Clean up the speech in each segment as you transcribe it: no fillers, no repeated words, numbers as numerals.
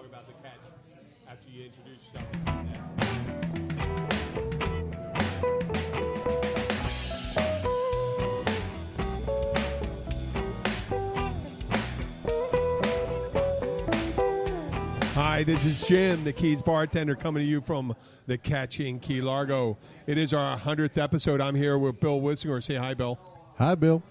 talk about the catch after you introduce yourself. Hi, this is Jim, the Keys bartender, coming to you from the Catch in Key Largo. It is our 100th episode. I'm here with Bill Wissinger. Say hi, Bill. Hi, Bill.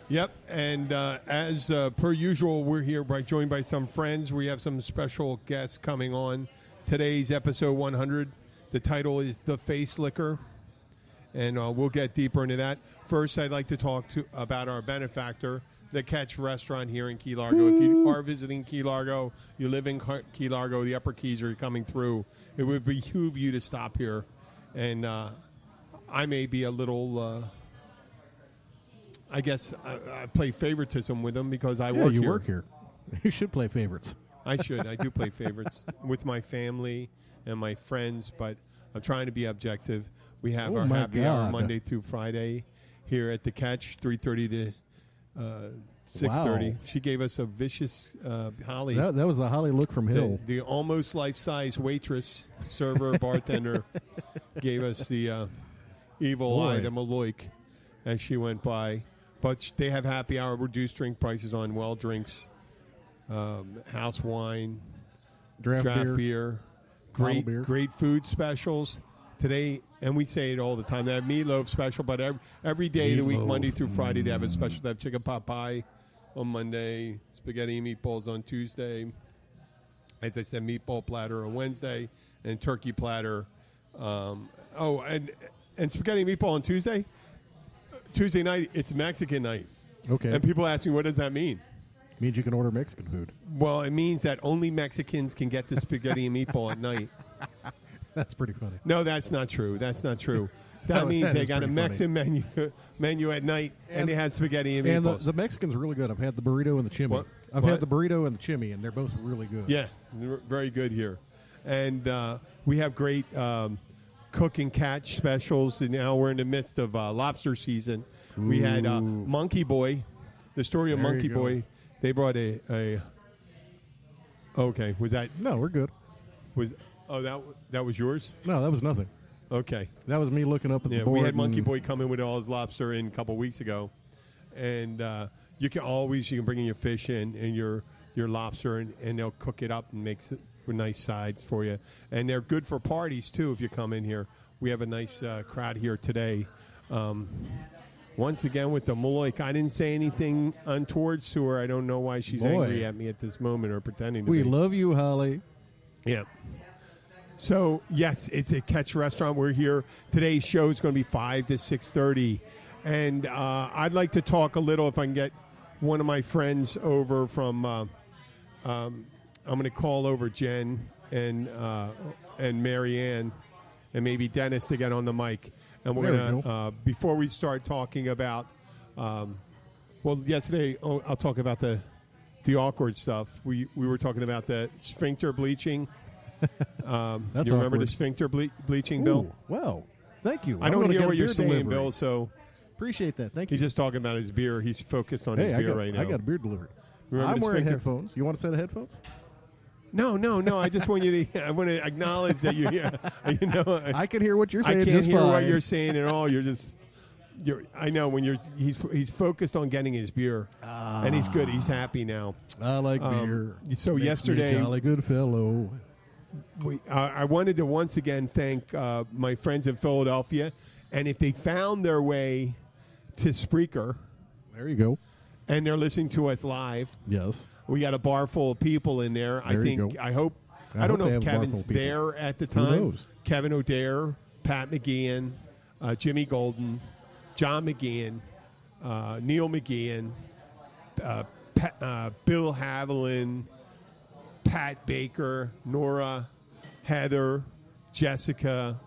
Yep, and as per usual, we're here joined by some friends. We have some special guests coming on. Today's episode 100. The title is The Face Liquor, and we'll get deeper into that. First, I'd like to talk about our benefactor, the Catch Restaurant here in Key Largo. If you are visiting Key Largo, you live in Key Largo, the Upper Keys, are coming through, it would behoove you to stop here. And I may be a little... I guess I play favoritism with them because I work here. You work here. You should play favorites. I should. I do play favorites with my family and my friends, but I'm trying to be objective. We have our happy hour Monday through Friday here at the Catch, 3:30 to 6:30. Wow. She gave us a vicious Holly. That was the Holly look from Hill. The almost life-size waitress, server, bartender gave us the evil eye, the Maloik, as she went by. But they have happy hour, reduced drink prices on well drinks, house wine, draft beer, great food specials today. And we say it all the time. They have meatloaf special, but every day of the week, Monday through Friday, they have a special. They have chicken pot pie on Monday, spaghetti and meatballs on Tuesday. As I said, meatball platter on Wednesday, and turkey platter. And spaghetti and meatball on Tuesday. Tuesday night, it's Mexican night. Okay. And people ask me, what does that mean? It means you can order Mexican food. Well, it means that only Mexicans can get the spaghetti and meatball at night. That's pretty funny. No, that's not true. That's not true. That means they got a Mexican menu at night, and they have spaghetti and meatballs. And the Mexicans are really good. I've had the burrito and the chimmy. I've had the burrito and the chimmy, and they're both really good. Yeah, they're very good here. And we have great... cook and catch specials, and now we're in the midst of lobster season. Ooh. We had Monkey Boy, the story of Monkey Boy. They brought a okay, was that? No, we're good. That was yours? No, that was nothing. Okay. That was me looking up at the board. We had Monkey Boy come in with all his lobster in a couple weeks ago. And you can bring in your fish and your lobster, and they'll cook it up and makes it with nice sides for you. And they're good for parties, too, if you come in here. We have a nice crowd here today. Once again, with the Maloik, I didn't say anything untoward to her. I don't know why she's angry at me at this moment or pretending to be. We love you, Holly. Yeah. So, yes, it's a Catch Restaurant. We're here. Today's show is going to be 5 to 6:30. And I'd like to talk a little, if I can get one of my friends over from... I'm going to call over Jen and Mary Ann and maybe Dennis to get on the mic. And we're going to, before we start talking about, yesterday, I'll talk about the awkward stuff. We were talking about the sphincter bleaching. That's you remember awkward. The sphincter bleaching, Bill? Well, thank you. I don't hear what you're saying, Bill, so. Appreciate that. Thank you. He's just talking about his beer. He's focused on his beer right now. I got a beer delivered. Remember I'm wearing headphones. You want a set of headphones? No. I just want you to. I want to acknowledge that you're here. I can hear what you're saying. I can't just hear fine. what you're saying at all. I know when he's focused on getting his beer, and he's good. He's happy now. I like beer. So Makes yesterday, me a jolly good fellow. I wanted to once again thank my friends in Philadelphia, and if they found their way to Spreaker, there you go, and they're listening to us live. Yes. We got a bar full of people in there. I hope. I don't know if Kevin's there at the time. Who knows? Kevin O'Dare, Pat McGeehan, Jimmy Golden, John McGeehan, Neil McGeehan, Bill Haviland, Pat Baker, Nora, Heather, Jessica,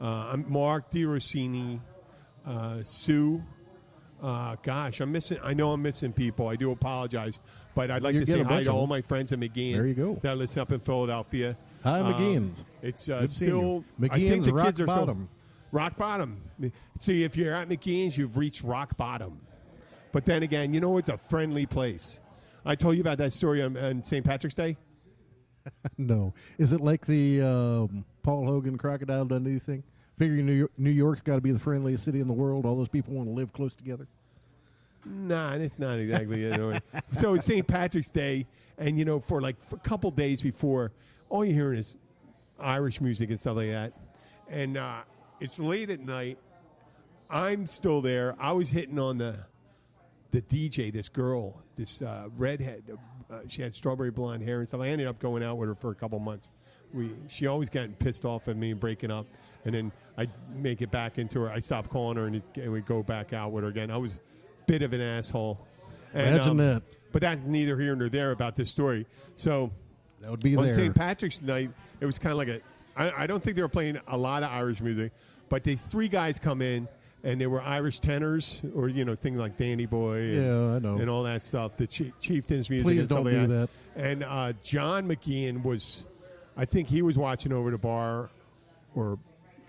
Mark DiRossini, Sue. I'm missing. I know I'm missing people. I do apologize, but I'd like to say hi to all my friends at McGeehan's. There you go. That listen up in Philadelphia. Hi, McGeehan's. It's still McGeehan's. I think the rock kids are bottom. Rock bottom. See, if you're at McGeehan's, you've reached rock bottom. But then again, it's a friendly place. I told you about that story on St. Patrick's Day. No. Is it like the Paul Hogan Crocodile Dundee thing? Figuring New York's got to be the friendliest city in the world. All those people want to live close together. Nah, it's not exactly it. So it's St. Patrick's Day, and for a couple days before, all you're hearing is Irish music and stuff like that. And it's late at night. I'm still there. I was hitting on the DJ, this girl, this redhead. She had strawberry blonde hair and stuff. I ended up going out with her for a couple months. She always got pissed off at me and breaking up, and then I'd make it back into her. I stopped calling her, and we'd go back out with her again. I was a bit of an asshole. And, imagine that. But that's neither here nor there about this story. So that would be on there. St. Patrick's night, it was kind of like I don't think they were playing a lot of Irish music, but these three guys come in, and they were Irish tenors, or things like Danny Boy, I know, and all that stuff. The Chieftains music. Please and stuff don't like do that. And John McGeehan was, I think he was watching over the bar, or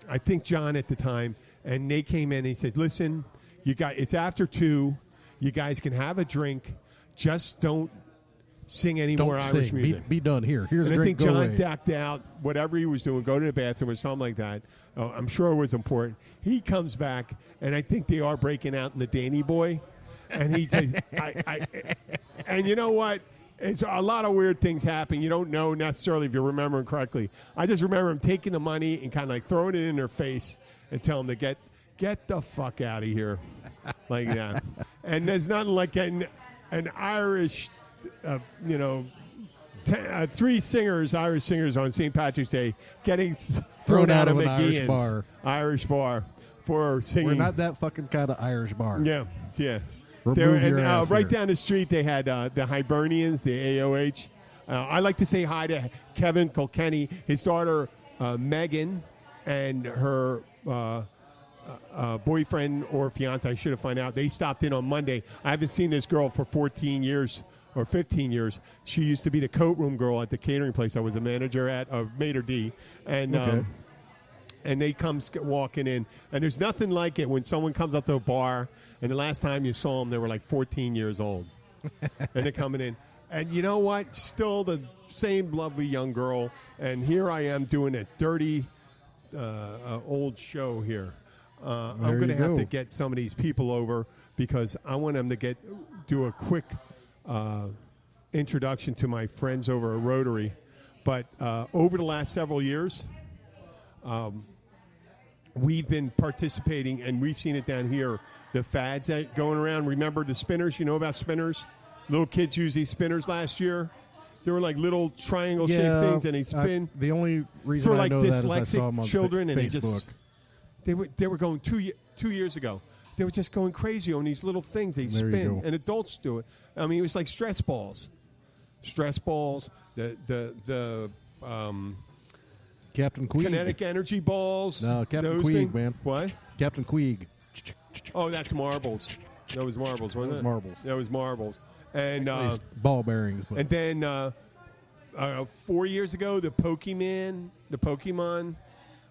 I think John at the time, and they came in and he said, "Listen, it's after 2. You guys can have a drink, just don't sing any more Irish music. Be done here. Here's and a drink. I think John away. decked out whatever he was doing, go to the bathroom or something like that. I'm sure it was important. He comes back, and I think they are breaking out in the Danny Boy, and he just, and you know what? It's a lot of weird things happen. You don't know necessarily if you're remembering correctly. I just remember him taking the money and kind of like throwing it in their face and telling them to get the fuck out of here, like that. And there's nothing like getting an Irish, three Irish singers on St. Patrick's Day getting thrown out of McGeehan's Irish bar for singing. We're not that fucking kind of Irish bar. Yeah. Right down the street, they had the Hibernians, the AOH. I like to say hi to Kevin Kilkenny, his daughter Megan, and her boyfriend or fiance. I should have found out. They stopped in on Monday. I haven't seen this girl for 14 years or 15 years. She used to be the coat room girl at the catering place I was a manager at, Maitre D. And okay. And they come walking in, and there's nothing like it when someone comes up to a bar, and the last time you saw them, they were like 14 years old. And they're coming in. And you know what? Still the same lovely young girl. And here I am doing a dirty old show here. I'm going to have to get some of these people over because I want them to do a quick introduction to my friends over at Rotary. But over the last several years, we've been participating, and we've seen it down here, the fads that going around. Remember the spinners? You know about spinners? Little kids used these spinners last year. They were like little triangle-shaped things, and they spin. The only reason I know that is I saw them on children, Facebook. And they were going 2 years ago. They were just going crazy on these little things. They spin, and adults do it. I mean, it was like stress balls. The Captain Queeg. Kinetic energy balls. No, Captain Queeg, man. What? Captain Queeg. Oh, that's marbles. That was marbles, wasn't it? Marbles. That was marbles. And ball bearings. But. And then 4 years ago, the Pokemon,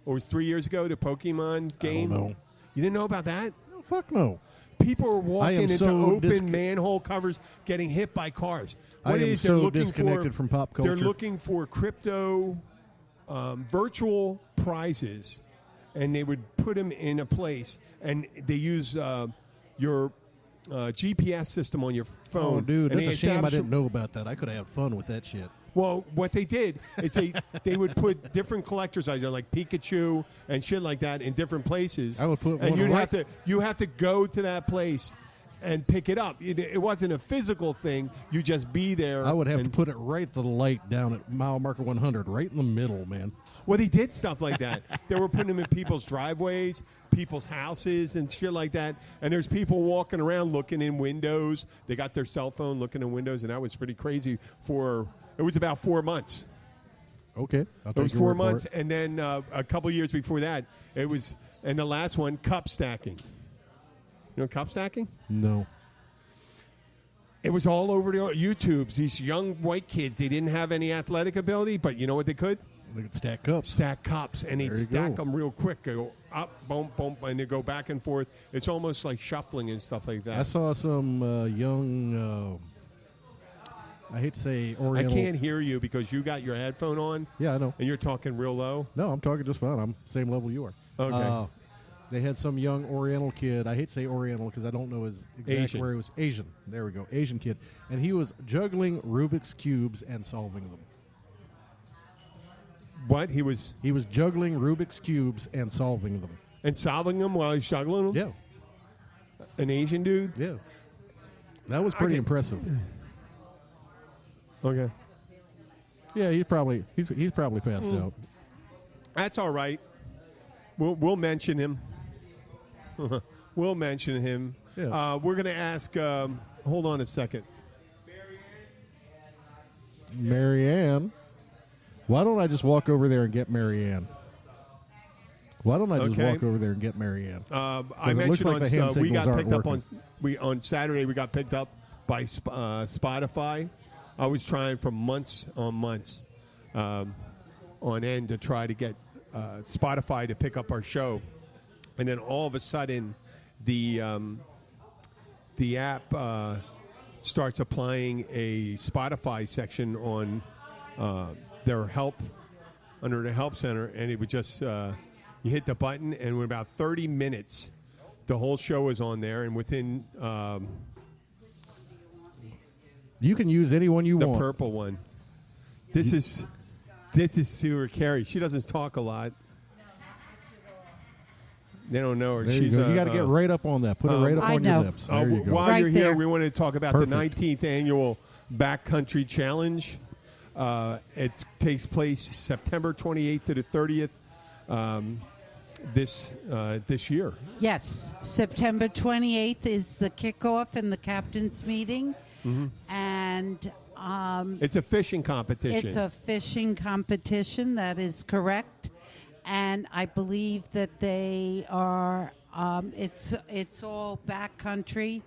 or it was 3 years ago, the Pokemon game. I don't know. You didn't know about that? No, fuck no. People are walking into open manhole covers, getting hit by cars. What I am so disconnected from pop culture. They're looking for crypto virtual prizes, and they would put them in a place, and they use your GPS system on your phone. Oh, dude, that's a shame I didn't know about that. I could have had fun with that shit. Well, what they did is they would put different collector's items like Pikachu and shit like that in different places. I would put and one you have to go to that place and pick it up. It wasn't a physical thing. You just be there. I would have to put it right to the light down at mile marker 100, right in the middle, man. Well, they did stuff like that. They were putting them in people's driveways, people's houses, and shit like that. And there's people walking around looking in windows. They got their cell phone looking in windows, and that was pretty crazy. It was about 4 months. Okay. It was 4 months, and then a couple years before that, it was, and the last one, cup stacking. You know cup stacking? No. It was all over the YouTubes. These young white kids, they didn't have any athletic ability, but you know what they could? They could stack cups. Stack cups, and they'd stack them real quick. They go up, boom, boom, and they go back and forth. It's almost like shuffling and stuff like that. I saw some young I hate to say I Oriental. can't hear you because you got your headphone on. Yeah, I know. And you're talking real low. No, I'm talking just fine. I'm same level you are. Okay. They had some young Oriental kid. I hate to say Oriental because I don't know his exact Asian. where he was. Asian. There we go. Asian kid. And he was juggling Rubik's Cubes and solving them. What? He was juggling Rubik's Cubes and solving them. and solving them while he's juggling them? Yeah. An Asian dude? Yeah. That was pretty Okay. impressive. Okay. Yeah, he's probably passed out. That's all right. We'll mention him. We'll mention him. Yeah. We're going to ask. Hold on a second. Marianne. Why don't I just walk over there and get Marianne? Why don't I just Okay. walk over there and get Marianne? I it looks mentioned like the hand on we signals got aren't picked up working. on Saturday. We got picked up by Spotify. I was trying for months on end to try to get Spotify to pick up our show, and then all of a sudden, the app starts applying a Spotify section on their help under the help center, and it would just you hit the button, and in about 30 minutes, the whole show is on there, and within You can use anyone you the want. purple one. This is Sue Carey. She doesn't talk a lot. They don't know her. There She's you go. You got to get right up on that. Put it right up I on know. your lips. There you go. While Right you're here, there. we want to talk about Perfect. the 19th annual Backcountry Challenge. It takes place September 28th to the 30th this year. Yes, September 28th is the kickoff and the captain's meeting, and It's a fishing competition. it's a fishing competition. That is correct, and I believe that they are. It's all backcountry,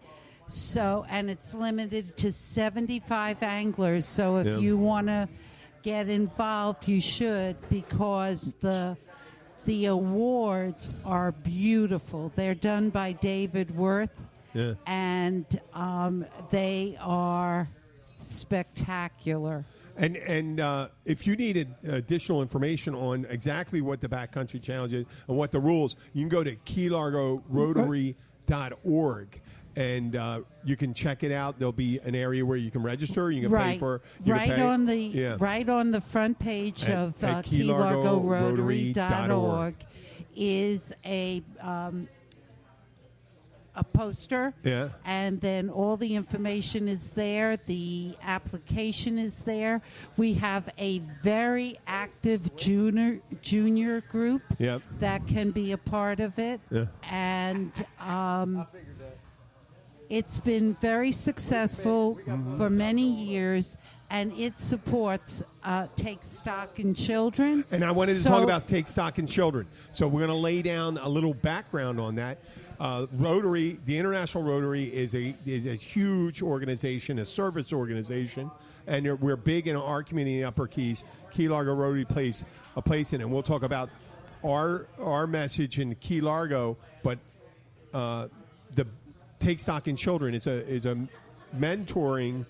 so and it's limited to 75 anglers. So if Yeah. you want to get involved, you should, because the awards are beautiful. They're done by David Worth, Yeah. and they are spectacular. And if you needed additional information on exactly what the Backcountry Challenge is and what the rules, you can go to KeyLargoRotary.org. And you can check it out. There'll be an area where you can register. You can pay Right, for you right can pay, on the yeah. right on the front page of at KeyLargoRotary.org is a poster. Yeah. And then all the information is there. The application is there. We have a very active junior group Yep. that can be a part of it. Yeah. And it's been very successful for many years, and it supports Take Stock in Children. And I wanted to So- talk about Take Stock in Children. So we're going to lay down a little background on that. Rotary, the International Rotary, is a huge organization, a service organization, and we're big in our community in the Upper Keys. Key Largo Rotary plays a place in it. And we'll talk about our message in Key Largo, but the Take Stock in Children is a mentoring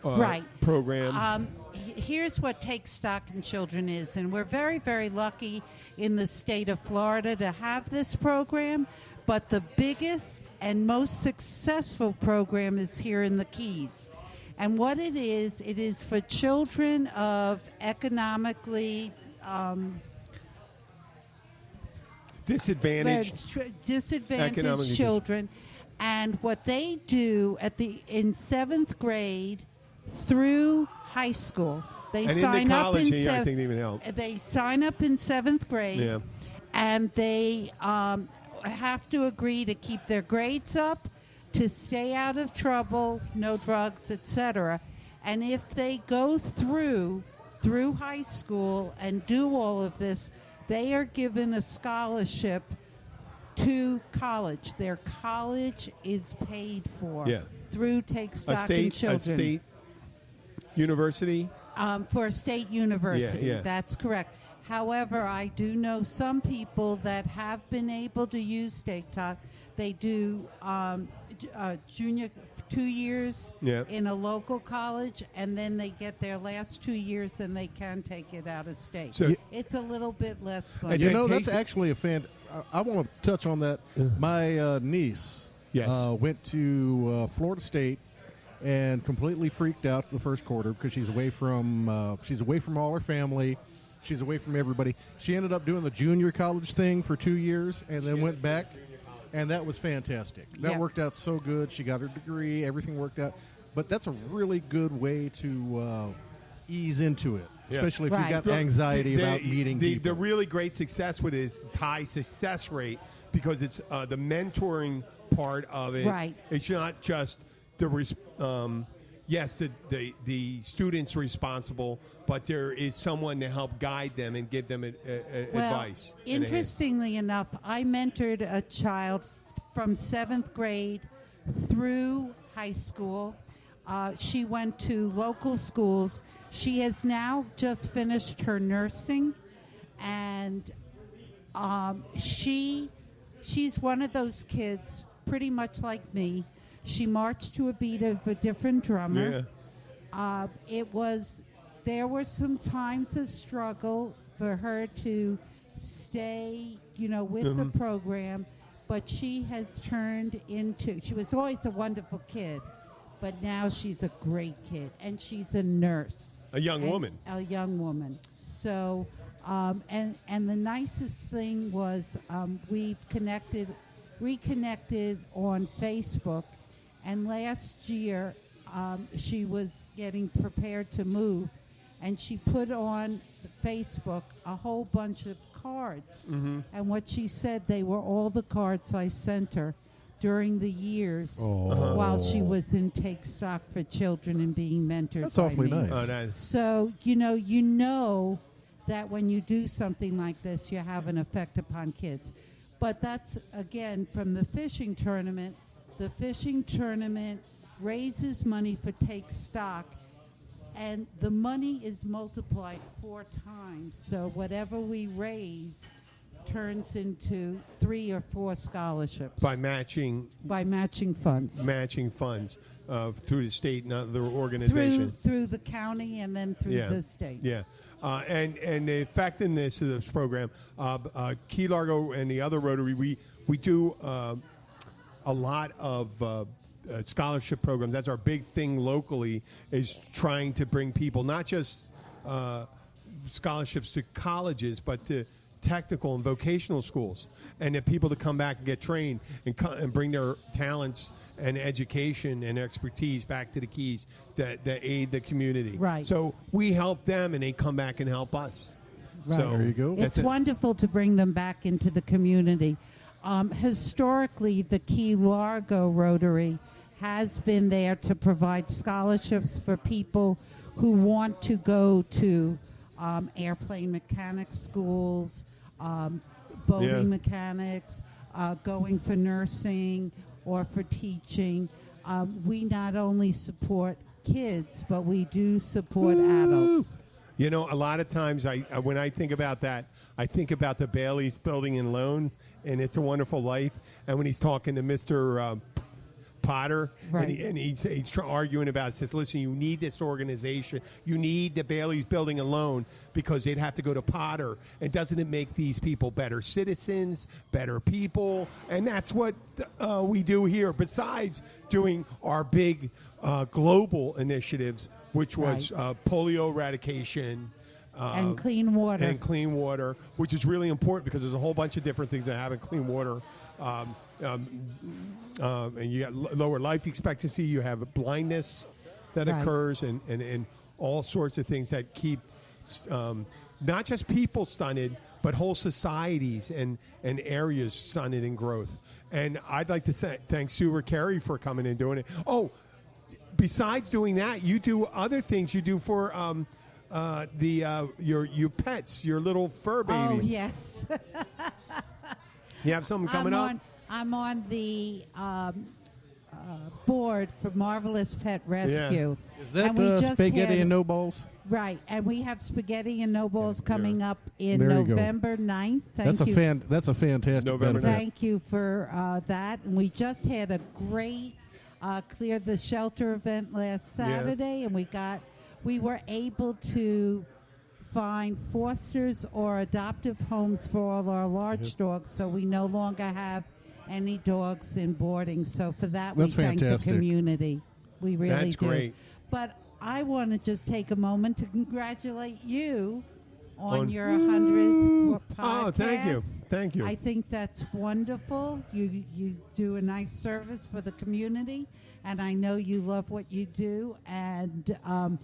Right. program. Here's what Take Stock in Children is, and we're very, very lucky in the state of Florida to have this program, but the biggest and most successful program is here in the Keys. And what it is for children of economically Disadvantaged. disadvantaged Economically children. And what they do in 7th grade through high school, they And sign into up college, in I think they even help. They sign up in 7th grade, Yeah. and they have to agree to keep their grades up, to stay out of trouble, no drugs, etc. And if they go through high school and do all of this, they are given a scholarship to college. Their college is paid for through Take Stock in Children. A state university. For a state university. Yeah. That's correct. However, I do know some people that have been able to use TikTok. They do junior 2 years Yeah. in a local college, and then they get their last 2 years and they can take it out of state. So- it's a little bit less fun. And You it know, that's takes- actually a fan. I want to touch on that. My niece Yes. went to Florida State and completely freaked out the first quarter because she's away from all her family. She's away from everybody. She ended up doing the junior college thing for 2 years and then went back, and that was fantastic. That Yeah. worked out so good. She got her degree. Everything worked out. But that's a really good way to ease into it, Yeah. especially if Right. you've got anxiety about meeting people. The really great success with it is high success rate because it's the mentoring part of it. Right. It's not just yes, the student's responsible, but there is someone to help guide them and give them advice. Interestingly enough, I mentored a child from 7th grade through high school. She went to local schools. She has now just finished her nursing, and she's one of those kids, pretty much like me. She marched to a beat of a different drummer. Yeah. There were some times of struggle for her to stay, with the program, but she has turned into. She was always a wonderful kid, but now she's a great kid, and she's a nurse. A young woman. A young woman. So, and the nicest thing was we've reconnected on Facebook, and last year she was getting prepared to move, and she put on Facebook a whole bunch of cards. Mm-hmm. And what she said, they were all the cards I sent her during the years while she was in Take Stock for Children and being mentored. That's by awfully me. nice. Oh, nice. So, you know that when you do something like this, you have an effect upon kids. But that's, again, from the fishing tournament. The fishing tournament raises money for Take Stock, and the money is multiplied 4 times. So whatever we raise turns into 3 or 4 scholarships By matching funds. Through the state and other organization. Through the county and then through the state. Yeah. And the effectiveness of this program, Key Largo and the other Rotary, we do a lot of scholarship programs. That's our big thing locally, is trying to bring people, not just scholarships to colleges, but to technical and vocational schools, and that people to come back and get trained and bring their talents and education and expertise back to the Keys that aid the community. Right. So we help them, and they come back and help us. Right. So There you go. It's wonderful to bring them back into the community. Historically, the Key Largo Rotary has been there to provide scholarships for people who want to go to airplane mechanics schools, boating mechanics, going for nursing or for teaching. We not only support kids, but we do support adults. You know, a lot of times when I think about that, I think about the Bailey's Building and Loan and It's a Wonderful Life. And when he's talking to Mr. Potter, Right. and he's arguing about it, says, listen, you need this organization. You need the Bailey's Building and Loan because they'd have to go to Potter. And doesn't it make these people better citizens, better people? And that's what we do here, besides doing our big global initiatives, which was polio eradication. And clean water. And clean water, which is really important because there's a whole bunch of different things that happen in clean water. And you got lower life expectancy. You have blindness that occurs and all sorts of things that keep not just people stunted, but whole societies and areas stunted in growth. And I'd like to thank Sue Carey for coming and doing it. Oh, besides doing that, you do other things. You do for your pets, your little fur babies. Oh, yes. You have something coming up? I'm on the board for Marvelous Pet Rescue. Is that And we just spaghetti had- and no balls? Right, and we have Spaghetti and No Balls coming up in There you go. November 9th. That's a fantastic November benefit. Thank you for that. And we just had a great cleared the shelter event last Saturday, and we were able to find fosters or adoptive homes for all our large dogs, so we no longer have any dogs in boarding. So for that, That's we thank fantastic. the community. We really That's do. great. But I want to just take a moment to congratulate you on your 100th podcast. Oh, thank you. I think that's wonderful. You do a nice service for the community, and I know you love what you do. And I'm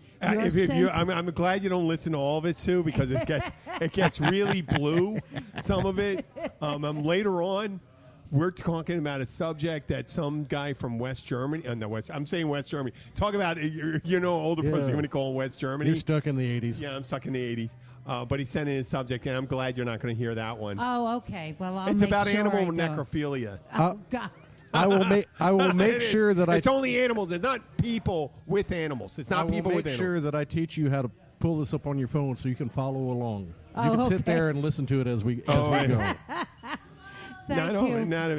glad you don't listen to all of it, Sue, because it gets really blue. Some of it. Later on, we're talking about a subject that some guy from West Germany. I'm saying West Germany. Talk about older person. You want to call him West Germany? You're stuck in the 80s. Yeah, I'm stuck in the 80s. But he sent in his subject, and I'm glad you're not going to hear that one. Oh, okay. Well, it's about sure animal I don't. necrophilia. Oh, God. I will make sure that it's only animals. It's not people with animals. It's not people with animals. I will make sure that I teach you how to pull this up on your phone so you can follow along. Oh, you can sit okay. there and listen to it as we go. Thank you.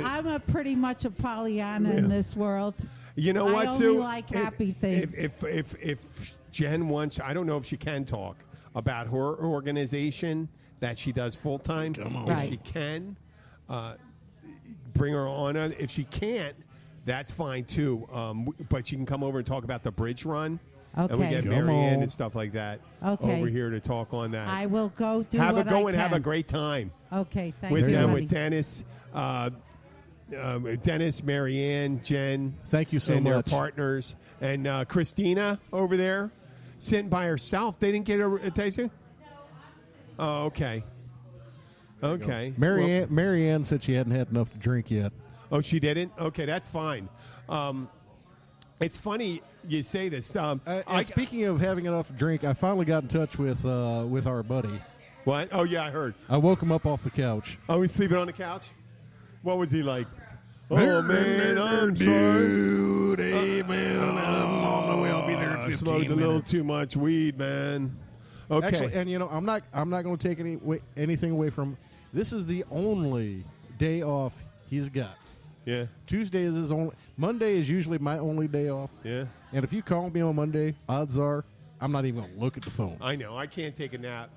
I'm pretty much a Pollyanna in this world. You know what, I Sue? only like happy things. If Jen wants, I don't know if she can talk about her organization that she does full time. If she can, bring her on. If she can't, that's fine too. But she can come over and talk about the bridge run. Okay. And we get Marianne and stuff like that over here to talk on that. I will go do have what a go I and can. have a great time. Okay, thank with you. them, with Dennis, Marianne, Jen. Thank you so and much. Their partners and Christina over there, sitting by herself. They didn't get a taster. Oh, okay. Okay. Marianne said she hadn't had enough to drink yet. Oh, she didn't? Okay, that's fine. It's funny you say this. Speaking of having enough to drink, I finally got in touch with our buddy. What? Oh, yeah, I heard. I woke him up off the couch. Oh, he's sleeping on the couch? What was he like? Oh, man, I'm sorry. Hey, man, I'm on the way. I'll be there in 15 minutes. Smoked a little too much weed, man. Okay. Actually, and I'm not going to take anything away from. This is the only day off he's got. Yeah. Tuesday is his only. Monday is usually my only day off. Yeah. And if you call me on Monday, odds are I'm not even going to look at the phone. I know. I can't take a nap.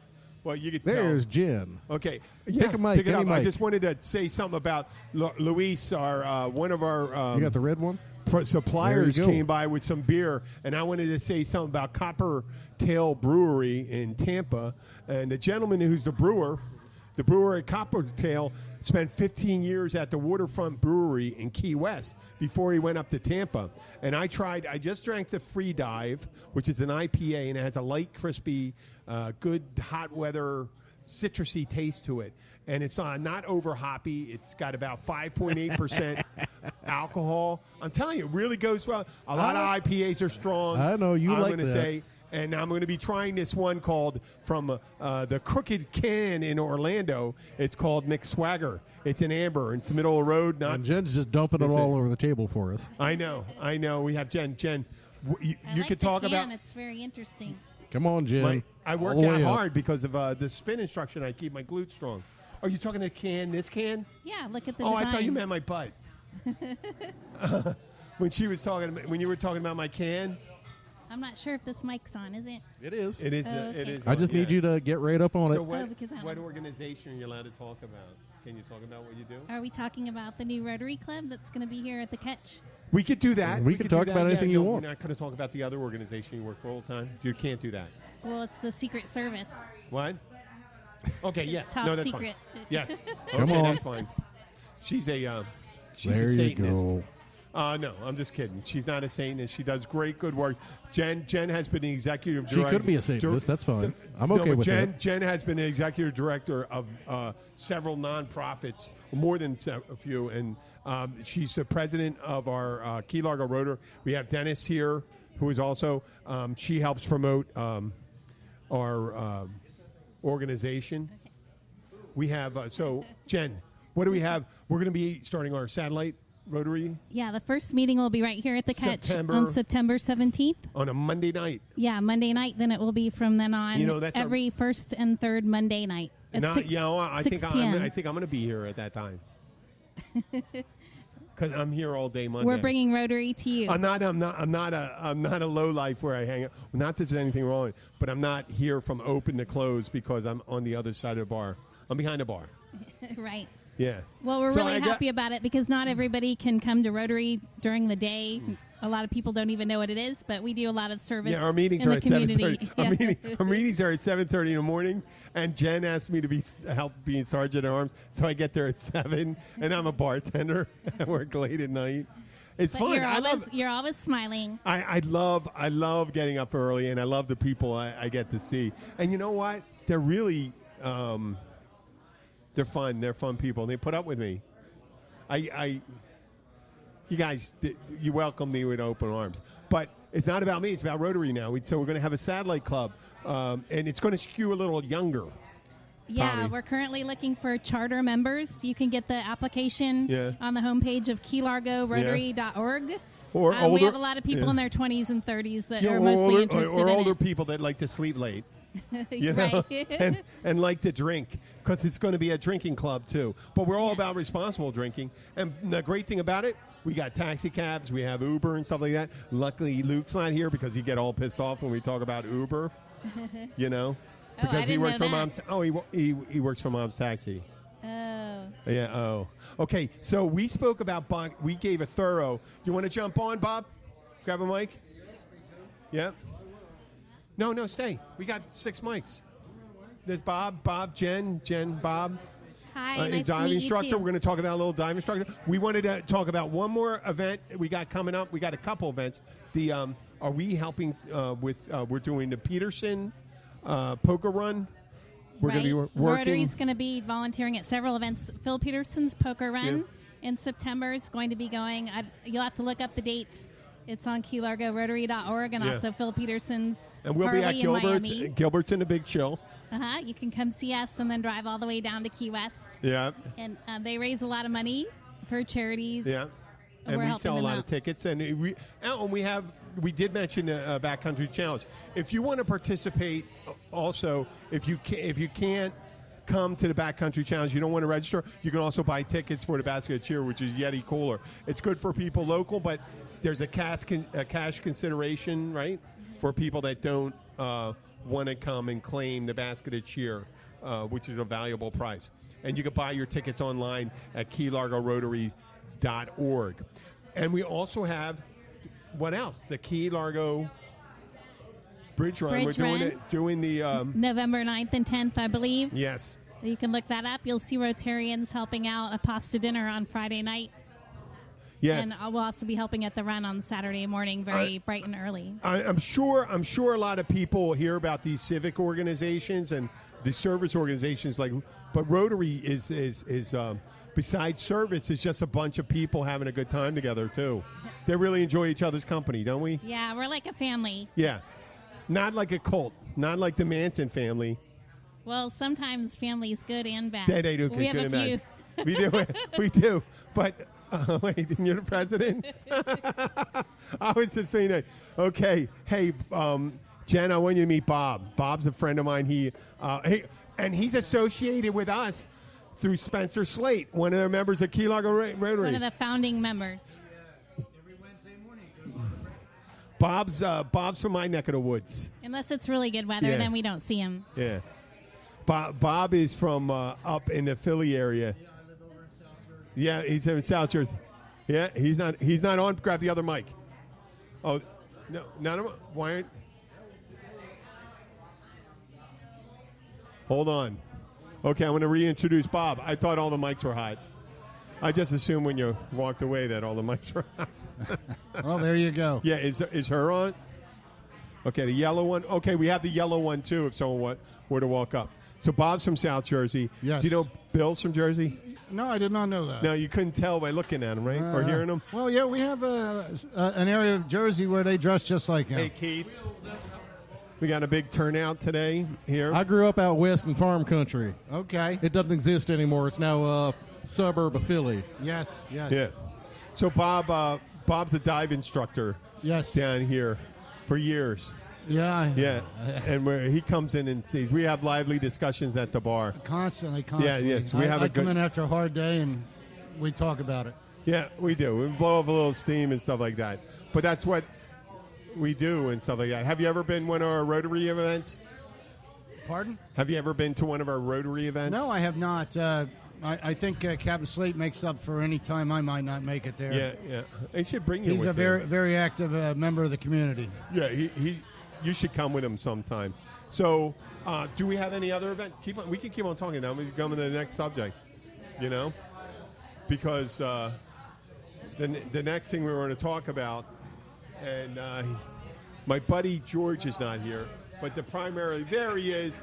Well, you could There's tell. Jen. Okay. Pick a mic. Pick it up. Mic. I just wanted to say something about Luis, our one of our. You got the red one? Suppliers came by with some beer, and I wanted to say something about Copper Tail Brewery in Tampa. And the gentleman who's the brewer at Copper Tail, spent 15 years at the Waterfront Brewery in Key West before he went up to Tampa. And I just drank the Free Dive, which is an IPA, and it has a light, crispy, good hot weather, citrusy taste to it. And it's not over hoppy. It's got about 5.8% alcohol. I'm telling you, it really goes well. A lot of IPAs are strong. I know you like that. I'm going to say. And I'm going to be trying this one called from the Crooked Can in Orlando. It's called McSwagger. It's an amber. It's the middle of the road. And Jen's just dumping it all over the table for us. I know. We have Jen. Jen, you like could the talk can. about. It's very interesting. Come on, Jen. I work out hard because of the spin instruction. I keep my glutes strong. Are you talking the can? This can? Yeah, look at the design. design. I thought you meant my butt. When you were talking about my can. I'm not sure if this mic's on, is it? It is. It is. Okay. It is. I just need you to get right up on it. What organization are you allowed to talk about? Can you talk about what you do? Are we talking about the new Rotary Club that's going to be here at the Catch? We could do that. We could talk about anything you want. We're not going to talk about the other organization you work for all the time. You can't do that. Well, it's the Secret Service. What? Okay, yeah. Top no, that's secret. fine. Yes. Come okay, on. That's fine. She's a Satanist. No, I'm just kidding. She's not a Satanist. She does good work. Jen has been the executive director. She could be a Satanist. That's fine. I'm okay with that. Jen has been the executive director of several nonprofits, more than a few, and she's the president of our Key Largo Rotary. We have Dennis here, who is also she helps promote our organization. We have Jen. What do we have? We're going to be starting our satellite Rotary? Yeah, the first meeting will be right here at the Catch on September 17th. On a Monday night. Yeah, Monday night. Then it will be from then on every first and third Monday night at 6 I think I'm p.m. going to be here at that time. because I'm here all day Monday. We're bringing Rotary to you. I'm not a low life where I hang out. Not that there's anything wrong, but I'm not here from open to close because I'm on the other side of the bar. I'm behind the bar. Right. Yeah. Well, we're really happy about it because not everybody can come to Rotary during the day. A lot of people don't even know what it is, but we do a lot of service. Yeah, our meetings in are the at community. 7:30. Our meetings are at 7:30 in the morning, and Jen asked me to help being sergeant at arms, so I get there at 7, and I'm a bartender. I work late at night. It's fun. You're always smiling. I love getting up early, and I love the people I get to see. And you know what? They're really they're fun. They're fun people. And they put up with me. You guys, you welcome me with open arms. But it's not about me. It's about Rotary now. So we're going to have a satellite club, and it's going to skew a little younger. Yeah, probably. We're currently looking for charter members. You can get the application on the homepage of KeyLargoRotary.org. Or older, we have a lot of people in their 20s and 30s that are mostly interested in it. Or older people that like to sleep late. You know, and like to drink, because it's going to be a drinking club too. But we're all about responsible drinking. And the great thing about it, we got taxi cabs, we have Uber and stuff like that. Luckily, Luke's not here because he get all pissed off when we talk about Uber. You know, because he works for Mom's. Oh, he works for Mom's Taxi. Oh. Yeah. Oh. Okay. So we spoke about. We gave a thorough. You want to jump on, Bob? Grab a mic. Yeah. No, stay. We got 6 mics. There's Bob, Jen, Bob. Hi, nice dive to meet instructor. You too. We're going to talk about a little dive instructor. We wanted to talk about one more event we got coming up. We got a couple events. Are we helping with? We're doing the Peterson poker run. We're going to be working. Rotary's going to be volunteering at several events. Phil Peterson's poker run in September is going to be going. You'll have to look up the dates. It's on KeyLargoRotary.org and also Phil Peterson's. And we'll Harley be at Gilbert's in the Big Chill. You can come see us and then drive all the way down to Key West. Yeah. And they raise a lot of money for charities. Yeah. And we sell a lot of tickets. And we did mention the Backcountry Challenge. If you want to participate, also, if you can't come to the Backcountry Challenge, you don't want to register, you can also buy tickets for the Basket of Cheer, which is Yeti cooler. It's good for people local, but there's a cash consideration, right, for people that don't want to come and claim the Basket of Cheer, which is a valuable prize. And you can buy your tickets online at KeyLargoRotary.org. And we also have, what else? The Key Largo Bridge Run. We're doing the November 9th and 10th, I believe. Yes. You can look that up. You'll see Rotarians helping out a pasta dinner on Friday night. Yeah. And we'll also be helping at the run on Saturday morning, very bright and early. I'm sure a lot of people hear about these civic organizations and the service organizations, but Rotary is besides service, it's just a bunch of people having a good time together too. They really enjoy each other's company, don't we? Yeah, we're like a family. Yeah, not like a cult, not like the Manson family. Well, sometimes family's good and bad. They do we good have and bad. We do, but. Wait, you're the president? I was just saying that. Okay, hey, Jen, I want you to meet Bob. Bob's a friend of mine. And he's associated with us through Spencer Slate, one of the members of Key Largo Rotary. One of the founding members. Every Wednesday morning. Bob's from my neck of the woods. Unless it's really good weather, then we don't see him. Yeah. Bob is from up in the Philly area. Yeah, he's in South Jersey. Yeah, he's not on. Grab the other mic. Oh, no, none of them. Why aren't? Hold on. Okay, I'm going to reintroduce Bob. I thought all the mics were hot. I just assumed when you walked away that all the mics were hot. Well, there you go. Yeah, is her on? Okay, the yellow one. Okay, we have the yellow one too if someone were to walk up. So Bob's from South Jersey. Yes. Do you know Bill's from Jersey? No, I did not know that. No, you couldn't tell by looking at him, right? Or hearing him? Well, yeah, we have an area of Jersey where they dress just like him. Hey, Keith. We got a big turnout today here. I grew up out west in farm country. Okay. It doesn't exist anymore. It's now a suburb of Philly. Yes. Yeah. So Bob's a dive instructor. Yes. Down here for years. Yeah. Yeah. And he comes in and sees. We have lively discussions at the bar. Constantly. Yeah, yes. We have I come in after a hard day and we talk about it. Yeah, we do. We blow up a little steam and stuff like that. But that's what we do and stuff like that. Have you ever been one of our Rotary events? Pardon? Have you ever been to one of our Rotary events? No, I have not. I think Captain Slate makes up for any time I might not make it there. Yeah. They should bring you. He's with a very active member of the community. Yeah, he. You should come with him sometime. So, do we have any other event? Keep on. We can keep on talking now. We can come to the next subject. You know, because the next thing we were going to talk about, and my buddy George is not here, but there he is.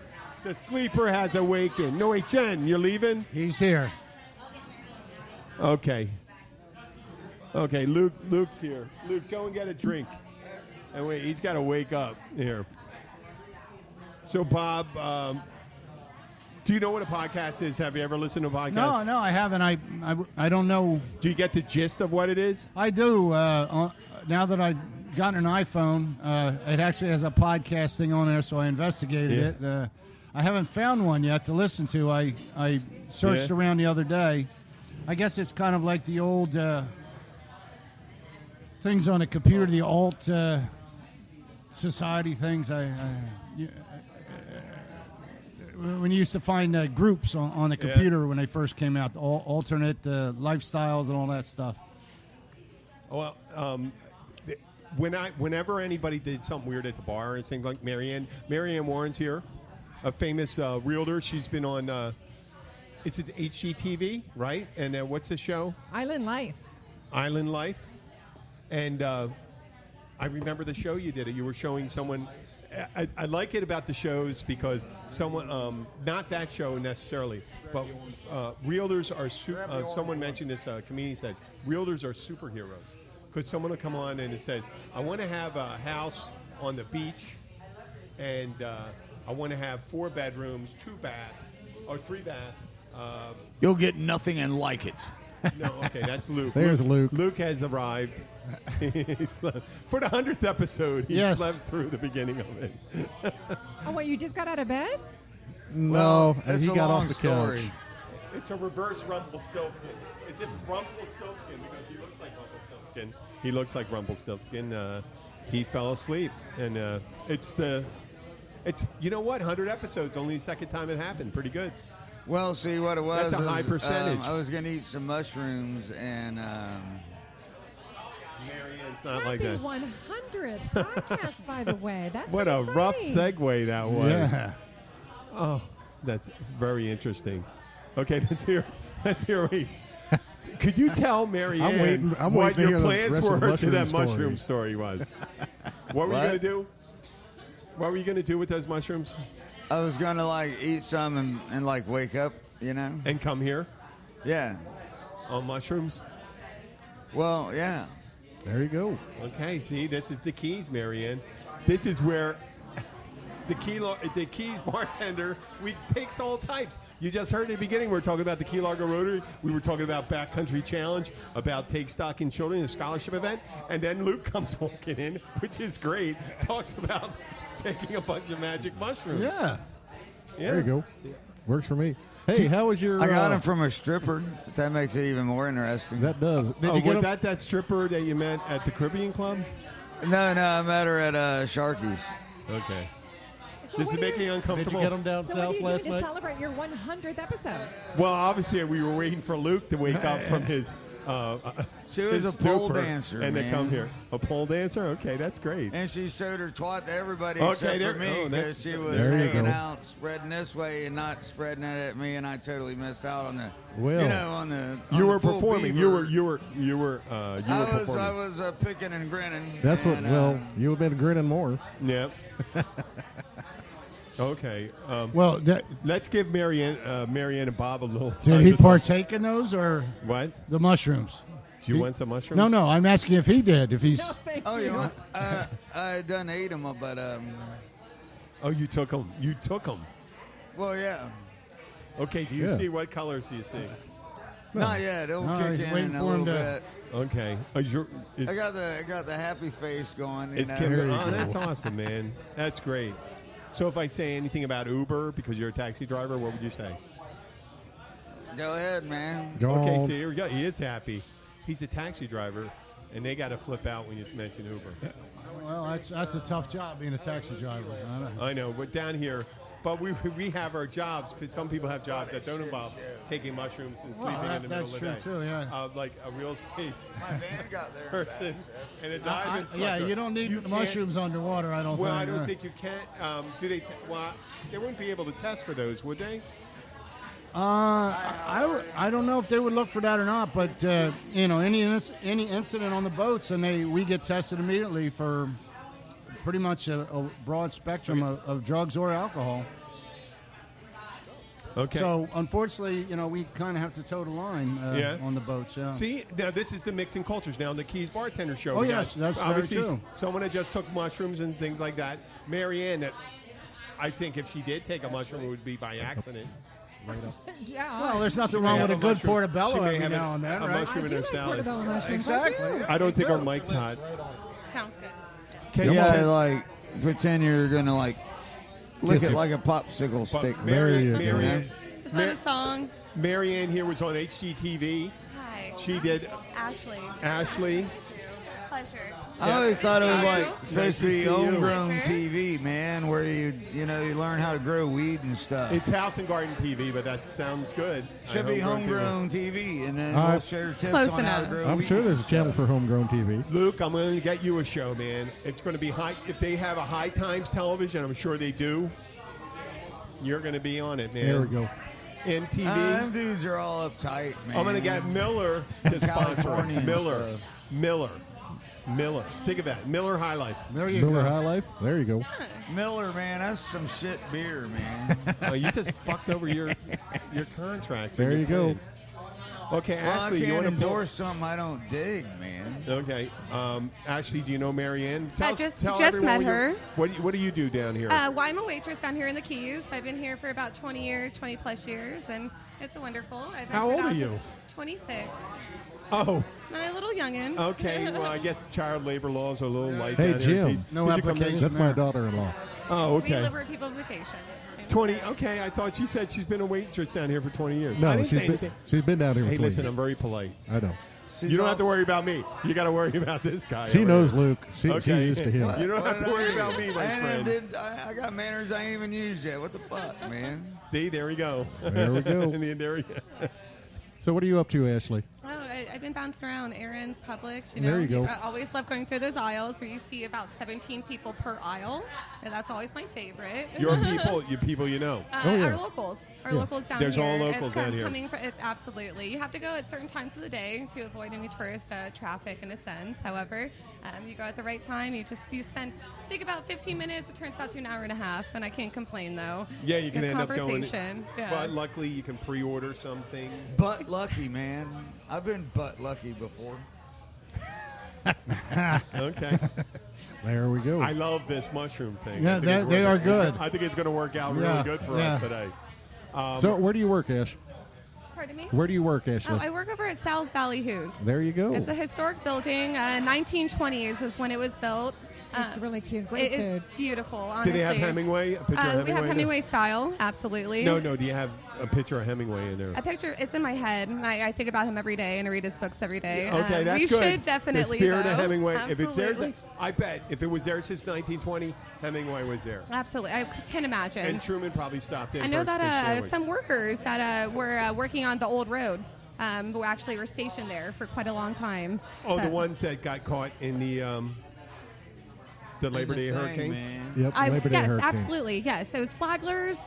The sleeper has awakened. No, wait, Jen, you're leaving? He's here. Okay, Luke's here. Luke, go and get a drink. And wait, he's got to wake up here. So, Bob, do you know what a podcast is? Have you ever listened to a podcast? No, I haven't. I don't know. Do you get the gist of what it is? I do. Now that I've gotten an iPhone, it actually has a podcast thing on there, so I investigated it. I haven't found one yet to listen to. I searched around the other day. I guess it's kind of like the old things on a computer, the alt society things. When you used to find groups on the computer when they first came out, alternate lifestyles and all that stuff. Well, whenever anybody did something weird at the bar, it seemed like Marianne Warren's here, a famous realtor. She's been on, it's at HGTV, right? And what's the show? Island Life. And I remember the show you did. You were showing someone. I like it about the shows because someone, not that show necessarily, but realtors are. Someone mentioned this. Comedian said realtors are superheroes because someone will come on and it says, "I want to have a house on the beach, and I want to have 4 bedrooms, 2 baths, or 3 baths." You'll get nothing and like it. No, okay, that's Luke. There's Luke. Luke has arrived. For the 100th episode, he slept through the beginning of it. Oh, wait, you just got out of bed? No, and it's he a got long off the story. couch. It's a reverse Rumpelstiltskin. It's if Rumpelstiltskin, because he looks like Rumpelstiltskin. He looks like Rumpelstiltskin. He fell asleep, and it's you know what? 100 episodes, only the second time it happened. Pretty good. Well, see what it was. That's a high percentage. I was going to eat some mushrooms and. Marianne's not Happy like that. 100th podcast, by the way. That's What a rough segue that was. Yeah. Oh, that's very interesting. Okay, let's hear. Wait. Could you tell Marianne I'm what waiting to your hear the plans rest of the were to that mushroom mushroom story was? What were you going to do? What were you going to do with those mushrooms? I was going to eat some and wake up, you know? And come here Yeah. on mushrooms? Well, yeah. There you go. Okay, see, this is the Keys, Marianne. This is where the Keys bartender, we takes all types. You just heard at the beginning, we were talking about the Key Largo Rotary. We were talking about Backcountry Challenge, about Take Stock in Children, a scholarship event. And then Luke comes walking in, which is great, talks about taking a bunch of magic mushrooms. Yeah. There you go. Works for me. Hey, how was your... I got them from a stripper. If that makes it even more interesting. That does. Did you was get that stripper that you met at the Caribbean Club? No, I met her at Sharky's. Okay. So This what is do you- making you uncomfortable. Did you get them down So what are south you last doing to night? celebrate your 100th episode? Well, obviously, we were waiting for Luke to wake up from his. She was his a pole stupor dancer, and man. they come here. A pole dancer? Okay, that's great. And she showed her twat to everybody Okay, except there- for me oh, that's- because she was there you hanging go. out, spreading this way and not spreading it at me, and I totally missed out on the, Well, on the. You on were the full performing. beaver. You were performing. I was picking and grinning. That's what... and, Well, you have been grinning more. Yep. Okay. Well, Let's give Marianne and Bob a little. did he partake in those or What? the mushrooms? Do you want some mushrooms? No. I'm asking if he did. If he's No, thank Oh, you. you know what? I done ate them, but Oh, you took them. You took them. well, yeah, Okay. Do you Yeah. see what colors do you see? not yet. It'll No, kick he's in waiting a for little him to- bit. Okay. I got the happy face going. It's you Kim. know. Oh, that's awesome, man. That's great. So, if I say anything about Uber because you're a taxi driver, what would you say? Go ahead, man. Go Okay, on. see, here we go. He is happy. he's a taxi driver, and they got to flip out when you mention Uber. Well, that's a tough job being a taxi driver. I know, but down here, but we have our jobs. But some people have jobs that don't involve taking mushrooms and sleeping in the middle of the day. That's true too. Yeah. Like a real estate My van got there. person and a dive instructor. Yeah, you don't need mushrooms underwater. I don't Well, think. I don't think you can. Do they? Well, they wouldn't be able to test for those, would they? I don't know if they would look for that or not, but any incident on the boats, and we get tested immediately for pretty much a broad spectrum of drugs or alcohol. Okay. So unfortunately, we kind of have to toe the line on the boats. Yeah. See, now this is the mixing cultures. Now on the Keys Bartender Show. Oh, we yes, got, that's very obviously true. Someone that just took mushrooms and things like that. Marianne, that I think if she did take a mushroom, it would be by accident. Yeah. Well, there's nothing She may wrong have with a a good mushroom. portobello She may every have now and then, a right? mushroom in her salad. Portobello mushrooms. Exactly. I don't think our mic's hot. Sounds good. Can Yeah, like pretend you're gonna like lick it like a popsicle stick. But Marianne, Is that a song? Marianne here was on HGTV. Hi. She did Ashley. Pleasure. I always thought it was like Nice supposed to to be see you. homegrown Sure. TV, man, where you learn how to grow weed and stuff. It's House and Garden TV, but that sounds good. Should be homegrown TV, and then Uh, we'll share tips Close on how to enough. grow I'm weed. sure there's a channel for homegrown TV. Luke, I'm going to get you a show, man. It's going to be high. If they have a High Times television, I'm sure they do. You're going to be on it, man. There we go. MTV. Them dudes are all uptight, man. I'm going to get Miller to sponsor California it. and Miller. stuff. Miller. Think of that. Miller High Life. There you Miller go. High Life. There you go. Miller, man, that's some shit beer, man. Oh, you just fucked over your contract. There your you go. plans. Okay, Well, Ashley, I you can't want to endorse something I don't dig, man. Okay. Ashley, do you know Marianne? I us- just everyone met what her. What do you do down here? Well, I'm a waitress down here in the Keys. I've been here for about 20 plus years, and it's wonderful. I've How ventured old are out to you? 26. Oh, I'm a little youngin'. okay. Well, I guess child labor laws are a little light Hey, down here. Jim. No Did you come application. in? That's my daughter-in-law. Oh, We okay. live where people vacation. 20. Okay, I thought she said she's been a waitress down here for 20 years. I No, didn't say she's anything. been down here for Hey, 20 listen, years. I'm very polite. I know. You don't have to worry about me. You got to worry about this guy. She over knows here. Luke. She's Okay. used to him. You don't What have to did I worry do? about me, my friend. I got manners I ain't even used yet. What the fuck, man? See, there we go. There we go. There we go. So what are you up to, Ashley? Oh, I've been bouncing around errands, Publix. There you go. I always love going through those aisles where you see about 17 people per aisle, and that's always my favorite. Your people you know. Oh, yeah. Our locals. Our locals down There's here. all locals It's down here. Absolutely. You have to go at certain times of the day to avoid any tourist traffic in a sense. However, you go at the right time. You think about 15 minutes. It turns out to an hour and a half, and I can't complain, though. Yeah, you can Good end up going. conversation. Yeah. But luckily, you can pre-order some things. Butt lucky, man. I've been butt lucky before. Okay. There we go. I love this mushroom thing. Yeah, I think it's they are working. good. I think it's going to work out really Yeah, good for yeah. us today. So where do you work, Ash? Pardon me? Where do you work, Ashley? Oh, I work over at Sal's Valley Hoos. There you go. It's a historic building. 1920s is when it was built. It's really cute. Great It is food. beautiful, Do honestly. they have Hemingway? A picture of Hemingway? We have in there? Hemingway style, absolutely. No. Do you have a picture of Hemingway in there? A picture, it's in my head. And I think about him every day, and I read his books every day. Okay, that's we good. should definitely, The spirit though. of Hemingway. Absolutely. If it's there, I bet if it was there since 1920, Hemingway was there. Absolutely. I can imagine. And Truman probably stopped in. I know for a fish that sandwich. some workers that were working on the old road who actually were stationed there for quite a long time. Oh, the So- ones that got caught in the Labor Day Thing, hurricane. man. Yep, Labor Day yes, hurricane. absolutely. Yes, it was Flagler's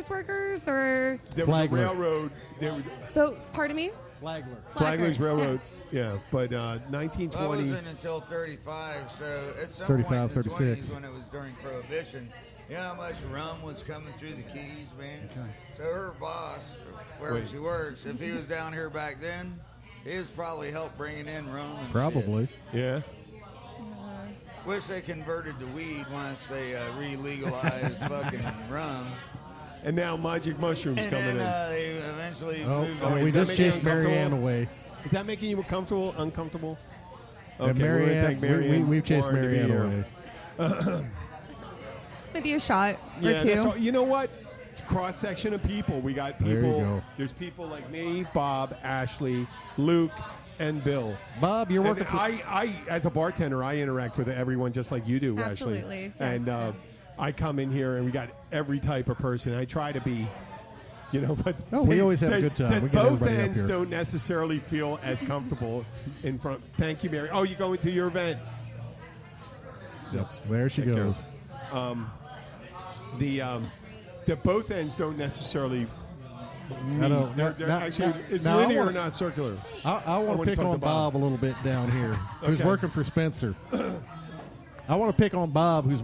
workers or There was a Flagler. railroad. There was pardon me. Flagler. Flagler's Flagler, Railroad. Yeah, but Well, it 1920. wasn't until 35, so at some 35, point in the 36. 20s when it was during Prohibition, you know how much rum was coming through the Keys, man? Okay. So her boss, wherever Wait. she works, if he was down here back then, he was probably helped bringing in rum and Probably. Yeah. shit. Wish they converted to weed once they re-legalized fucking rum. And now magic mushrooms And coming then they eventually moved Oh, on. we Does that just make you chased Marianne uncomfortable? away. in. Is that making you uncomfortable? And Okay, we're gonna thank Marianne. we've chased Warren to be Marianne here. away. Maybe a shot or Yeah, two. that's all. You know what? Cross section of people. We got There you people. go. There's people like me, Bob, Ashley, Luke, and Bill. Bob, you're working for... I, as a bartender, I interact with everyone just like you do, Absolutely. Ashley. Yes. And I come in here, and we got every type of person. I try to be, but we always have a good time. We get both everybody up ends here. don't necessarily feel as comfortable in front. Thank you, Mary. Oh, you going to your event? Yes, there she Take care. goes. The both ends don't necessarily meet. know. They're Now- actually, now- it's now I linear wanna- or not circular. I want wanna to pick talk on to Bob. Bob a little bit down here, who's Okay. working for Spencer. I want to pick on Bob, who's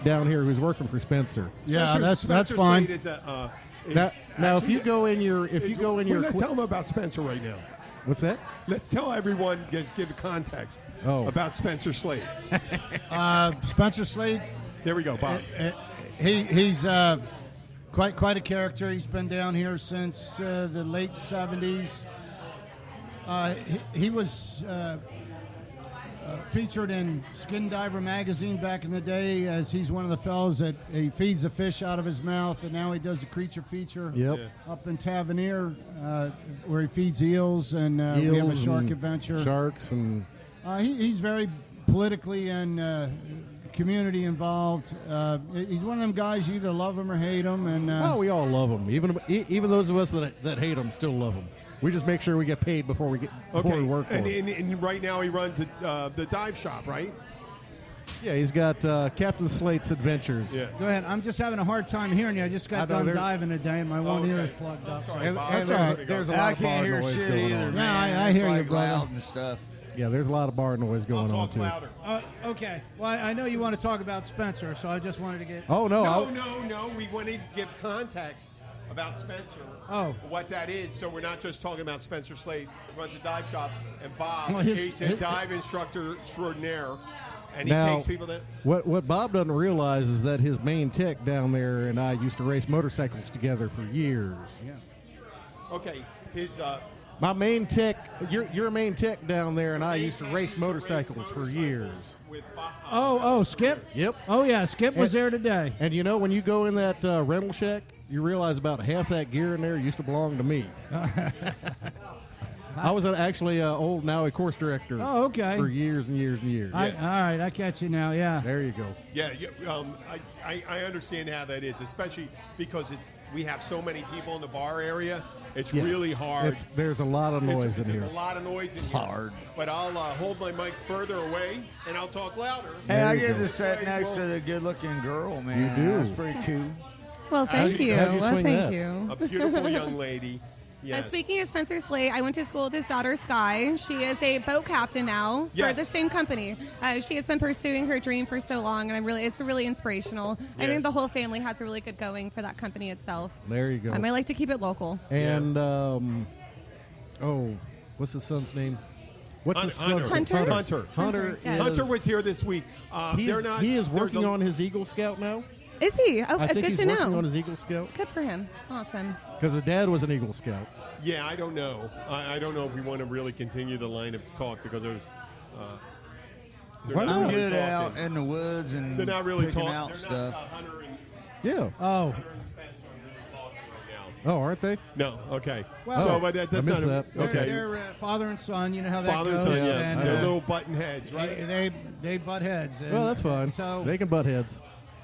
down here, who's working for Spencer. Yeah, Spencer- that's Spencer fine. Slade is Now, if actually- you go in your, let's tell them about Spencer right now. what's that? Let's tell everyone, give the context about Spencer Slade. Spencer Slade, There we go, Bob. he's quite a character. He's been down here since the late 70s. He was featured in Skin Diver magazine back in the day, as he's one of the fellows that he feeds a fish out of his mouth, and now he does a creature feature Yep. up in Tavernier, where he feeds eels, and we have a Eels shark and adventure. Sharks and He's very politically and community involved. He's one of them guys, you either love him or hate him. And we all love him. Even those of us that hate him still love him. We just make sure we get paid before we work for him. And right now he runs the dive shop, right? Yeah, he's got Captain Slate's Adventures. Yeah. go ahead. I'm just having a hard time hearing you. I just got I know, done there's- diving today, and my one ear okay. is plugged up. Sorry, And, Bob. and That's all there's, right. there's a lot I of bar can't hear noise shit going either, on. Yeah, man. I It's hear you, like brother. loud and stuff. Yeah, there's a lot of bar noise going on Talk too. louder. Okay. Well, I know you want to talk about Spencer, so I just wanted to get. Oh no! No. We want to give context about Spencer. Oh. What that is. So we're not just talking about Spencer Slade, who runs a dive shop, and Bob, Well, his- he's a dive instructor extraordinaire, and he Now, takes people that. What Bob doesn't realize is that his main tech down there and I used to race motorcycles together for years. Yeah. Okay, his. My main tech, your main tech down there and I used to race motorcycles for years. With Bob. Oh, Skip. Yep. Oh yeah, Skip was there today. And when you go in that rental shack, you realize about half that gear in there used to belong to me. I was actually an old Maui course director. Oh, okay. For years and years and years. All right, I catch you now. Yeah. There you go. Yeah, I understand how that is, especially because we have so many people in the bar area. It's Yeah. really hard. There's a lot of noise in There's here. a lot of noise in here. Hard. But I'll hold my mic further away and I'll talk louder. Hey, There I you get go. to sit next to the good-looking girl, man. You do. That's pretty cool. Well, thank you. how'd you swing Thank that? you. A beautiful young lady. Yes. Speaking of Spencer Slade, I went to school with his daughter Sky. She is a boat captain now for Yes. the same company. She has been pursuing her dream for so long, and it's really inspirational. I Yeah. think the whole family has a really good going for that company itself. There you go. I like to keep it local. And what's his son's name? What's his son's Hunter. name? Hunter. Hunter. Yes. Hunter was here this week. He They're is, not, he is there's working a- on his Eagle Scout now. Is he? Oh, I think good he's to working know. on his Eagle Scout Good for him. Awesome. because his dad was an Eagle Scout. Yeah, I don't know. I don't know if we want to really continue the line of talk because there's. They're Why not I'm not? really good out talking. in the woods and They're not really picking talking. out They're stuff. not Hunter and Yeah. Oh, Hunter and Spencer are really talking right now. Oh, aren't they? No, okay. Well- so, but that's I missed not that. okay. They're father and son. You know how that Father and goes. son, yeah. And, They're little button heads, right? they butt heads. And Well, that's fine. So They can butt heads.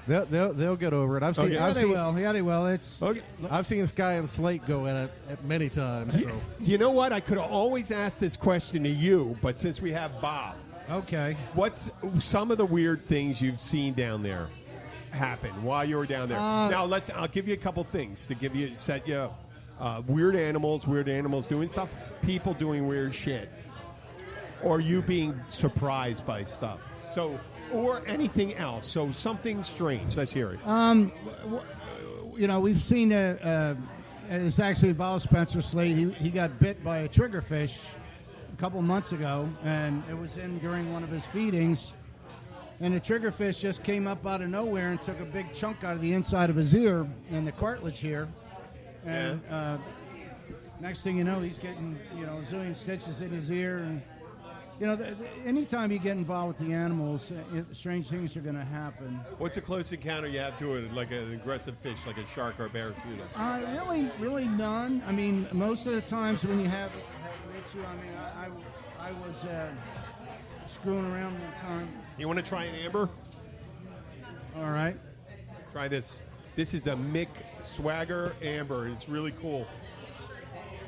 They'll get over it. I've seen. Okay. yeah, I've they seen. will. Yeah, they will. It's Okay. I've seen Sky and Slate go at it at many times. So You know what? I could have always asked this question to you, but since we have Bob, okay. what's some of the weird things you've seen down there happen while you were down there? Now, I'll give you a couple things to set you up. Weird animals doing stuff, people doing weird shit, or you being surprised by stuff. So, or anything else. So something strange. Let's hear it. We've seen it's actually involved Spencer Slade. He got bit by a triggerfish a couple months ago, and it was in during one of his feedings. And the triggerfish just came up out of nowhere and took a big chunk out of the inside of his ear and the cartilage here. And next thing you know, he's getting a zillion stitches in his ear. And anytime you get involved with the animals, strange things are going to happen. What's the close encounter you have to it, like an aggressive fish, like a shark or a barracuda? Really none. I mean, most of the times when you have with you, I mean, I was screwing around one time. You want to try an amber? All right. Try this. This is a Mick Swagger Amber. It's really cool.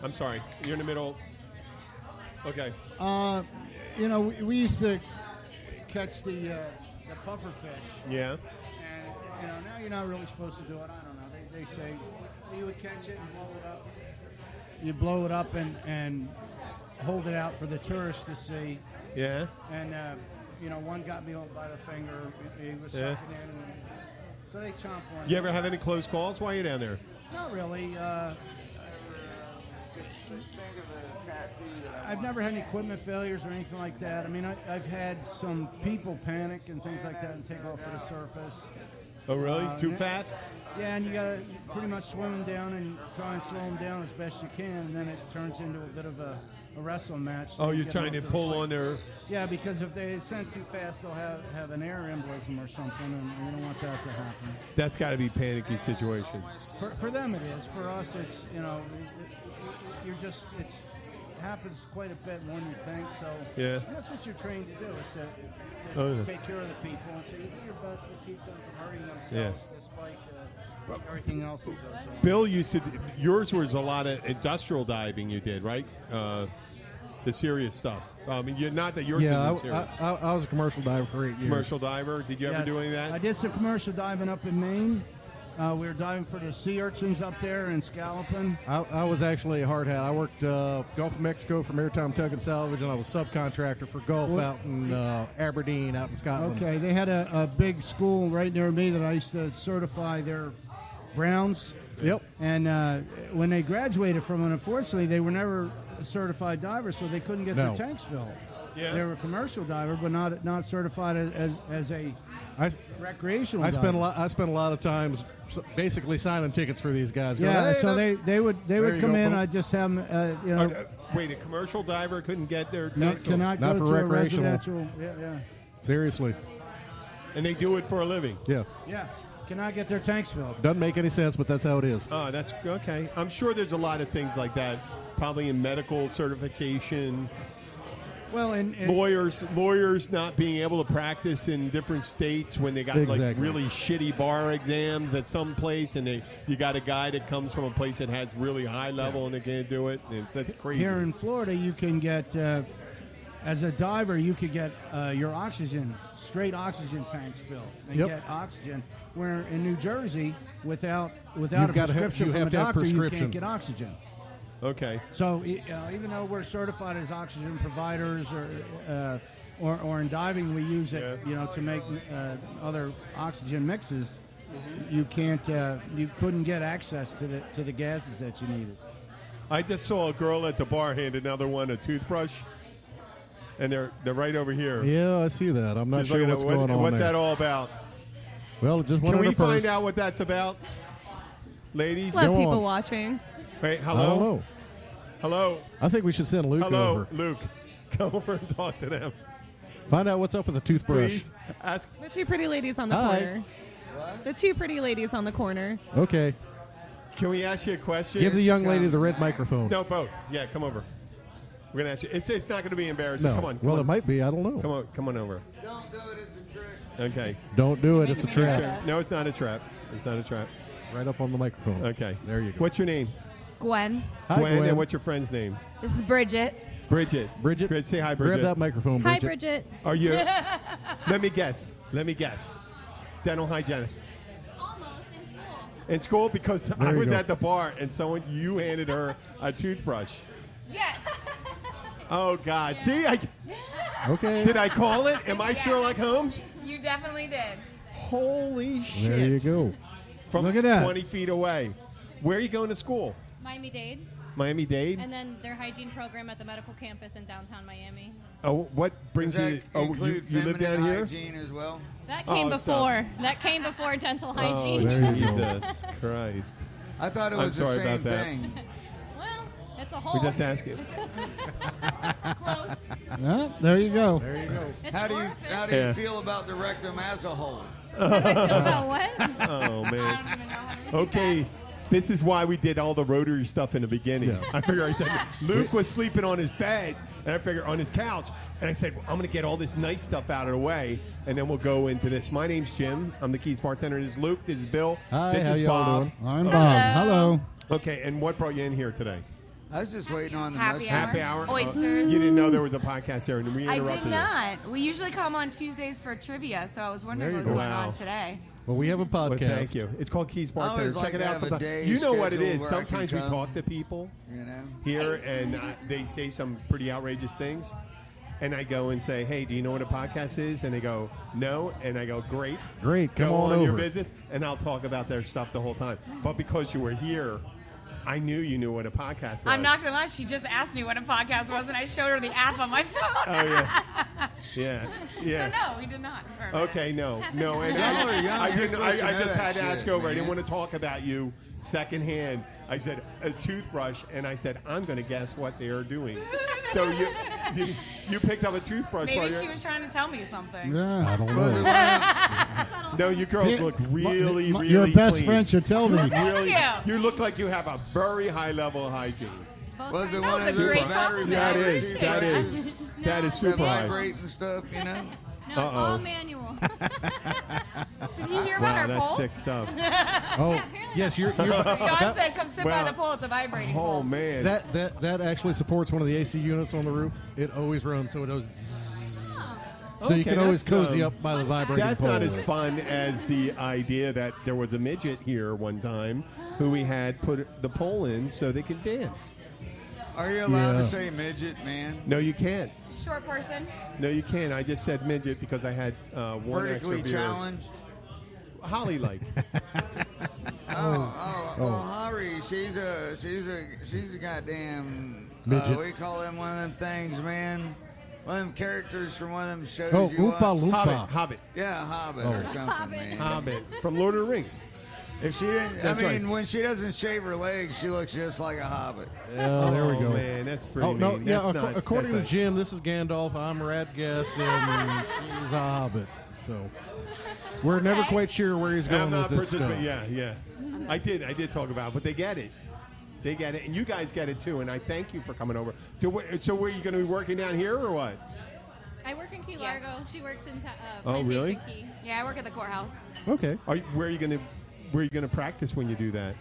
I'm sorry. You're in the middle. Okay. You know, we used to catch the puffer fish. Yeah. And, you know, now you're not really supposed to do it. I don't know. They say you would catch it and blow it up. You blow it up and hold it out for the tourists to see. Yeah. And, you know, one got me by the finger. He was sucking in. And so they chomp one. You ever have any close calls while you're down there? Not really. Think of a tattoo that I've never had any equipment failures or anything like that. I mean, I've had some people panic and things like that and take off to the surface. Oh, really? Too and- fast? Yeah, and you got to pretty much swim them down and try and slow them down as best you can, and then it turns into a bit of a wrestle match. So Oh, you you're get trying to them up pull the on their... Yeah, because if they send too fast, they'll have an air embolism or something, and we don't want that to happen. That's got to be a panicky situation. For them it is. For us, it's, you know, you're just, it happens quite a bit more than you think. So Yeah. and that's what you're trained to do, is to Oh, yeah. take care of the people, and so you do your best to keep them from hurting themselves despite everything else that goes on. Bill used to... Yours was a lot of industrial diving you did, right? The serious stuff. I mean, not that yours Yeah, isn't serious. I was a commercial diver for 8 years. Commercial diver. Did you ever Yes. do any of that? I did some commercial diving up in Maine. We were diving for the sea urchins up there in Scallopin. I was actually a hard hat. I worked Gulf of Mexico for Maritime Tug and Salvage, and I was subcontractor for Gulf out in Aberdeen, out in Scotland. Okay, they had a big school right near me that I used to certify their Browns. Yep. And when they graduated from it, unfortunately, they were never certified divers, so they couldn't get No. their tanks filled. Yeah. They were a commercial diver, but not certified as a recreational I diver. spent a lot of times basically signing tickets for these guys. Going, Yeah, "Hey, so that- they would you come go, in. boom." I just have them, you know, Wait, a commercial diver couldn't get their no, tanks cannot Not go for to a recreational. residential. Yeah. Seriously. and they do it for a living. Yeah. Yeah, cannot get their tanks filled. Doesn't make any sense, but that's how it is. Oh, that's okay. I'm sure there's a lot of things like that, probably in medical certification. Well, and Lawyers not being able to practice in different states when they got like Exactly. really shitty bar exams at some place, and you got a guy that comes from a place that has really high level and they can't do it. That's crazy. here in Florida, you can get, as a diver, you could get your straight oxygen tanks filled and Yep. get oxygen. Where in New Jersey, without a gotta have- prescription you from a have to have doctor, you prescription. can't get oxygen. Okay. So even though we're certified as oxygen providers, or in diving we use it, Yeah. you know, to make other oxygen mixes, you can't, you couldn't get access to the gases that you needed. I just saw a girl at the bar hand another one a toothbrush, and they're right over here. Yeah, I see that. I'm not She's sure looking at what's going on What's there. that all about? Well, just one Can in we her purse. find out what that's about, ladies? Love Go people on. watching. Wait, I hello, don't know. hello, I think we should send Luke hello, over. Luke. Go over and talk to them, Find out what's up with the toothbrush. please. Ask. The two pretty ladies on the Hi. corner. The two pretty ladies on the corner. Okay. Can we ask you a question? Give the young lady the red microphone. No, both. Yeah, come over. We're gonna ask you. It's not going to be embarrassing. No. Come on. Well, come it on. might be. I don't know. Come on over. Don't do it, it's a trick. Okay. Don't do it. It's a trap. Sure. No, it's not a trap. It's not a trap. Right up on the microphone. Okay. There you go. What's your name? Gwen. Hi, Gwen. And what's your friend's name? This is Bridget. Bridget. Bridget? Say hi, Bridget. Grab that microphone, Hi, Bridget. Bridget. Are you? Let me guess. Dental hygienist. Almost in school. In school, because I you was go. at the bar and you handed her a toothbrush. Yes. Oh God! See, Okay. did I call it? Am I Sherlock Holmes? You definitely did. Holy shit! There you go. From Look at that. 20 feet away. Where are you going to school? Miami-Dade, Miami-Dade. and then their hygiene program at the medical campus in downtown Miami. Oh, what brings Does that you? Oh, include you live down feminine here? hygiene as well? That came Oh, stop. before. That came before dental hygiene. there you go. Jesus Christ! I thought it I'm was the sorry same about that. thing. Well, it's a We whole. just ask it. Close. Yeah, there you go. There you go. It's How an do you orifice. how do Yeah. you feel about the rectum as a whole? About what? Oh man. I don't even know how to repeat Okay. This is why we did all the rotary stuff in the beginning. Yes. I figured I said Luke was sleeping on his bed And I figure on his couch, and I said, well, I'm going to get all this nice stuff out of the way, and then we'll go into this. My name's Jim. I'm the Keys bartender. This is Luke. This is Bill. Hi, this how is y'all Bob. doing? I'm Bob. Hello. Okay, and what brought you in here today? I was just waiting on the Happy mushroom. hour. Happy hour? Oysters. You didn't know there was a podcast there, and we I interrupted did you. not. We usually come on Tuesdays for trivia, so I was wondering There what you was go. going Wow. on today. Well, we have a podcast. Well, thank you. It's called Keys I Bartender. always Check like it to out have a sometime. day You know what it scheduled is. where I can Sometimes we come. talk to people You know? here, and they say some pretty outrageous things. And I go and say, hey, do you know what a podcast is? And they go, no. And I go, great. Great, come Go on your over. business. And I'll talk about their stuff the whole time. But because you were here, I knew you knew what a podcast was. I'm not going to lie. She just asked me what a podcast was, and I showed her the app on my phone. Oh, yeah. Yeah. Yeah. So, no, we did not. For a minute. Okay, no. And Y'all are young. I You're didn't. supposed to I know just that had to ask shit, over. I didn't man. want to talk about you secondhand. I said a toothbrush, and I said I'm going to guess what they are doing. So you picked up a toothbrush. while Maybe you're- she was trying to tell me something. Yeah. I don't know. No, you girls look really, really Your best clean. friend should tell me. Really, you. you look like you have a very high level of hygiene. Was it That one was of a those great battery compliment. That batteries? is. That is. That is The super high. vibrating stuff, you know? No, Uh-oh. all manual. Did you hear about Wow, our that's poll? sick stuff. Oh, yes, you're Sean that, said, come sit by Well, the pole. It's a vibrating Oh pole. man. that actually supports one of the AC units on the roof. It always runs, so it goes. So you Okay, can always that's, cozy up by the vibrating That's pole. not as fun as the idea that there was a midget here one time who we had put the pole in so they could dance. Are you allowed Yeah. to say midget, man? No, you can't. Short person. No, you can't. I just said midget because I had one Vertically extra beer. challenged? Holly like. Well, Hari, she's a goddamn Midget. we call them one of them things, man. One of them characters from one of them shows Oh, you Oompa watch. Loompa. Hobbit. Yeah, Hobbit Oh. or something, man. Hobbit. From Lord of the Rings. If she didn't, That's right. when she doesn't shave her legs, she looks just like a hobbit. Oh, there we Oh, go. man, that's pretty Oh no! mean. Yeah, That's not- according to that's Jim, this is Gandalf. I'm Radgast, and he's a hobbit. So we're never quite sure where he's not- going I'm not with this stuff. participating. Yeah. I did talk about it, but they get it. They get it, and you guys get it too. And I thank you for coming over. So, were you going to be working down here or what? I work in Key Yes. Largo. She works in Oh, Plantation really? Key. Yeah, I work at the courthouse. Okay. Where are you going to practice when you do that?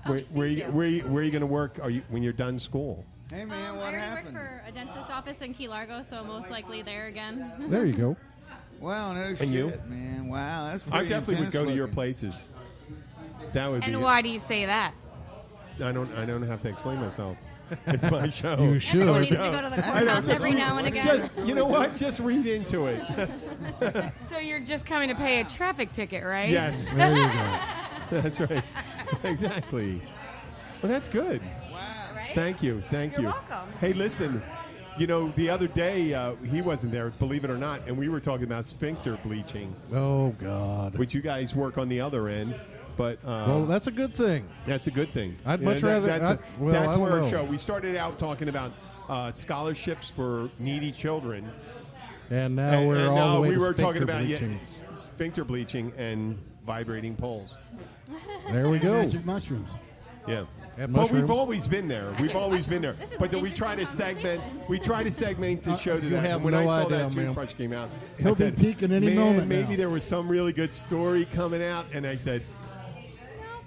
Where thank are you. you going to work? When you're done school? Hey, man, I what already happened? work for a dentist office in Key Largo, so most likely there again. There you go. Wow, no shit, you? man. Wow, that's I pretty definitely would go to your intense places. That would be. And why do you say that? I don't have to explain myself. It's my show. You should. Everyone needs to go to the courthouse every now and again. You know what? Just read into it. So you're just coming to pay a traffic ticket, right? Yes. There you go. That's right. Exactly. Well, that's good. Right? Thank you. Thank You're you. welcome. Hey, listen. You know, the other day he wasn't there, believe it or not, and we were talking about sphincter bleaching, Oh God. which you guys work on the other end. But Well, that's a good thing. that's a good thing. I'd You know, much rather- That's, well, that's I don't where our know. show. We started out talking about scholarships for needy children. And now we're all now the way we to were talking sphincter about bleaching. sphincter bleaching and vibrating poles. There we go. Magic mushrooms. Yeah. And But we've mushrooms. always been there. We've always been there. This is But an we try to interesting segment. We try to segment the show to you that. have And when no I saw idea, that ma'am. toothbrush came out, He'll I be said, peeking any "Man, moment maybe now." there was some really good story coming out." And I said,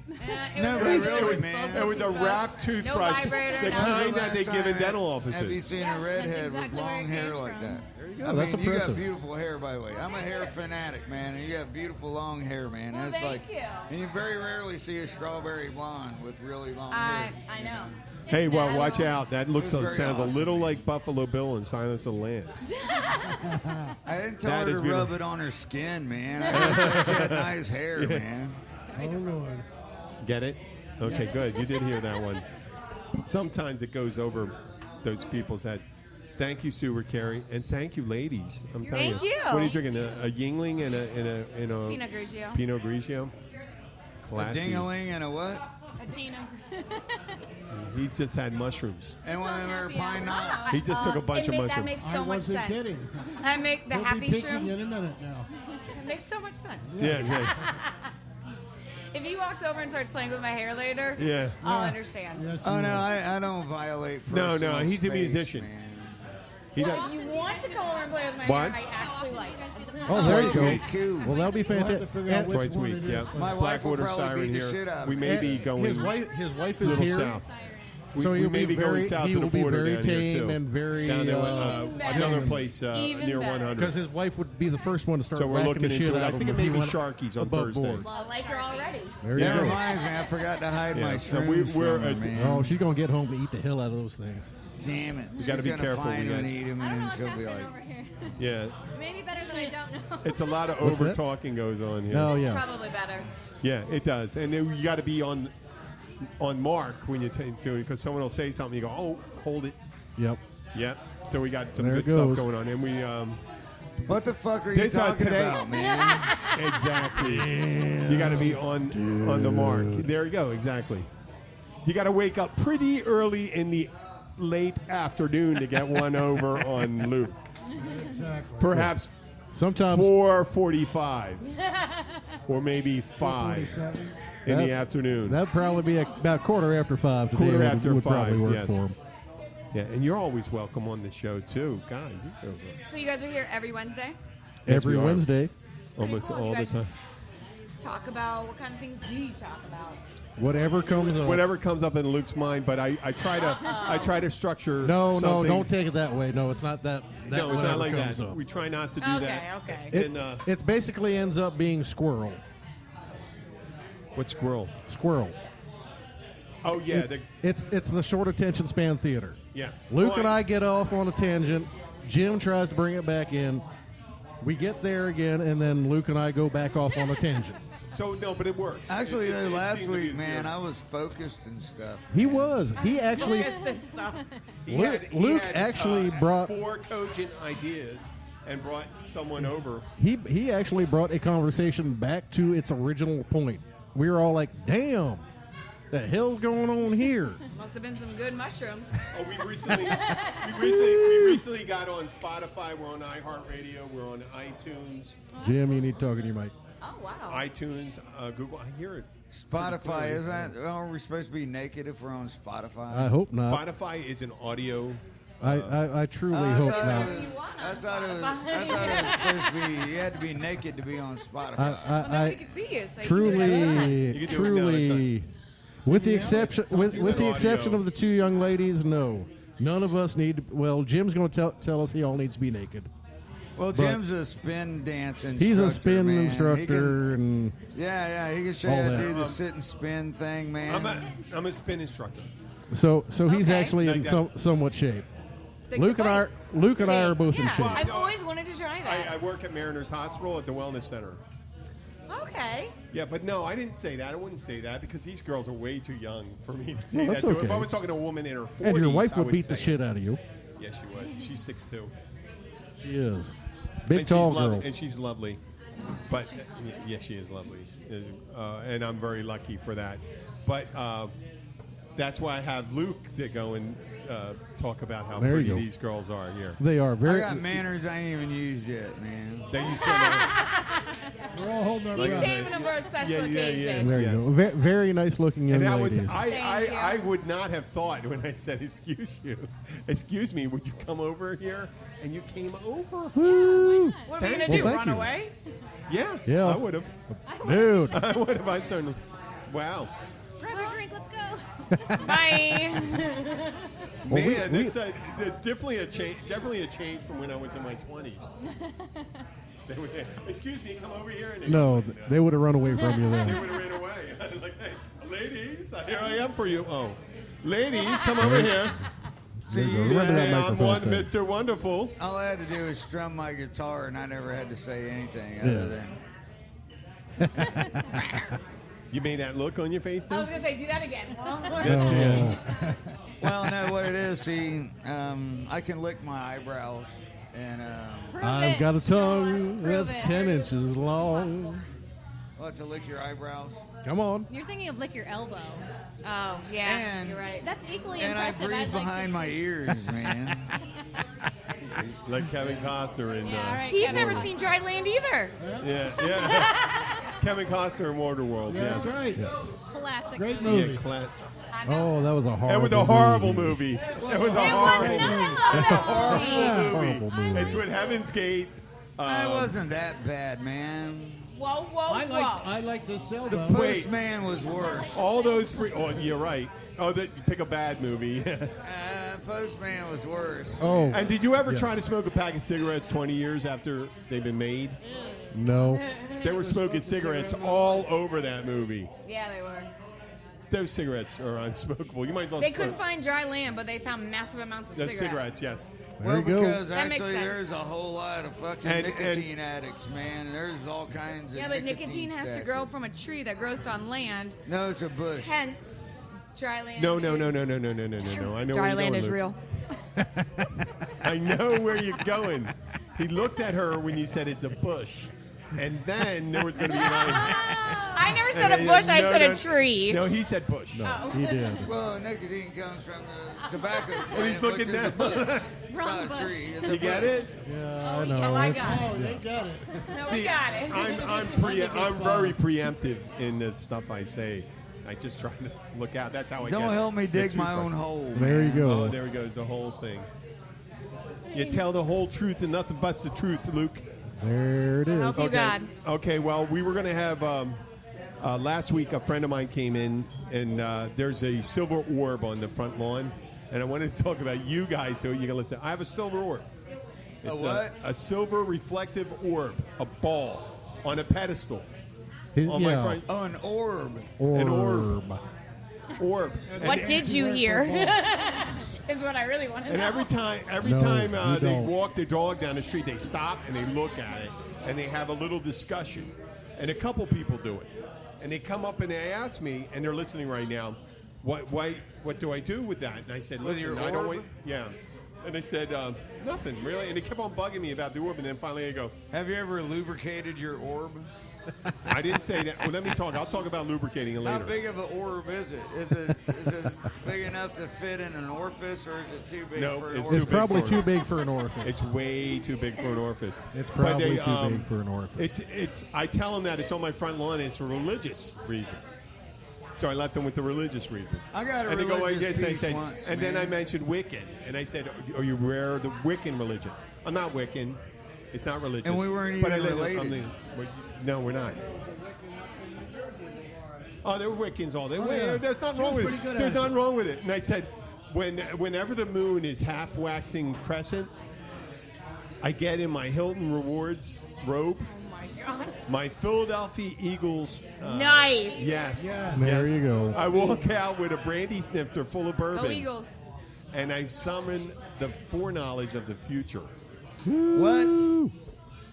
No, "It but was, really, it man. was a wrap toothbrush, vibrator, the no- kind When's the that they last give in time dental Have you offices." seen a redhead exactly with where long it hair came like from. that? There you go. I mean, That's you got impressive. beautiful hair, by the way. I'm a hair fanatic, man, and you got beautiful long hair, man. Well, and it's thank like, you. and you very rarely see a strawberry blonde with really long I hair. know. Hey, well, natural. watch out. That looks It was very sounds a awesome, little man. like Buffalo Bill in Silence of the Lambs. I didn't tell That her is to rub beautiful. it on her skin, man. I just said she had nice hair, man. Oh Lord. Get it? Okay, good. You did hear that one. Sometimes it goes over those people's heads. Thank you, Sue or Carrie, and thank you, ladies. I'm telling Thank you. you. What are you drinking? A Yingling and a Pinot Grigio. Pinot Grigio. A Classy. ding-a-ling and a what? He just had mushrooms. And one of them are pine knots. He just took a bunch of That mushrooms. makes I so much wasn't sense. kidding. That make the He'll happy be peeking shrooms. in a minute now. It makes so much sense. Yeah. If he walks over and starts playing with my hair later, Yeah. I'll understand. Yes, Oh you no, will. I don't violate. No, Personal he's a space, musician. man. If you want to come over and play with my What? hair, I actually like it. Oh, there you Okay, go. cool. Well, that'll be fantastic. And Twice a week, yeah. My wife will Blackwater probably Siren beat the here. shit out of We me. may be going his wife a is little here. south. So we he'll may be going south he to the will be border very down here, tame too. and very Down there, another better. place Even near better. 100. because his wife would be the first one to start So we're whacking looking the shit into it. out I of think him it may if he be went Sharky's on above Thursday. board. I like her already. There you That go. reminds me, I forgot to hide my Yeah, so shrooms we're from her, at- man. Oh, she's gonna get home to eat the hell out of those things. Damn it. You gotta She's be gonna careful, find we him got- and eat him, I don't and know then what's she'll be happening like, over here. Yeah, Maybe better than I don't know. it's a lot of What's that? over talking goes on here. Oh yeah. Probably better. Yeah, it does, and then you got to be on mark when you're doing it because someone will say something. You go, oh, hold it. Yep. Yeah. So we got some There good it stuff goes. going on, and we what the fuck are you This, talking today- about, man? exactly. You got to be on the mark. There you go. Exactly. You got to wake up pretty early in the late afternoon to get one over on Luke. Exactly. Perhaps Sometimes 4:45 or maybe 5 47. in the That- afternoon. that'd probably be about 5:15 today. Quarter would- after would 5, probably work yes. for him. Yeah, and you're always welcome on the show too. God, you guys are So you guys are here every Wednesday? Yes, Every we are. Wednesday, almost cool. all You the guys time. just talk about what kind of things do you talk about? whatever comes up. Whatever comes up in Luke's mind, but I try to structure. No, something. don't take it that way. No, it's not that. No, it's whatever not like comes that. up. We try not to do Okay, that. okay. It, And it's basically ends up being squirrel. what squirrel? Squirrel. Oh yeah, It's the short attention span theater. yeah. Luke Well, and I get off on a tangent. Jim tries to bring it back in. We get there again, and then Luke and I go back off on a tangent. So no, but it works. Actually, It last seemed to be week, man, good. I was focused and stuff. He man. was. He actually. Distant stuff. He Luke had, actually brought- 4 cogent ideas and brought someone over. He actually brought a conversation back to its original point. We were all like, "Damn, the hell's going on here?" Must have been some good mushrooms. Oh, we recently got on Spotify. We're on iHeartRadio. We're on iTunes. Jim, you need to talk in your mic. Oh, wow. iTunes, Google. I hear it. Spotify, is that? Are we supposed to be naked if we're on Spotify? I hope not. Spotify is an audio. I truly hope not. I thought it was supposed to be. You had to be naked to be on Spotify. Well, nobody can see you. So Truly, You can do it now, truly, with the exception with the audio. exception of the two young ladies, no, none of us need. Well, Jim's going to tell us he all needs to be naked. Well, Jim's a spin dance instructor. He's a spin man. He instructor, and can, yeah, he can show you all how to that. do the sit and spin thing, man. I'm a spin instructor. so he's Okay. actually in Like that. somewhat shape. The Luke and I are both in yeah, shape. I've always wanted to try that. I work at Mariners Hospital at the Wellness Center. Okay. Yeah, but no, I didn't say that. I wouldn't say that because these girls are way too young for me to say No, that that's to. okay. If I was talking to a woman in her 40s, And your wife I would beat the say shit it. out of you. Yes, she would. She's 6'2". She is big, And tall she's girl. lovely, and she's lovely. But yeah, she is lovely, and I'm very lucky for that. But that's why I have Luke to go and talk about how There you pretty go. these girls are here. They are I very. got manners I ain't even used yet, man. They used to. We're all holding our He's breath. saving them for a special Yeah, yeah, occasion. There you Yes. go. Very nice looking young And that was ladies. Thank you. I would not have thought when I said excuse me, would you come over here? And you came over. Woo! What are we Thank going to you. do? Well, Run thank you. away? Yeah, Yeah. I would have. Dude, I would have. I certainly. Wow, Grab a drink, let's go. Bye. Well, we- man, we- that's definitely a change. Definitely a change from when I was in my 20s. They would, excuse me, come over here. And they no, go, they would have run away from you They then. would have ran away. Like, hey, ladies, here I am for you. Oh, ladies, come over here. There you go. Remember that Hey, I'm microphone one, thing. Mr. Wonderful. All I had to do was strum my guitar, and I never had to say anything Yeah. other than. You made that look on your face, I too? was going to say, do that again. That's it. Well, no, what it is, see, I can lick my eyebrows, and Prove I've it. got a Show tongue us, prove that's it. 10 inches long. what to lick your eyebrows, Come on. You're thinking of lick your elbow. Oh, yeah. And- You're right. That's equally and I impressive. breathe I'd like behind to my see. ears, man. Like Kevin Costner in. Yeah, all right, He's Kevin. never seen dry land either. Yeah. Kevin Costner in Waterworld. Yeah, Yes. that's right. Classic. Great movie. movie. Yeah, I Oh, that was a horrible. It was a horrible movie. It was a horrible movie. It's with Heaven's Gate. It wasn't that bad, man. Whoa, whoa, I like the sailboat. The Postman was worse. All those free. Oh, you're right. Oh, pick a bad movie. Postman was worse. Oh. And did you ever try to smoke a pack of cigarettes 20 years after they've been made? No. They were smoking cigarettes all over that movie. Yeah, they were. Those cigarettes are unsmokable. You might as well. They couldn't find dry land, but they found massive amounts of cigarettes. Yes. There you go. Because That makes actually sense. there's a whole lot of fucking nicotine addicts, man. There's all kinds of Yeah, but nicotine has to grow from a tree that grows on land. No, it's a bush. Hence, dry land. No. is- I know. Dry where you're land going, is Luke. real. I know where you're going. He looked at her when you said it's a bush, and then there was going to be an I never said a bush. I said a tree. No, he said bush. No, he did. Well, nicotine comes from the tobacco And he's plant, looking which is a down. bush. It's Wrong not a bush. tree. It's a You get bush. it? Yeah, I know. Oh, I It's- got it. They got it. No, See, we got it. I'm very preemptive in the stuff I say. I just try to look out. That's how I Don't get help me get dig too my far. own hole. There you go. Oh, there goes the whole thing. You tell the whole truth and nothing but the truth, Luke. There it is. Help you, God. Okay, well, we were going to have, last week a friend of mine came in, and there's a silver orb on the front lawn, and I wanted to talk about you guys, though. You can listen. I have a silver orb. It's what? A silver reflective orb, a ball, on a pedestal. His- On yeah. my front. Oh, an orb. An orb. Orb. What And- did you hear? Is what I really want to know. And every time No, you they don't. walk their dog down the street, they stop and they look at it and they have a little discussion. And a couple people do it, and they come up and they ask me, and they're listening right now. What do I do with that? And I said, With listen, your I don't orb? want. Yeah. And they said nothing really, and they kept on bugging me about the orb, and then finally I go, Have you ever lubricated your orb? I didn't say that. Well, let me talk. I'll talk about lubricating How later. big of an orb is it? Is it big enough to fit in an orifice, or is it too big No, for an it's orifice? It's probably for too it. big for an orifice. It's way too big for an orifice. It's But probably they, too big for an orifice. It's. I tell them that it's on my front lawn. And it's for religious reasons. So I left them with the religious reasons. I got a and they go, religious yes, I piece said, once, and then man. I mentioned Wiccan, and I said, "Are you aware of the Wiccan religion?" I'm not Wiccan. It's not religious. And we weren't But even I related. No, we're not. Oh, they were Wiccans all day. yeah. There's nothing She wrong was with pretty it. good There's at it. nothing wrong with it. And I said, whenever the moon is half waxing crescent, I get in my Hilton Rewards robe, my Philadelphia Eagles. Nice. Yes. There you go. I walk out with a brandy snifter full of bourbon, Go Eagles. and I summon the foreknowledge of the future. What?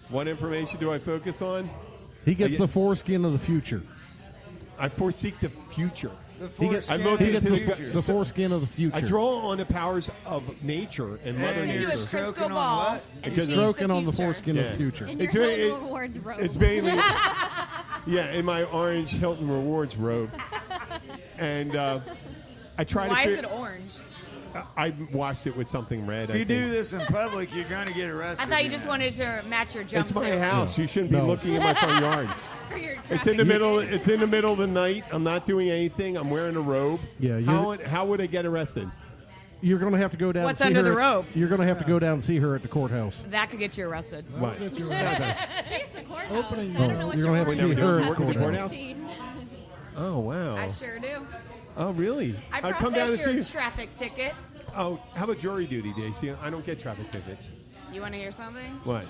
What information do I focus on? He gets I- the foreskin of the future. I foreseek the future. The He gets, I foreskin look he of gets the into the, future. the foreskin of the future. I draw on the powers of nature and Mother And Do you're a Nature. crystal stroking on ball. what? And Because sees Stroking on the future. foreskin of Yeah. the future. In your It's very- Hilton Rewards robe. It's mainly, yeah, in my orange Hilton Rewards robe, and I try Why to. is it orange? I washed it with something red. If I you think. do this in public, you're going to get arrested. I thought you man. just wanted to match your jumpsuit. It's my house. You shouldn't be No. looking at my front yard. For your It's in the middle. It's in the middle of the night. I'm not doing anything. I'm wearing a robe. Yeah, How would I get arrested? You're going to have to go down. What's and see under her the at- robe? You're going to have to go down and see her at the courthouse. That could get you arrested. What? She's the courthouse. Opening I don't know what You're gonna have to working see her on at has to the do courthouse. with tea. Oh wow. I sure do. Oh really? I I'd come down and processed your see. traffic ticket. Oh, how about jury duty, Daisy? I don't get traffic tickets. You want to hear something? What?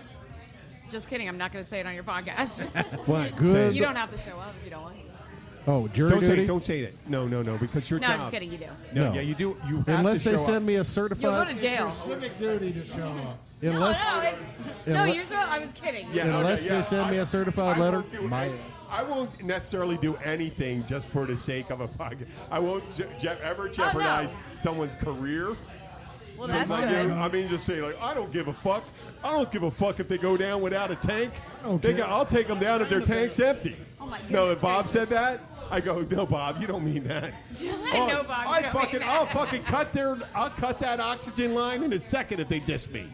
Just kidding. I'm not going to say it on your podcast. What? Good. You don't have to show up if you don't want. Oh, jury Don't say duty. it. Don't say it. No, because your No, job. I'm just kidding. You do. No, No. yeah, you do. You have Unless to they show send up. me a You'll go certified. to jail. Civic duty to show up. Unless, No, Unle- you're so. I was kidding. Yeah, unless okay, they yeah, send me I- a certified I letter. won't do My, I won't necessarily do anything just for the sake of a podcast. I won't ever jeopardize someone's career. Well, that's Like, good. I mean, just say like, I don't give a fuck. I don't give a fuck if they go down without a tank. Okay. I'll take them down if their tank's empty. Oh my No, goodness if Bob gracious. said that, I go, no, Bob, you don't mean that. I know, Bob. You don't mean that. I'll fucking I'll cut that oxygen line in a second if they diss me.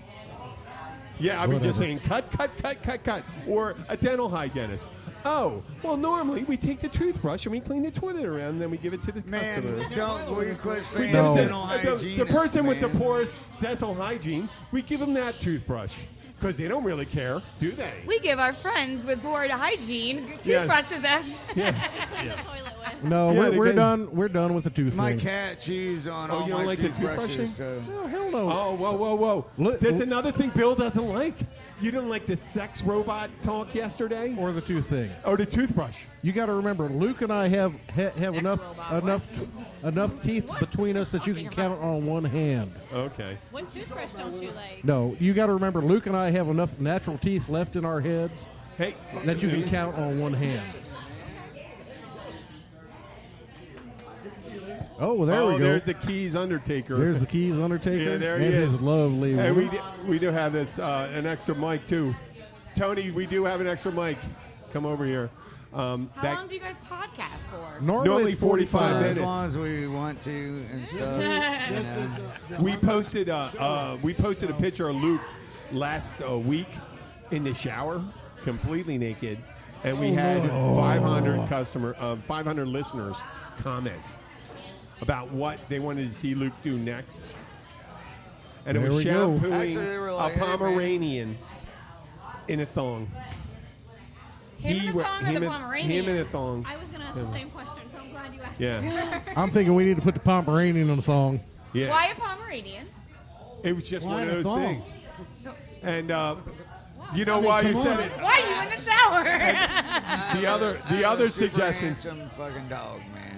Yeah, I've been just Whatever. saying cut. Or a dental hygienist. Oh, well, normally we take the toothbrush and we clean the toilet around, and then we give it to the customer. Don't we quit saying No. dental hygiene? The person with the poorest dental hygiene, we give them that toothbrush because they don't really care, do they? We give our friends with poor hygiene toothbrushes. Yeah. Clean the toilet with. No, Yeah, we're they- done. We're done with the tooth My thing. cat chews on all you don't my like the toothbrushing? toothbrushes. So. Oh, hell no. Oh, whoa. Look- There's another thing Bill doesn't like. You didn't like the sex robot talk yesterday? Or the tooth thing. Or the toothbrush. You got to remember, Luke and I have enough robot, enough teeth between us that you can count on one hand. Okay. What toothbrush don't you like? No, you got to remember, Luke and I have enough natural teeth left in our heads Hey. that you can count on one hand. Oh, there we go. There's the Keys Undertaker. There's the Keys Undertaker. Yeah, there he and is. his lovely. And we do have this an extra mic too. Tony, we do have an extra mic. Come over here. How long do you guys podcast for? Normally it's 45 As minutes. long as we want to and stuff. We posted a picture of Luke last week in the shower, completely naked, and we had 500 listeners comment about what they wanted to see Luke do next. And There it was we go. shampooing Actually, they were like, a "Hey, man." Pomeranian in a thong. Him in a thong or the him Pomeranian? in a thong. I was going to ask the same question, so I'm glad you asked. Yeah. I'm thinking we need to put the Pomeranian on the song. Yeah. Why a Pomeranian? It was just Why one of in a those thong? things. And you know why you said it? Why are you in the shower? The other Super suggestion. handsome fucking dog, man.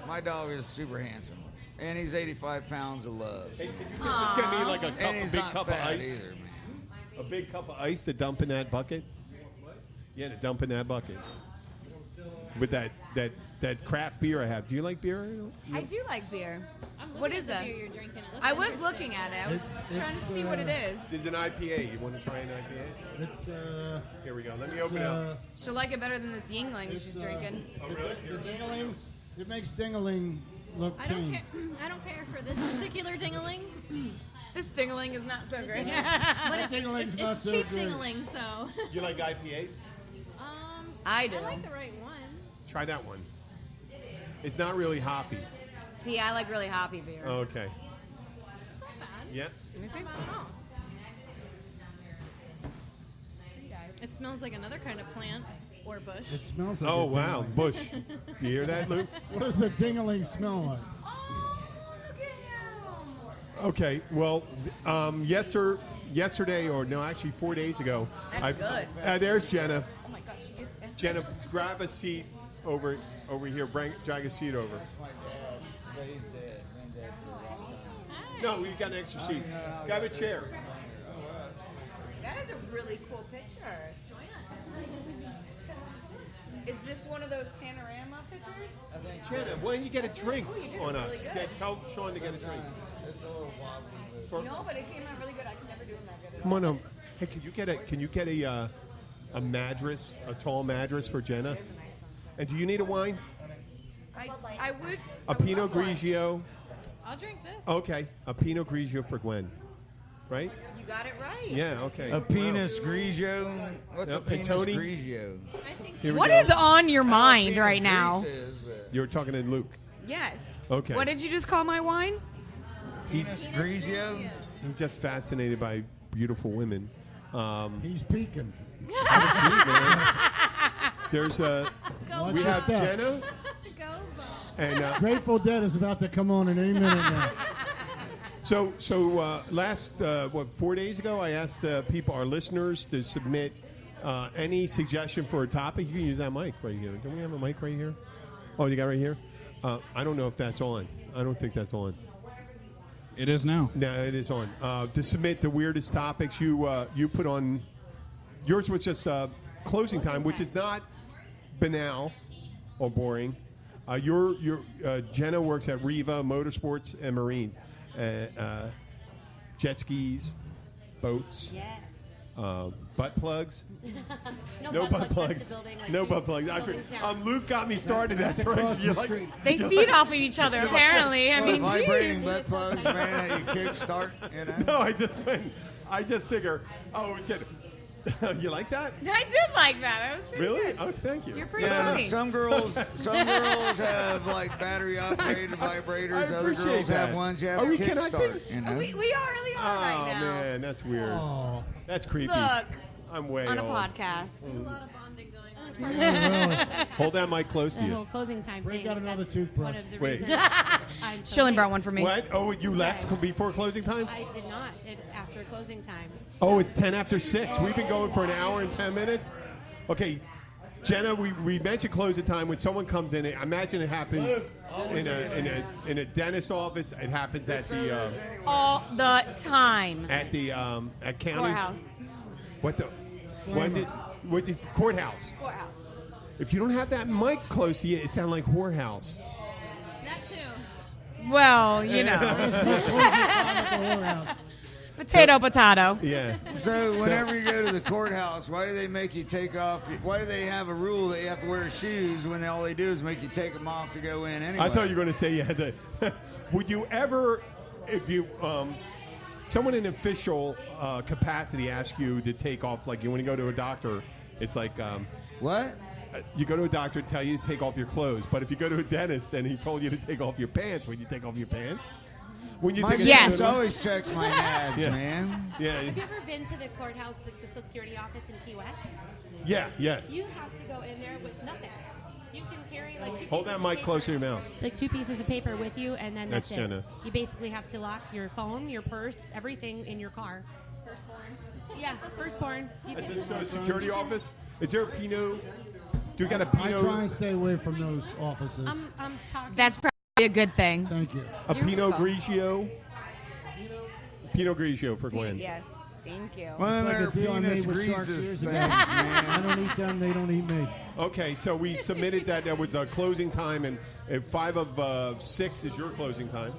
My dog is super handsome, and he's 85 pounds of love. Hey, can you just get me like And a he's big not cup of fat ice? either, man. A big cup of ice to dump in that bucket? Yeah, to dump in that bucket. With that craft beer I have. Do you like beer? I do like beer. I'm What looking is at the that? beer you're drinking. It looks I was interesting. looking at it. I was trying to see what it is. There's an IPA. You want to try an IPA? It's Here we go. Let me open it up. She'll like it better than this Yingling she's drinking. the dinglings. It makes Dingling look I don't clean. care. I don't care for this particular dingaling, This Dingling is not so great. but it's Dingaling's not so cheap good. dingaling. So You like IPAs? I do. I like the right one. Try that one. It's not really hoppy. See, I like really hoppy beer. Okay. It's not bad. Yeah. Let me see. It smells like another kind of plant or bush. It smells like Oh, a wow. dingling. Bush. You hear that, Luke? What does a dingaling smell like? Oh, look at him. Okay. Well, yesterday, or no, actually 4 days ago. That's good. There's Jenna. Oh my gosh, she is. Jenna, grab a seat over here. Drag a seat over. My dad, but he's dead. Been dead for a long time. No, we've got an extra seat. Grab a chair. That is a really cool picture. Join us. Is this one of those panorama pictures? Jenna, why don't you get a drink Oh, you did on really us? good. Tell Sean to get a drink. It's a little wobbly, but No, but it came out really good. I can never do them that good. Come on up. Hey, can you get a mattress, a tall mattress for Jenna? And do you need a wine? I would. A Pinot Grigio. I'll drink this. Okay, a Pinot Grigio for Gwen. Right? You got it right. Yeah. Okay. a penis grigio. What's Yep, a penis and Tony? grigio? I think Here we What go. is on your mind Penis right now? grease is, but You were talking to Luke. Yes. Okay. What did you just call my wine? Penis grigio. He's just fascinated by beautiful women. He's peeking. Sweet, man. There's Go Watch we your have step. Jenna Go, Bo. and Grateful Dead is about to come on in any minute now. so last 4 days ago I asked people, our listeners, to submit any suggestion for a topic. You can use that mic right here. Don't we have a mic right here? Oh, you got it right here. I don't know if that's on. I don't think that's on. It is now. No, it is on. To submit the weirdest topics you put on. Yours was just closing time, which is not banal or boring. Your Jenna works at Riva Motorsports and Marines, jet skis, boats, Yes. butt plugs. No, No butt That's plugs. the building, like No 2 butt plugs. buildings down. Luke got me started. That's across right. the You're like, street. They feed off of each other, apparently. I mean, vibrating geez. butt plugs, man, that you kickstart, you know? no, I just figure. Oh, we get. You like that? I did like that. That was pretty Really? good. Oh, thank you. You're pretty Yeah, funny. some girls have like battery operated vibrators. I Other appreciate girls have that. ones you have Are to we connecting? kickstart. You know? We really are Oh right now. man, that's weird. Oh. That's creepy. Look, I'm way on a old. podcast. There's a lot of bonding going on. Hold that mic close to The you. whole closing time Break thing. out another That's toothbrush. One of the Wait. reasons I'm so Shilling late. brought one for me. What? Oh, you left before closing time? I did not. It's after closing time. Oh, it's 10 after 6. We've been going for an hour and 10 minutes. Okay, Jenna, we mentioned closing time. When someone comes in, I imagine it happens in a dentist office. It happens at the All the time. at county Courthouse. What the? What is courthouse? Courthouse. If you don't have that mic close to you, it sounds like whorehouse. That too. Well, you know. Potato. Yeah. So whenever you go to the courthouse, why do they make you take off? Why do they have a rule that you have to wear shoes when all they do is make you take them off to go in anyway? I thought you were going to say you had to. Would you ever, if you, someone in official capacity ask you to take off, like when you go to a doctor, it's like, What? you go to a doctor, tell you to take off your clothes, but if you go to a dentist, then he told you to take off your pants. When you take off your pants, when you My take a Yes. dentist always checks my nads, Yeah. man. yeah, Have you ever been to the courthouse, like the Social Security office in Key West? yeah. You have to go in there with nothing. You can carry like two Hold pieces that of mic paper. close to your mouth. Like 2 pieces of paper with you, and then That's that's, Jenna. it. You basically have to lock your phone, your purse, everything in your car. Firstborn. Yeah, firstborn. You At can- the Social Security office, is there a Pinot? Do we got a I Pinot? try and stay away from those offices. I'm talking. That's probably a good thing. Thank you. A You're Pinot welcome. Grigio? Pinot Grigio for Gwen. Yes. Thank you. One of It's like their a deal I penis made with Sharks greases years things, ago. I man. don't eat them, they don't eat me. Okay, so we submitted that there was a closing time, and if 5 of 6 is your closing time.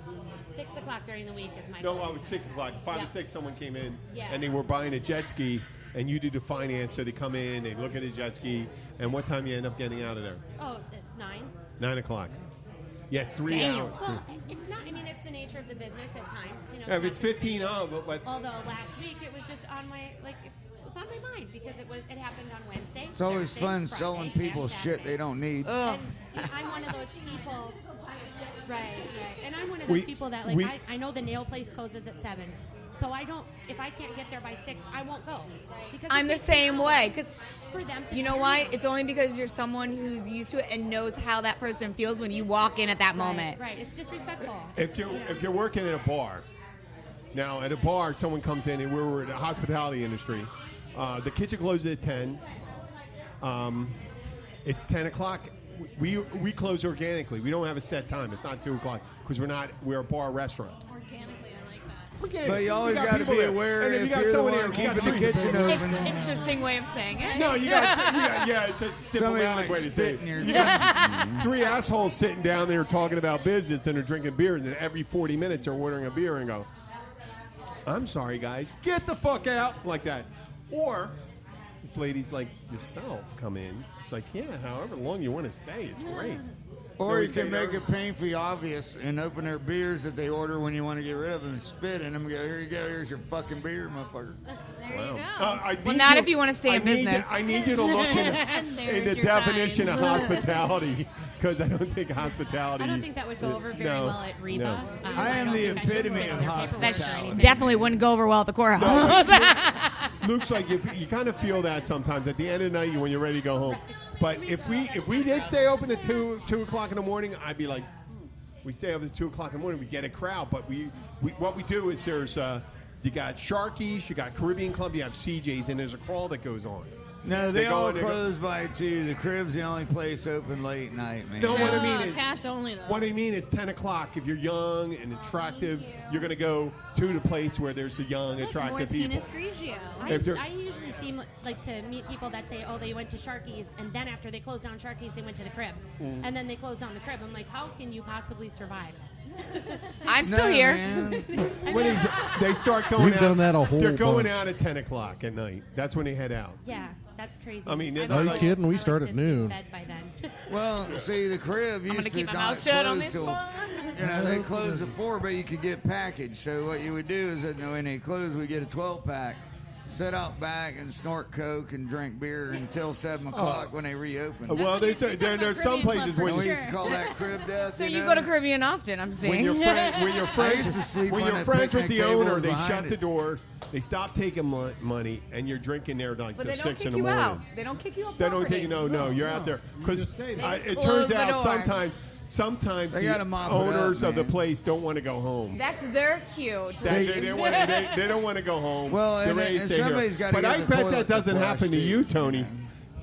6 o'clock during the week is my. No, closing. it's 6 o'clock. 5 Yeah. to 6, someone came in, Yeah. and they were buying a jet ski, and you do the finance, so they come in, they look at the jet ski, and what time you end up getting out of there? Oh, it's 9. 9 o'clock. Yeah, 3 Damn. hours. Well, it's not. I mean, it's the nature of the business at times. You know. Yeah, if not it's just- 15 hours, but Although last week it was just on my it was on my mind because it happened on Wednesday. It's always Thursday, fun Friday, selling and people shit Saturday. they don't need. Ugh. And you know, I'm one of those people. Right. And I'm one of those people that I know the nail place closes at 7. So I don't. If I can't get there by 6, I won't go. Because it I'm the takes same an hour way. 'Cause for them to. you know turn why? around. It's only because you're someone who's used to it and knows how that person feels when you walk in at that moment. Right. It's disrespectful. if you're working at a bar, now at a bar, someone comes in, and we're in the hospitality industry. The kitchen closes at 10. It's 10 o'clock. We close organically. We don't have a set time. It's not 2 o'clock because we're a bar restaurant. Organically, I like that. Organic. But you always We got got to people be there. aware And if you got you're the someone one here, you got keeping the three- kitchen open. Interesting way of saying it. No, you got yeah, it's a diplomatic way to say spit it. in your You got 3 assholes sitting down there talking about business and they're drinking beer, and then every 40 minutes they're ordering a beer and go, I'm sorry, guys, get the fuck out, like that. Or if ladies like yourself come in, it's like, yeah, however long you want to stay, it's great. Or No, you we can say make no. it painfully obvious and open their beers that they order when you want to get rid of them and spit in them and go, here you go, here's your fucking beer, motherfucker. There you go. I Well, need not you- if you wanna stay I in need business. I need you to look in There's the your definition sign. of hospitality, because I don't think hospitality. I don't think that would go over very No, well at Reba. no. I am don't the think I should epitome put of their paperwork or hospitality. anything. Definitely wouldn't go over well at the courthouse. Luke's like, if you kind of feel that sometimes at the end of the night when you're ready to go home. But if we did stay open at 2 o'clock in the morning, I'd be like, we stay open at 2 o'clock in the morning, we get a crowd. But we what we do is there's you got Sharky's, you got Caribbean Club, you have CJ's, and there's a crawl that goes on. No, they go all and they go- close by 2. The crib's the only place open late night, man. No, what I mean is cash only though. What I mean is 10 o'clock. If you're young and attractive, you're going to go to the place where there's a young, More attractive people. penis grigio. If they're- I usually seem like to meet people that say, oh, they went to Sharky's, and then after they closed down Sharky's, they went to the crib. Mm. And then they closed down the crib. I'm like, how can you possibly survive? I'm still here. Man. When they start going We've out, done that a whole they're going bunch. out at 10 o'clock at night. That's when they head out. Yeah, that's crazy. I mean, I'm are you old. kidding? We I start like at to be in noon. bed by then. Well, see, the crib used gonna to keep my not mouth shut on close this till, one. you know, they closed at 4, but you could get packaged. So what you would do is that when they close, we get a 12-pack. sit out back and snort coke and drink beer until 7 o'clock when they reopen. Well, there's some places where we used to call that crib death. So you go to Caribbean often, I'm saying. When you're friends with the owner, they shut the doors. They stop taking money, and you're drinking there like till 6 in the morning. Out. They don't kick you out. They don't take you. No, you're out there because it turns out sometimes the owners of the place don't want to go home. That's their cue. They don't want to go home. Well, and somebody's got to. But I bet that doesn't happen to you, Tony.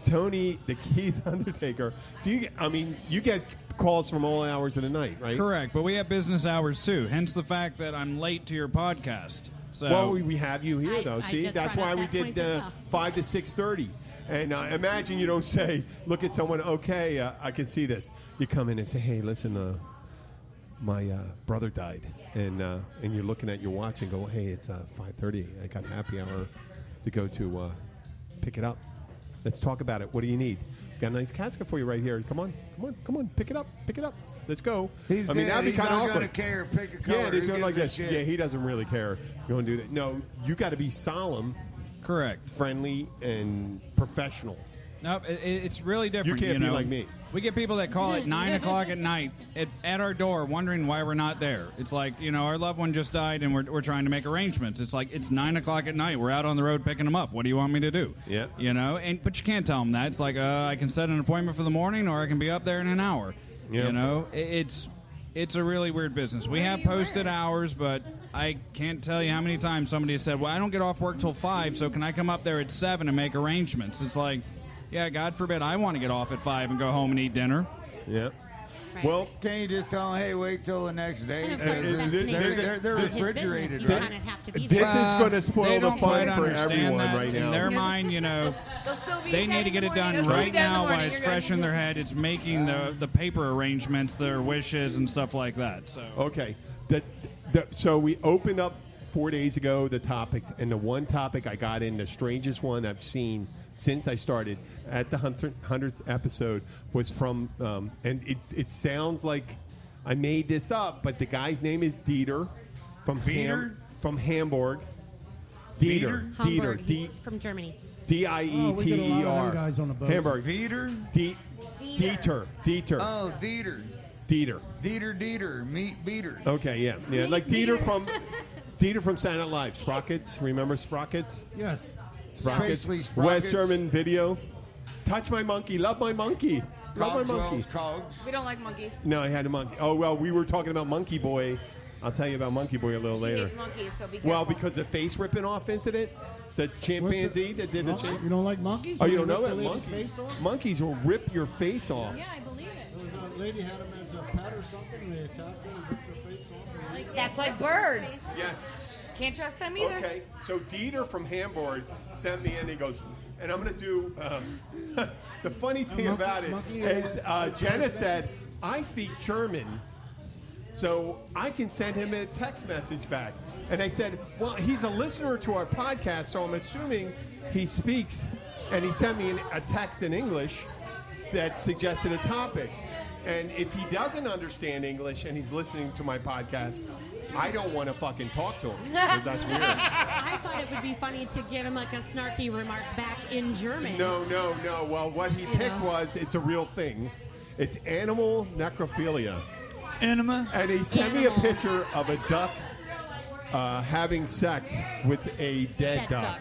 Tony, the Keys Undertaker. You get calls from all hours of the night, right? Correct, but we have business hours too. Hence the fact that I'm late to your podcast. So well, we have you here though. See, that's why we did 5 to 6:30. And imagine you don't say, look at someone, okay, I can see this. You come in and say, hey, listen, my brother died. And you're looking at your watch and go, hey, it's 5:30. I got happy hour to go to pick it up. Let's talk about it. What do you need? Got a nice casket for you right here. Come on. Pick it up. Let's go. That'd be kind of awkward. Gonna care. Pick a color. Yeah, he's like this. Yeah, he doesn't really care. You want to do that? No, you got to be solemn. Correct. Friendly and professional. No, it's really different. You can't be like me. We get people that call at 9 o'clock at night at our door wondering why we're not there. It's like, our loved one just died and we're trying to make arrangements. It's like, it's 9 o'clock at night. We're out on the road picking them up. What do you want me to do? Yeah. But you can't tell them that. It's like, I can set an appointment for the morning or I can be up there in an hour. Yeah. It's a really weird business. We have posted hours, but I can't tell you how many times somebody has said, well, I don't get off work till 5, so can I come up there at 7 and make arrangements? It's like, yeah, God forbid I want to get off at 5 and go home and eat dinner. Yeah. Right. Well, can you just tell them, hey, wait till the next day? They're refrigerated, right? This is going to spoil the fun for everyone right now. In their mind, they need to get it done right now while it's fresh in their head. It's making the paper arrangements, their wishes, and stuff like that. So okay. So we opened up 4 days ago the topics, and the one topic I got in, the strangest one I've seen since I started at the 100th episode was from, and it sounds like I made this up, but the guy's name is Dieter from Hamburg. Dieter. From Germany. Dieter. Hamburg. Dieter? Dieter. Oh, Dieter. Dieter. Meat beater. Okay, yeah. Like Dieter from Saturday Night Live. Sprockets. Remember Sprockets? Yes. Sprockets. West German video. Touch my monkey. Love my monkey. Love my monkey. Cogs. We don't like monkeys. No, I had a monkey. Oh, well, we were talking about Monkey Boy. I'll tell you about Monkey Boy a little later. Hates monkeys, so be careful. Well, because the face ripping off incident, the chimpanzee that did the chimpanzee. You don't like monkeys? Oh, you don't know about monkeys? Monkeys will rip your face off. Yeah, I believe it. There was a lady had him as a pet or something, and they attacked her and ripped her face off. That's like birds. Yes. Can't trust them either. Okay, so Dieter from Hamburg sent me in. He goes, and I'm going to do. The funny thing about it is, Jenna said, I speak German, so I can send him a text message back. And I said, well, he's a listener to our podcast, so I'm assuming he speaks. And he sent me a text in English that suggested a topic. And if he doesn't understand English and he's listening to my podcast, I don't want to fucking talk to him because that's weird. I thought it would be funny to give him like a snarky remark back in German. No. Well, what he picked was, it's a real thing. It's animal necrophilia. Anima? And he sent me a picture of a duck having sex with a dead duck.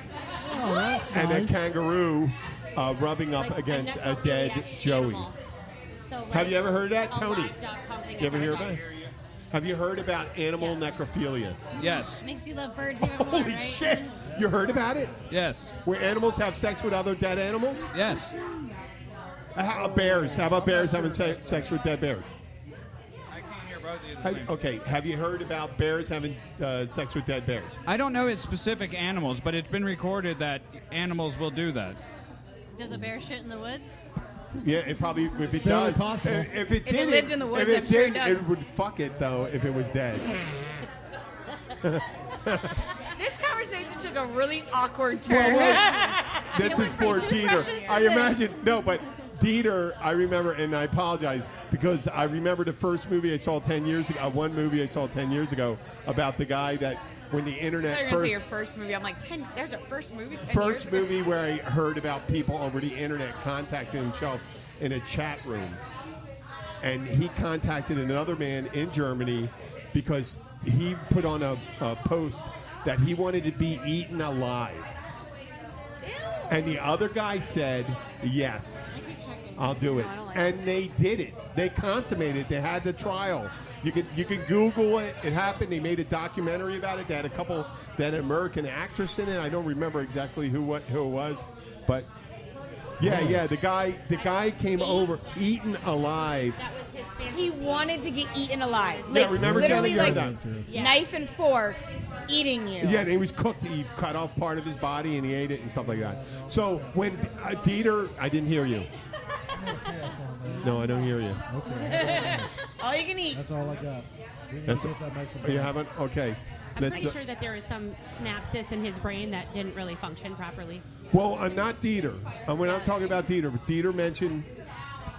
Oh, that's and nice. a kangaroo rubbing up Like against a a dead necrophilia Joey. animal. So, like, Have you ever heard that, a Tony? live duck humping You ever a hear duck. about it? Have you heard about animal necrophilia? yes. Makes you love birds even more, Holy right? shit! You heard about it? Yes. Where animals have sex with other dead animals? Yes. How about bears? How about bears having sex with dead bears? I can't hear both of you at the same time. Okay, have you heard about bears having sex with dead bears? I don't know it's specific animals, but it's been recorded that animals will do that. Does a bear shit in the woods? Yeah, it probably, if it Very does. possible. If it If it did, lived in the woods, if it I'm sure it did, does. it would fuck it though if it was dead. This conversation took a really awkward turn. This is for Dieter. I imagine but Dieter, I remember, and I apologize because I remember the first movie I saw 10 years ago. One movie I saw 10 years ago about the guy that when the internet You're gonna say your first movie. I'm like, there's a first movie. 10 years ago. movie where I heard about people over the internet contacting himself in a chat room, and he contacted another man in Germany because he put on a post that he wanted to be eaten alive. And the other guy said, yes, I'll do it. And they did it. They consummated it. They had the trial. You can Google it. It happened. They made a documentary about it. They had an American actress in it. I don't remember exactly who it was. But, the guy came over, eaten alive. That was his fantasy. He wanted to get eaten alive. Yeah, remember literally telling me like that. knife and fork eating you. Yeah, and he was cooked. He cut off part of his body and he ate it and stuff like that. So when Dieter, I didn't hear you. No, I don't hear you. Okay. All you can eat. That's all I got. You haven't? Okay. I'm pretty sure that there is some synapses in his brain that didn't really function properly. Well, not Dieter. When I'm talking about Dieter, but Dieter mentioned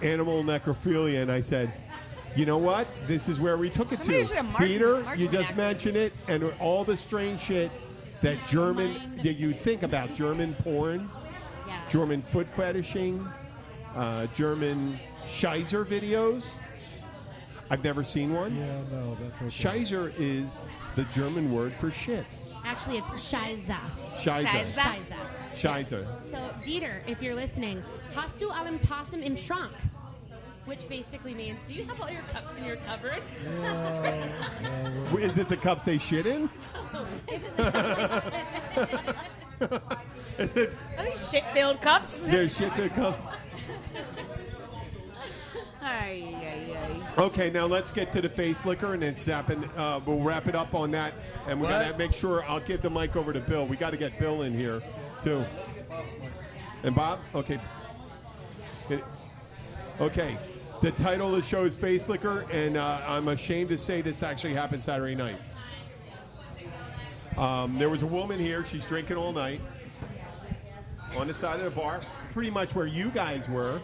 animal necrophilia, and I said, you know what? This is where we took it Somebody to. should have Dieter, you just mentioned it, and all the strange shit that you think about German porn, German foot fetishing, German Scheiser videos. I've never seen one. Yeah, no, that's okay. Scheiser is the German word for shit. Actually, it's Scheiße. Scheiße. Scheiße. So, Dieter, if you're listening, hast du allem Tassen im Schrank? Which basically means, do you have all your cups in your cupboard? Is it the cups they shit in? Is it the cups they shit? Are these shit-filled cups? They're shit-filled cups. Okay, now let's get to the face liquor and then we'll wrap it up on that. And we got to make sure I'll give the mic over to Bill. We got to get Bill in here, too. And Bob? Okay. Okay. The title of the show is Face Liquor, and I'm ashamed to say this actually happened Saturday night. There was a woman here. She's drinking all night on the side of the bar, pretty much where you guys were.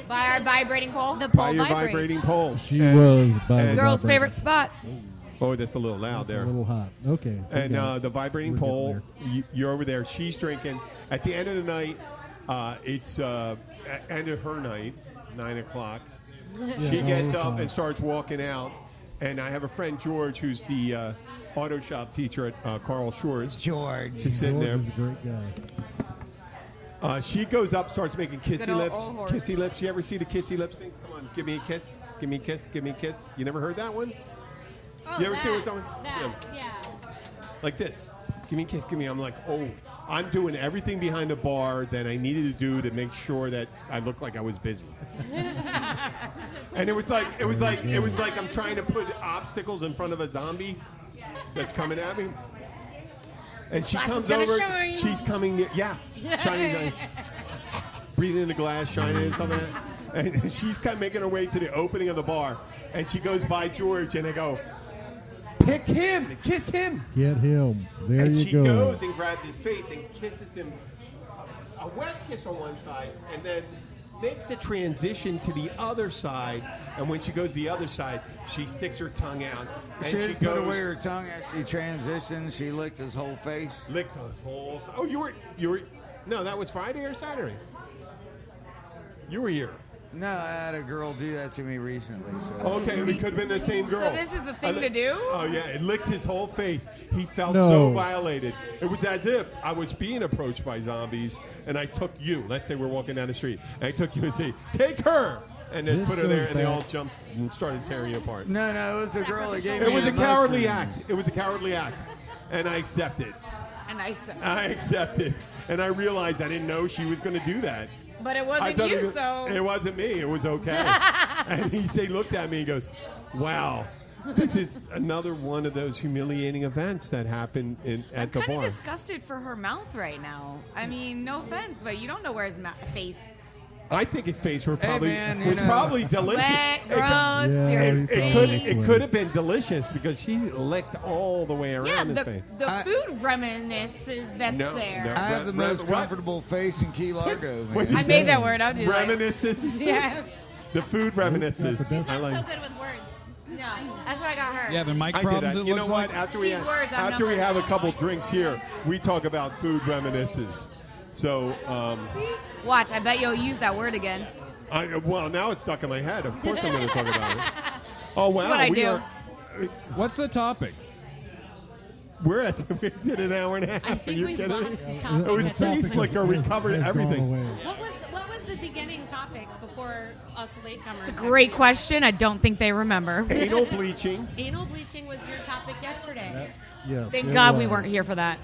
By our vibrating pole? The pole By your vibrates. vibrating pole. She was by the Girl's vibrator. favorite spot. Oh, that's a little loud there. A little hot. Okay. And the vibrating pole, you're over there. She's drinking. At the end of the night, it's end of her night, 9 o'clock. She gets up and starts walking out. And I have a friend, George, who's the auto shop teacher at Carl Shores. George. She's sitting there. George is a great guy. She goes up, starts making kissy Good lips. old horse. Kissy lips. You ever see the kissy lips thing? Come on, give me a kiss. Give me a kiss. Give me a kiss. You never heard that one? Oh, You ever see what someone? yeah. Like this. Give me a kiss. Give me. I'm like, oh, I'm doing everything behind the bar that I needed to do to make sure that I looked like I was busy. And it was like I'm trying to put obstacles in front of a zombie that's coming at me. And she comes over. Shine. She's coming. Yeah, shining, breathing in the glass, shining and stuff like that. And she's kind of making her way to the opening of the bar, and she goes by George, and I go, "Pick him, kiss him." Get him. There And you she go. goes and grabs his face and kisses him a wet kiss on one side, and then makes the transition to the other side. And when she goes to the other side, she sticks her tongue out, and She she didn't put goes. away her tongue as she transitioned. She licked his whole face. Licked his whole. Oh, you were. No, that was Friday or Saturday. You were here. No, I had a girl do that to me recently. So. Okay, it could have been the same girl. So this is the thing to do? Oh, yeah, it licked his whole face. He felt No. so violated. It was as if I was being approached by zombies, and I took you. Let's say we're walking down the street, and I took you and say, "Take her!" And just This put her there, goes and they back- all jumped and started tearing you apart. No, it was the girl that gave me It was the a cowardly mushrooms. act. It was a cowardly act, and I accepted. And I said, I accepted, and I realized I didn't know she was going to do that. but it I wasn't thought you, so. it wasn't me. It was okay. And he looked at me and goes, "Wow, this is another one of those humiliating events that happened at the I'm kind bar." of disgusted for her mouth right now. I mean, no offense, but you don't know where his face. I think his face was probably man, you know. probably delicious. Sweat, It- gross, Yeah, your you face. It could have been delicious because she licked all the way around Yeah, his the face. food reminisces that's No, there. no. I have the most What? comfortable face in Key Largo. What'd Man. you I made that word. I'll do that. Reminiscences. Yes. The food reminiscences. That's the best. I like. So good with words. No, that's what I got her. Yeah, the mic I did problems. that. It You looks know what? like. After we She's words, I'm after we numbers. have a couple drinks here, we talk about food reminiscences. So, Watch, I bet you'll use that word again. well, now it's stuck in my head. Of course, I'm going to talk about it. Oh wow, what I we do. are- What's the topic? we did an hour and a half. I Are think you we've kidding me? lost the topic. It was at this face liquor. We covered Has gone everything. away. What was the beginning topic before us latecomers? It's a great question. I don't think they remember. Anal bleaching. Anal bleaching was your topic yesterday. Yes. Thank it God we was. weren't here for that.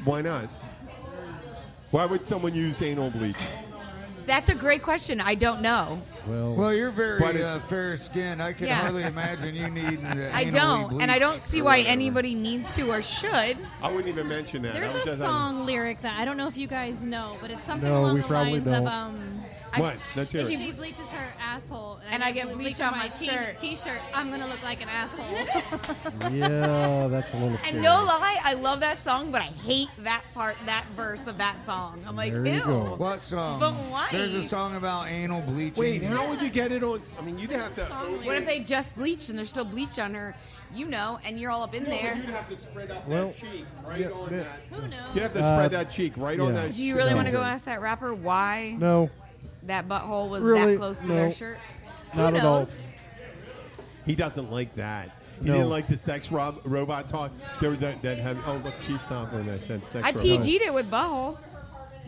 Why not? Why would someone use anal bleach? That's a great question. I don't know. Well, you're very But it's- fair skinned. I can Yeah. hardly imagine you need. I don't, and I don't see why anybody needs to or should. I wouldn't even mention that. There's I was a just- song lyric that I don't know if you guys know, but it's something No, along we the probably lines don't. of What? Let's hear she it. bleaches her asshole, And I get bleach on my shirt. T-shirt. I'm gonna look like an asshole. Yeah, that's a little scary. And no lie, I love that song, but I hate that part, that verse of that song. I'm like, There you ew. go. What song? But why? There's a song about anal bleaching. Wait, how would you get it on? I mean, you'd have to. What if they just bleached and there's still bleach on her, and you're all up in there? You'd have to spread up Well, that cheek right yeah, on yeah. that. Who knows? You'd have to spread that cheek right on yeah. that. Do you cheek. really No. want to go ask that rapper why No, that butthole was Really? that close to No. their shirt? not Who at all. knows? He doesn't like that. He No. didn't like the sex robot talk. There was that had. Oh, look, she stopped when I said sex I robot. PG'd it with butthole.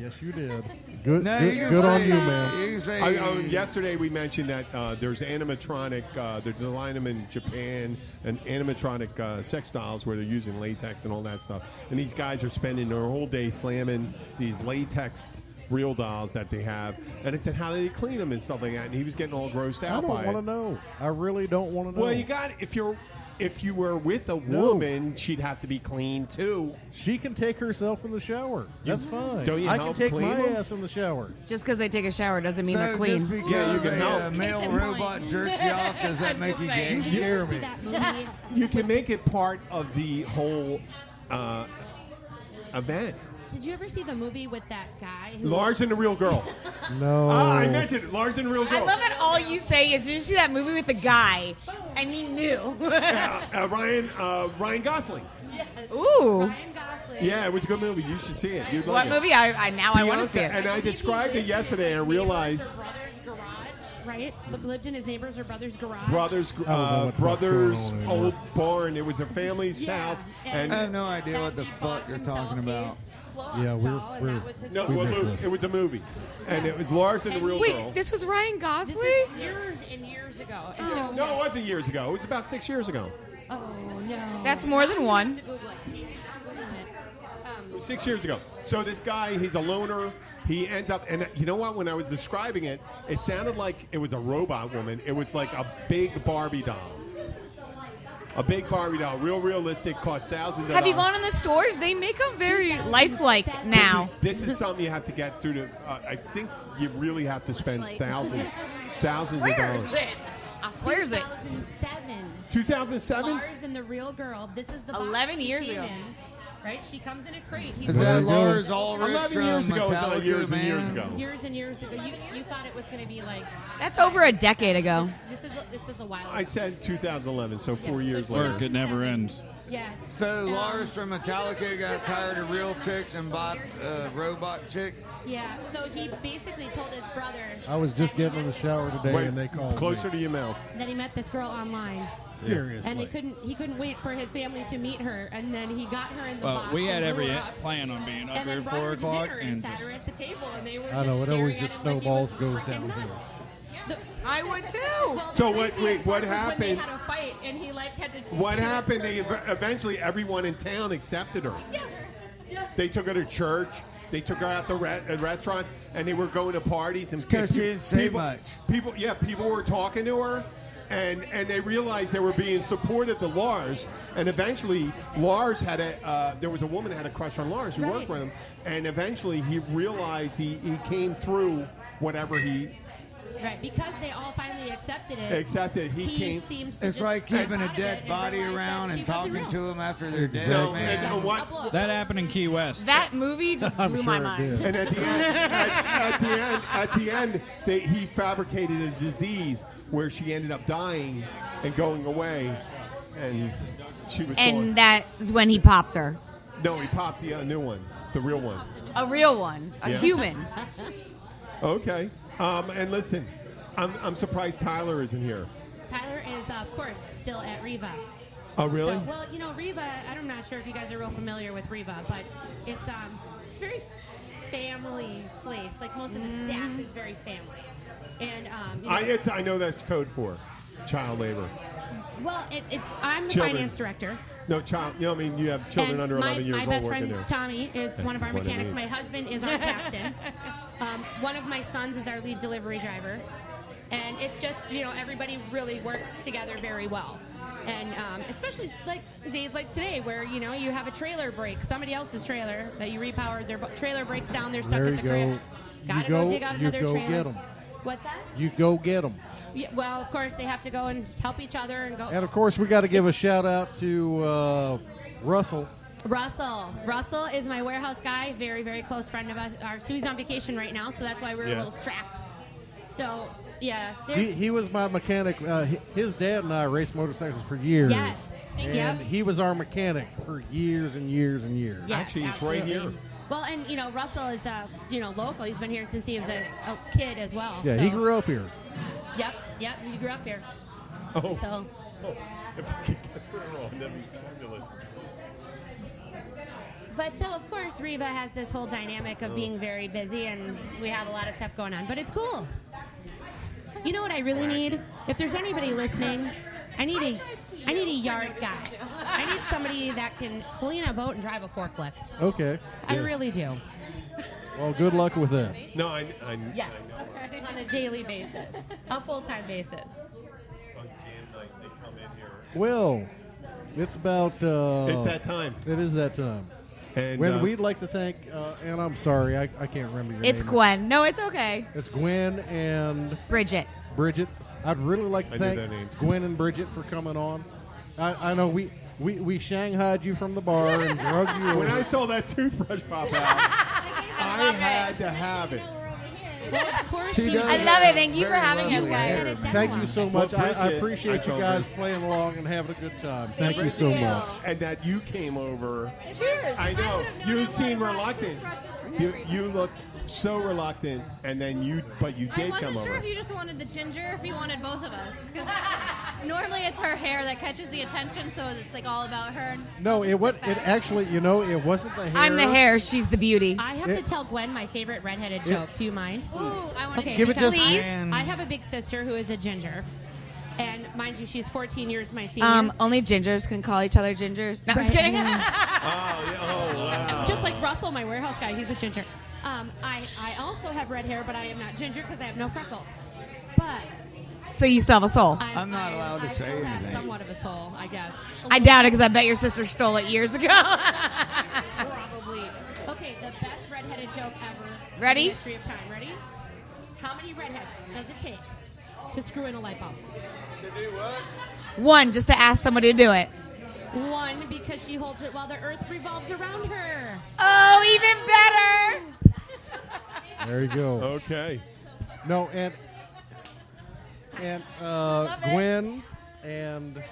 Yes, you did. Good, No, good, you can good on say- you, man. You can say, Yesterday we mentioned that there's animatronic. There's a line of them in Japan and animatronic sex dolls where they're using latex and all that stuff. And these guys are spending their whole day slamming these latex real dolls that they have. And it said how they clean them and stuff like that. And he was getting all grossed I out don't by want it. to know. I really don't want to know. Well, you got if you were with a No. woman, she'd have to be clean too. She can take herself in the shower. That's fine. don't you I help can take clean my them? ass in the shower. Just because they take a shower doesn't mean they're so clean. just because Yeah, you can help. a male Case in robot point. jerks you off, does that make you gay? Did you ever see that movie? You can make it part of the whole event. Did you ever see the movie with that guy? Who Lars and the Real Girl. No. I mentioned it. Lars and the Real I Girl. love that all you say is, did you see that movie with the guy? And he knew. Ryan Gosling. Ooh. Ryan Gosling. Yeah, it was a good movie. You should see it. You'd What like it. movie? I want to see it. And I described it yesterday and realized Their brother's garage, right? Lived in his neighbor's or brother's garage. brothers, I don't know what the fuck's brothers' going on anymore. old barn. It was a family's Yeah, house, and- I and have no idea That what the he fuck bought you're himself talking a about. blow-up Yeah, we're- doll, and we're- that was his no, We well, missed Luke, this. it was a movie, and it was Lars and the Real Girl. Wait, this was Ryan This Gosling? is years and years ago. And so, No, it wasn't years ago. It was about 6 years ago. oh no, That's more than one. To Google it. Googling it. 6 years ago. So this guy, he's a loner. He ends up, and you know what? When I was describing it, it sounded like it was a robot woman. It was like a big Barbie doll. A big Barbie doll, real realistic, cost thousands of Have you dollars. gone in the stores? They make them very lifelike now. This is something you have to get through to. I think you really have to spend Like- thousands of Where is dollars. it? I swear is it. 2007. 2007? Lars and the Real Girl. This is the box 11 she years came ago. in, right? She comes in a crate. He's Is There that you go. Lars Ulrich 11 from years ago is not Metallica, years and man? years ago. years and years ago. You thought it was going to be like That's over a decade ago. this is a while ago. I said 2011, so 4 Yeah, years so later. Work, it never ends. Yes. So Lars from Metallica got tired of real chicks and bought a robot chick. Yeah. So he basically told his brother I was just getting in the shower today, Wait, and they called closer me. to your mouth. that he met this girl online, Seriously. and he couldn't wait for his family to meet her, and then he got her in the Well, box. we had and every blew her up, plan on being up and here then at brought 4 her to o'clock dinner and sat just her at the table, and they were I know, just it always staring just at him like he was snowballs, goes fucking downhill. nuts. I would too. Well, So the what- craziest wait, what part was when happened? they had a fight, and he like had to. What happened? They eventually everyone in town accepted her. Yeah. They took her to church. They took her out to restaurants, and they were going to parties. And 'cause she didn't say people, much. People were talking to her, and they realized they were being supportive to Lars. And eventually, Lars had there was a woman that had a crush on Lars who Right. worked with him. And eventually, he realized he came through whatever he Right, because they all finally accepted it. accepted. He came. seemed to It's just like snap keeping a out of dead it and body realize around that and she wasn't talking real. to them after they're dead, Exactly. man. And what? Couple of- that happened in Key West. That movie just I'm blew sure my it mind. did. And at the end, he fabricated a disease where she ended up dying and going away, and she was And gone. that's when he popped her. No, he popped the new one, the real one. A real one. A Yeah. human. Okay. And listen, I'm surprised Tyler isn't here. Tyler is, of course, still at Riva. Oh, really? So, well, Riva, I'm not sure if you guys are real familiar with Riva, but it's very family place. Like most of the staff is very family. And I know that's code for child labor. well, I'm the Children. finance director. No, child. You have children And under 11 years my old best working friend there. Tommy is That's one of our what it mechanics. means. My husband is our captain. One of my sons is our lead delivery driver. And it's just, everybody really works together very well. And especially like days like today where, you have a trailer break, somebody else's trailer that you repowered, their trailer breaks down, they're stuck There at you the go. crib. Gotta go dig out another you go trailer. get them. What's that? You go get them. Yeah, well, of course, they have to go and help each other and go. And of course, we got to give a shout out to Russell. Russell is my warehouse guy, very, very close friend of us. So he's on vacation right now, so that's why we're a little strapped. So, yeah. He was my mechanic. His dad and I raced motorcycles for years. Yes. And he was our mechanic for years and years and years. Yes, Actually, he's absolutely. right here. Well, and, Russell is, local. He's been here since he was a kid as well. Yeah, so. he grew up here. Yep, he grew up here. Oh. So. If I could get her on, that'd be fabulous. But so, of course, Riva has this whole dynamic of being very busy, and we have a lot of stuff going on. But it's cool. You know what I really need? If there's anybody listening, I need a yard guy. I need somebody that can clean a boat and drive a forklift. Okay. I Yeah. really do. Well, good luck with that. No, I Yes. On a daily basis. A full-time basis. On jam night, they come in here. Well, it's about. It's that time. It is that time. And When we'd like to thank, and I'm sorry, I can't remember your It's name. Gwen. No, it's okay. It's Gwen and Bridget. I'd really like to I knew thank their names. Gwen and Bridget for coming on. I know we shanghaied you from the bar and drugged you when over. I saw that toothbrush pop out, I had to have it. Well, of course, She does. I love it. Thank you for Very having us, lovely guys. hair. Thank you so much. Well, I Bridget, appreciate I you told guys Bridget. playing along and having a good time. Thank you so you. much. And that you came over. Cheers. I know. You seem reluctant. You looked so reluctant, and then you did I come wasn't sure over. if you just wanted the ginger, or if you wanted both of us. Because normally it's her hair that catches the attention, so it's like all about her. No, Just it was. sit It back. actually, it wasn't the hair. I'm the hair. She's the beauty. I have to tell Gwen my favorite redheaded joke. Do you mind? Ooh, I want Okay, to Give it because just- I have a big sister who is a ginger. And mind you, she's 14 years my senior. Only gingers can call each other gingers. No, I'm just kidding. Oh, yeah. Oh, wow. Just like Russell, my warehouse guy, he's a ginger. I also have red hair, but I am not ginger because I have no freckles. But So you still have a soul. I'm not allowed to I say still have anything. somewhat of a soul, I guess. I doubt it because I bet your sister stole it years ago. Probably. Okay, the best redheaded joke ever. Ready? In the history of time. Ready? How many redheads does it take to screw in a light bulb? To do what? One, just to ask somebody to do it. One, because she holds it while the earth revolves around her. Oh, even better. There you go. Okay. No, and Gwen and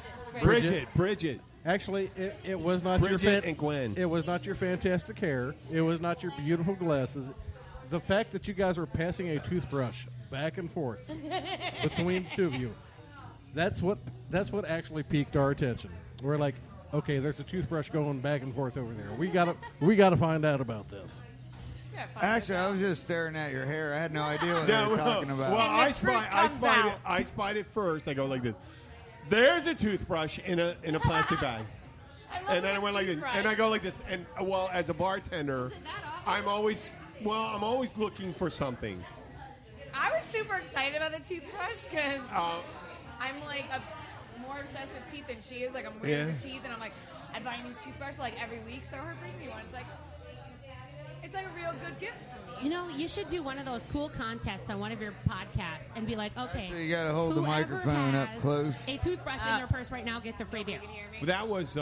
Bridget. Actually, it was not Bridget your and Gwen. It was not your fantastic hair. It was not your beautiful glasses. The fact that you guys were passing a toothbrush back and forth between the two of you. That's what actually piqued our attention. We're like, okay, there's a toothbrush going back and forth over there. We gotta find out about this. Actually, I was just staring at your hair. I had no idea what they were talking about. Well, I spied it first. I go like this. There's a toothbrush in a plastic bag. And then I went like this, and I go like this. And well, as a bartender, I'm always looking for something. I was super excited about the toothbrush because I'm like more obsessed with teeth than she is. Like I'm weird with teeth, and I'm like, I'd buy a new toothbrush like every week. So her bringing me one, it's like a real good gift for me. You know, you should do one of those cool contests on one of your podcasts and be like, okay. So you got to hold the whoever microphone up has close. A toothbrush in their purse right now gets a free beer. That was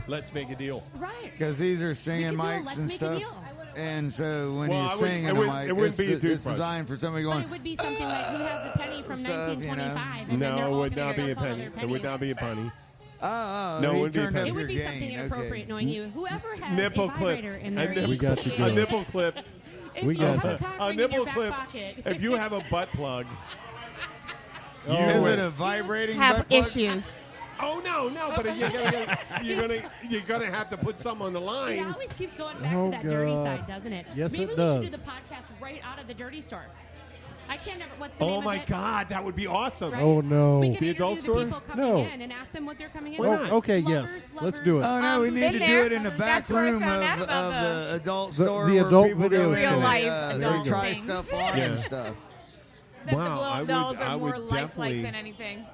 Let's Make a Deal. Right. Because these are We singing could do a mics Let's and Make a stuff. Deal. And so when Well, you I sing, wouldn't- I'm like, it wouldn't be a it's toothbrush. designed for somebody But going. it would be something like Who Has a Penny from Stuff, 1925. And then No, they're it all would not singing be a a couple penny. other It would not pennies. be a penny. Oh, No, it he wouldn't be a turned penny. up It would your be gain. something Okay. inappropriate knowing you. Whoever has Nipple a clip. vibrator in their We got you A good. nipple clip. If We you got have you. a cock A ring in your nipple back clip. pocket. If you have a butt plug. Is would- it a vibrating Have butt plug? issues. Oh no, but you're gonna have to put some on the It line. always keeps going back Oh, to that dirty God. side, doesn't it? Yes, Maybe it we does. should do the podcast right out of the dirty store. I can't never. What's the Oh name my of it? God, that would be awesome. Right? Oh, no. We can The adult interview the store? people coming No. in and ask them what they're coming in. Why with. not? Okay, Lovers, yes. Let's lovers. do it. Oh no, we need Been to there. do it in the back That's where I room found of, out about the adult the store adult where people video go in store. and, Real-life they adult try things. stuff on Yeah. and stuff. That the Wow, blow-up I dolls would are more definitely- lifelike than anything.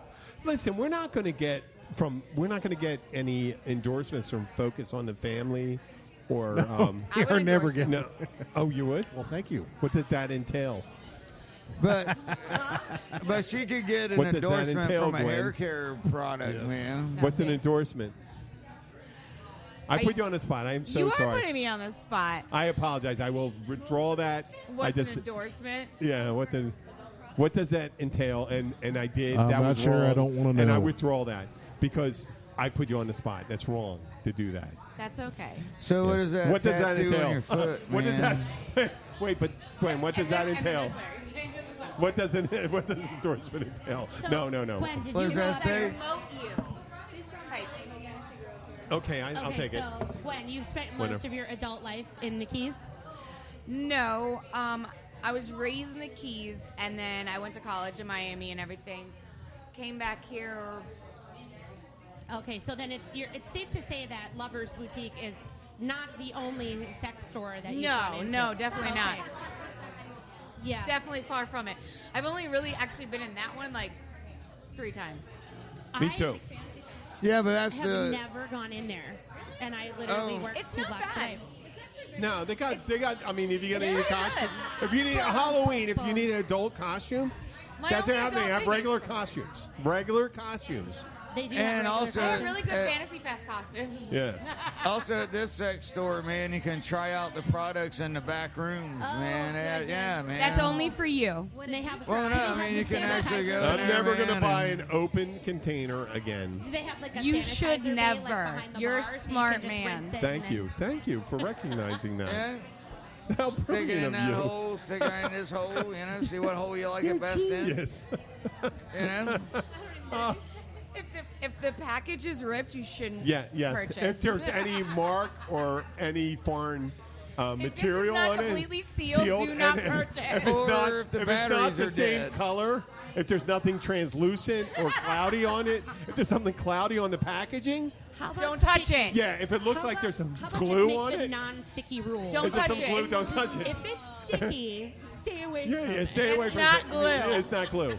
Listen, we're not going to get any endorsements from Focus on the Family or You're would never endorse getting. no. Oh, you would? Well, thank you. What did that entail? But she could get an What does that endorsement entail, from a Gwen? hair care product, man. What's an endorsement? I put you on the spot. I am so you are sorry. putting me on the spot. I apologize. I will withdraw that. What's an endorsement? Yeah, what does that entail? And I did. I'm that not was sure. wrong, I don't wanna And I know. withdraw that because I put you on the spot. That's wrong to do that. That's okay. So what does that What does that tattoo entail? on your foot, What does man? that? Wait, but Gwen, what does that entail? What does endorsement entail? So, No. Gwen, did What you does that say? Promote you. Type. Okay, I'll take it. So, Gwen, you've spent Whatever. most of your adult life in the Keys. No, I was raised in the Keys, and then I went to college in Miami and everything. Came back here. Okay, so then it's safe to say that Lover's Boutique is not the only sex store that you've gone into. No, definitely not. Okay. Yeah. Definitely far from it. I've only really actually been in that one like 3 times. Me too. Yeah, but I that's have the. never gone in there, and I literally Oh. work It's 2 not blocks bad. away. No, they got. I mean, if you get any Yeah. costume, if you need a Halloween, if you need an adult costume, My that's only how they adult have thing regular is- costumes. Regular costumes. They do. And have regular also- They have costumes. really good Fantasy Fest costumes. Yeah. Also, at this sex store, man, you can try out the products in the back rooms, Oh, man. goodness. Yeah, man. That's only for you. When they have. Well, do no, they I have mean, the you can actually go sanitizer? I'm there, never man, gonna buy and- an open container again. Do they have like a You sanitizer should bay, never. Like, behind the You're a bar, so you smart can just man. rinse it Thank and you. Thank you for recognizing that. Yeah. How Stick it brilliant in of that you. hole, stick it in this hole, you know, see what hole you like You're it a best in. genius. You know? If the package is ripped, you shouldn't Yes. purchase. If there's any mark or any foreign material not on it, completely sealed, do not purchase. If it's Or not, if the if it's not batteries the are same dead. color, if there's nothing translucent or cloudy on it, if there's something cloudy on the packaging, How about Don't touch stick- it. yeah. If it looks How like about- there's some how about glue just on make the it, non-sticky rule. Don't if there's touch some it. glue, don't touch it. If it's sticky, stay away from Yeah, it. stay away It's from not it. glue. It's not glue.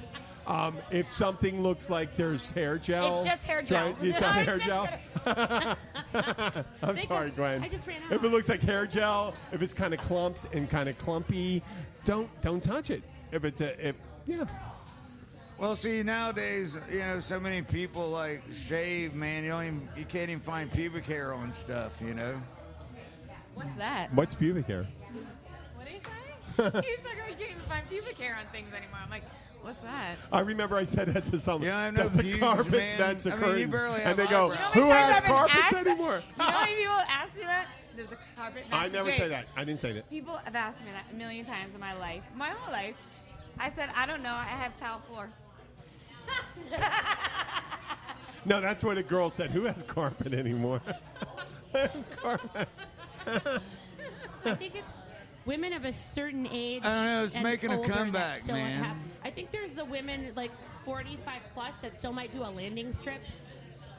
If something looks like there's hair gel, It's just hair gel. It's not It's hair just gel. I'm They sorry, can- Gwen. I just ran If out. it looks like hair gel, if it's kind of clumped and kind of clumpy, don't touch it. If it's yeah. Well, see, nowadays, you know, so many people like shave, man. You can't even find pubic hair on stuff, you know. What's that? What's pubic hair? What do you say? He's like, oh, you can't even find pubic hair on things anymore. I'm like, what's that? I remember I said that to someone. You don't have no That's the pubes, carpets, man. that's the I mean, you curtain. barely And have they go, eyebrows. who You know how many has times I've been carpets asked- anymore? You know how many people ask me that? Does the carpet match I the never say drapes? that. I didn't say that. People have asked me that a million times in my life. My whole life. I said, I don't know. I have tile floor. No, that's what a girl said. Who has carpet anymore? Who has carpet? I think it's women of a certain age. I don't know, it's and making a older that comeback, still man. have- I think there's the women like 45 plus that still might do a landing strip.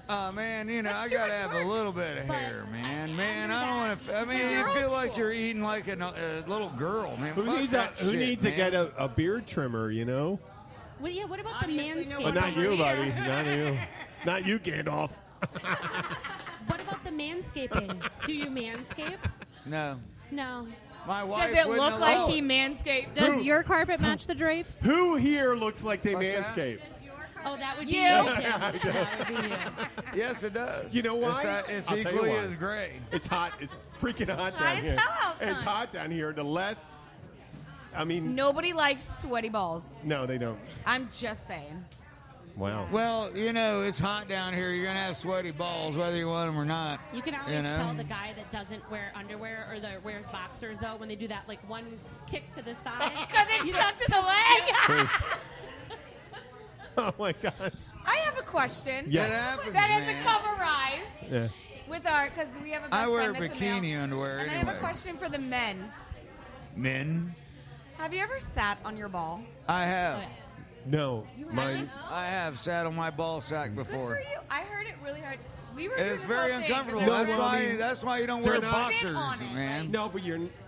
Oh man, you know, That's I too gotta much have work. a little bit of But hair, man. I Man, under I don't that. want to. I mean, Because you you're feel old like school. you're eating like a little girl, man. Who Fuck needs that Who shit, needs to man. get a beard trimmer? You know? Well, yeah. What about Obviously, the no manscaping? one But not you, over buddy. here. Not you. Not you, Gandalf. What about the manscaping? Do you manscape? No, No. my wife. Does it wouldn't look allow like he it. manscaped? Does Who? your carpet match the drapes? Who here looks like they What's that? manscape? Oh, that would be Yeah. you, Tim. That would be you. Yes, it does. You know why? It's I'll tell you equally why. as gray. It's hot. It's freaking hot down as here. hell outside. It's hot down here. The less, I mean, Nobody likes sweaty balls. no, they don't. I'm just saying. Wow. Well, it's hot down here. You're going to have sweaty balls whether you want them or not. You can always You know? tell the guy that doesn't wear underwear or that wears boxers, though, when they do that, like, one kick to the side. Because it's stuck to the leg. Oh my God. I have a question. Yes. That happens, That man. isn't coverized Yeah. with our, because we have a best I wear friend that's a bikini male. underwear And I anyway. have a question for the men. Men? Have you ever sat on your ball? I have. No. haven't? I have sat on my ball sack Good before. for you. I heard it really hurts. We were It's doing this very whole thing, uncomfortable. 'cause No, that's, well, why, I mean, that's why you don't they're wear not- boxers, on it, man. No, but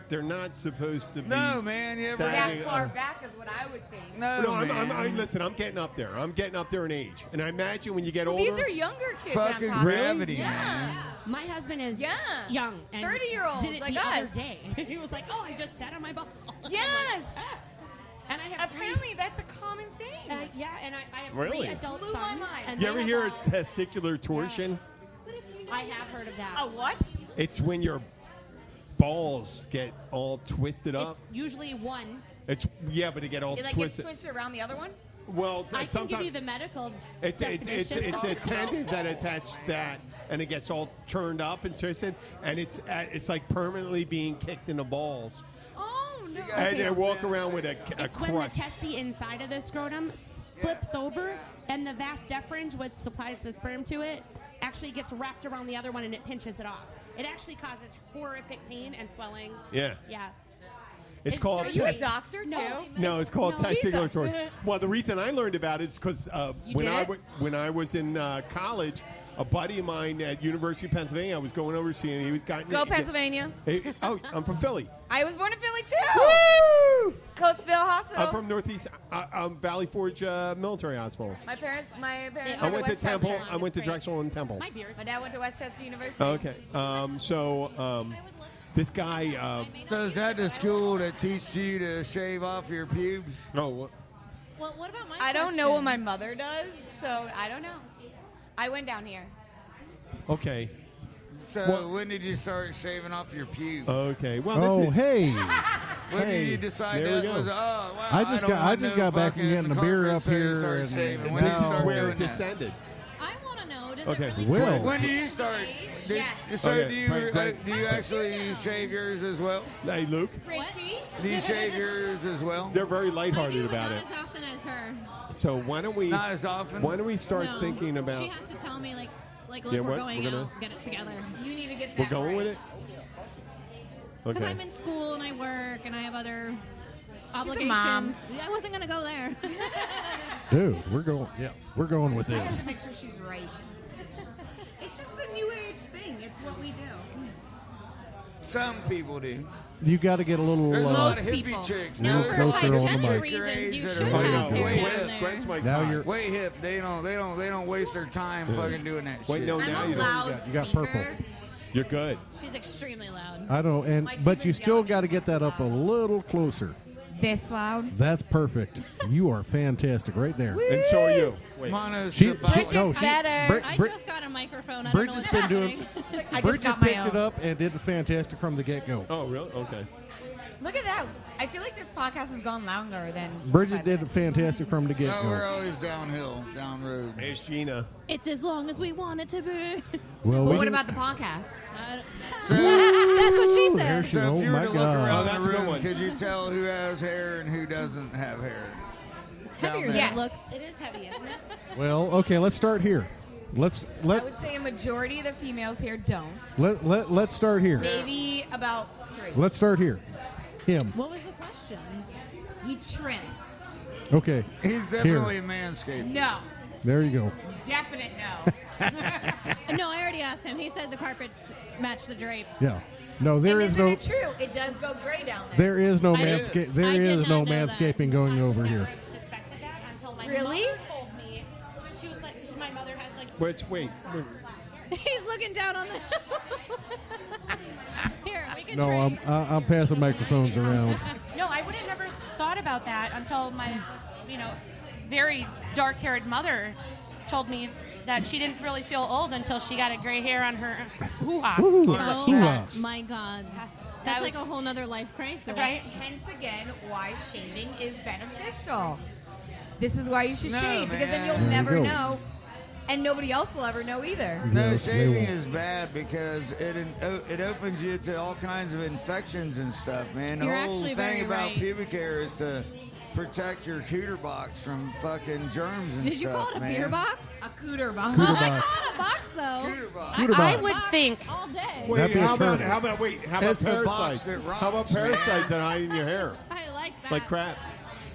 they're not supposed to be. No, man. You ever sagging, that far back is what I would think. No, No, man. listen, I'm getting up there. I'm getting up there in age. And I imagine when you get Well, older. these are younger kids. Fucking that I'm talking gravity, yeah. man. My husband is Yeah. young. And 30-year-olds did it like the other us. day. He was like, oh, I just sat on my ball. Yes. And I have Apparently, that's a common thing. yeah, and I have Really? 3 adult Blew my sons. mind. And You they ever have hear all- of testicular torsion? I have heard of that. A what? It's when your balls get all twisted up. It's usually one. It's yeah, but they get all It like gets twisted. twisted around the other one? Well, I can give sometimes you the medical it's definition. the tendons that attach that, and it gets all turned up and twisted, and it's like permanently being kicked in the balls, Oh, no. and they walk around with a It's when the crutch. testy inside of the scrotum flips over, and the vas deferens, which supplies the sperm to it, actually gets wrapped around the other one, and it pinches it off. It actually causes horrific pain and swelling. Yeah. Yeah. It's called. Are you a doctor, too? No, it's called No. testicular Jesus. torsion. Well, the reason I learned about it is because You when did? when I was in college, a buddy of mine at University of Pennsylvania, I was going overseas, and he was got Go Pennsylvania. I'm from Philly. I was born in Philly, too. Woo! Coatesville Hospital. I'm from Northeast Valley Forge Military Hospital. My parents I went to went to Westchester. Temple. I went to great. Drexel and Temple. My beer's My dad went to Westchester University. Okay. This guy. So is that the school that teaches you to shave off your pubes? Oh. Well, what about my I don't know what question? my mother does, so I don't know. I went down here. Okay. So Well- when did you start shaving off your pubes? Okay. Well, Oh, this is, hey. when hey, did you decide there we that go. was, oh, wow, I just don't got- I want just no got back from fucking getting a beer carpet, up so you here, start and shaving. When this did you is start where doing it that? descended. I want to know. Does Okay. it really Will. When do you start? Yes. So Okay, do you Greg- do you actually shave yours as well? Hey, Luke. Richie? Do you shave yours as well? They're very I do, lighthearted but about not it. as often as her. So why don't we? Not as often. Why don't we start No. thinking about? She has to tell me, like look, Yeah, we're what? going We're gonna- out, get it together. You need to get that We're going right. with it. Because Okay. I'm in school and I work and I have other a obligations. mom. I wasn't gonna go there. Dude, we're going. Yeah, we're going with I have this. to make sure she's right. It's just the new age thing. It's what we do. Some people do. You got to get a little. There's a lot of Most hippie people. chicks. No, Little for closer on the hygienic mic. reasons, you That should are I have know. hair way down Gwen's, there. Gwen's mic's Now hot. you're- Way hip. They don't waste their time fucking doing that Wait, shit. no, I'm now a you loud you got purple. speaker. You're good. She's extremely loud. I don't. And My but you Cuban's still yelling got to get that up a little closer. This loud? That's perfect. You are fantastic right there. And so are you. Wait. Mono's She, about- she, no, she, better. Brit- I Brit- just got a microphone. I don't know Bridget's what's been happening. doing. I just Bridget got my picked it own. up and did fantastic from the get go. Oh, really? Okay. Look at that. I feel like this podcast has gone longer than. Bridget 5 did minutes. fantastic from the get No, we're go. always downhill, down road. Hey, Sheena. It's as long as we want it to be. Well, But we what can- about the podcast? So, That's what she there said. she- so oh if you were my to look God. around Oh, that's the a good room, one. could you tell who has hair and who doesn't have hair? It's Down heavier there. than Yes. it looks. It is heavy, isn't it? Well, okay, let's start here. Let's I let would say a majority of the females here don't. let's start here. Maybe about 3. Let's start here. Him. What was the question? He trims. Okay. He's definitely a manscaped. No. There you go. Definite no. No, I already asked him. He said the carpets match the drapes. Yeah. No, there and is isn't no it true? It does go gray down there. there is no I did- manscape. There I did is not no know that. manscaping going over here. I suspected that until my Really? mother told me. She was like, my mother has like. Wait. He's looking down on the. Here, we can No, trade. I'm passing microphones around. No, I would have never thought about that until my, very dark-haired mother told me that she didn't really feel old until she got a gray hair on her hoo-ha. Oh, my God. That's was- like a whole nother life crisis. Right? Hence again, why shaving is beneficial. This is why you should No, shave, because then man. you'll There you never go. know, and nobody else will ever know either. No, Yes, they shaving won't. is bad because it opens you to all kinds of infections and stuff, man. The You're whole actually thing very about right. pubic hair is to protect your cooter box from fucking germs and Did you stuff, call it a man. beer box? A cooter box. Cooter I box. call it a box, though. Cooter box. Cooter I box. would think. All day. That'd Wait, be a how about turtle. parasites? the box that How about rocks, man. parasites that hide in your hair, I like that. like crabs?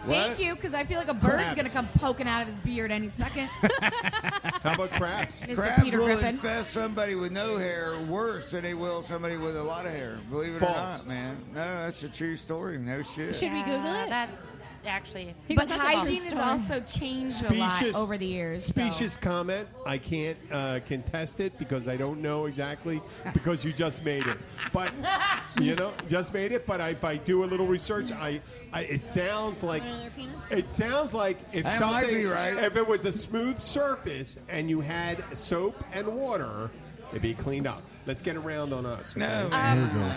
Thank What? you, because I feel like a bird's Crabs. going to come poking out of his beard any second. How about crabs? Mr. Crabs Peter will Griffin. infest somebody with no hair worse than they will somebody with a lot of hair. Believe it False. or not, man. No, that's a true story. No shit. Should we Google it? That's actually. He But goes, "That's a hygiene true has story." also changed a lot Specious- over the years. so- Specious comment. I can't contest it because I don't know exactly because you just made it. But just made it. But if I do a little research, it sounds like Another penis? it sounds like if That might something be right. if it was a smooth surface and you had soap and water, it'd be cleaned up. Let's get around on us. Okay? No, There you go.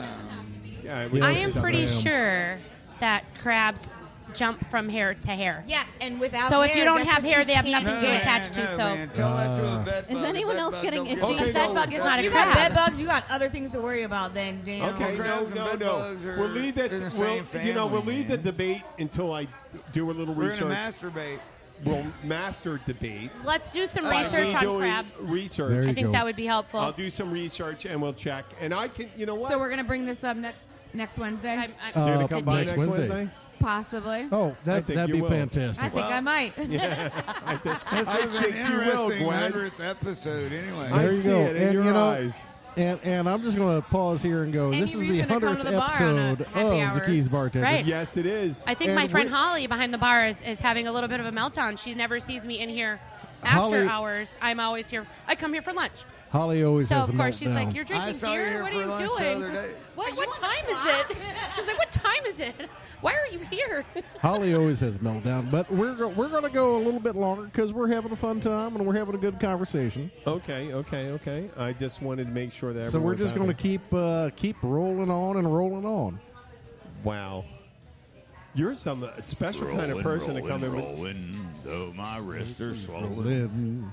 Yeah, Yes, I am pretty ma'am. sure that crabs jump from hair to hair. Yeah, and without So if hair, you don't guess have what hair, you they have can't nothing do? to attach to. no, So man. Tell that to a bed bug. Is anyone A bed else bug getting don't itchy? get Okay, you. bed no, bug is not a You got crab. bed bugs, you got other things to worry about then, damn. Okay, crabs and no. bedbugs are We'll leave in the this. same We'll family, leave the man. debate until I do a little We're research. gonna masturbate. We'll master debate. let's do some By research me on doing crabs. Research. There I you think go. that would be helpful. I'll do some research and we'll check. And I can, you know what? So we're gonna bring this up next Wednesday, I'm- You're gonna Uh, come by next next Wednesday. Wednesday? possibly. Oh, I that'd think you be will. fantastic. I think I might. I think, This I was an think you will, interesting Gwen. 100th episode, anyway. I There you see go. it in And, your you know, eyes. And I'm just going to pause here and go. Any This is the reason to come to 100th the bar on a episode happy of hour. the Keys Bartender. Right. Yes, it is. I think And my friend we're- Holly behind the bar is having a little bit of a meltdown. She never sees me in here after Holly- hours. I'm always here. I come here for lunch. Holly always So has of a course she's meltdown. like, "You're I drinking saw you beer? here What for are you lunch the doing? other day. What time is it?" She's like, "What time is it? Why are you here?" Holly always has a meltdown, but we're going to go a little bit longer because we're having a fun time and we're having a good conversation. Okay. I just wanted to make sure that So we're everyone just was going to happy. keep rolling on and rolling on. Wow. You're some special kind of person to come in with. Rolling, though my wrists are swollen. Rolling,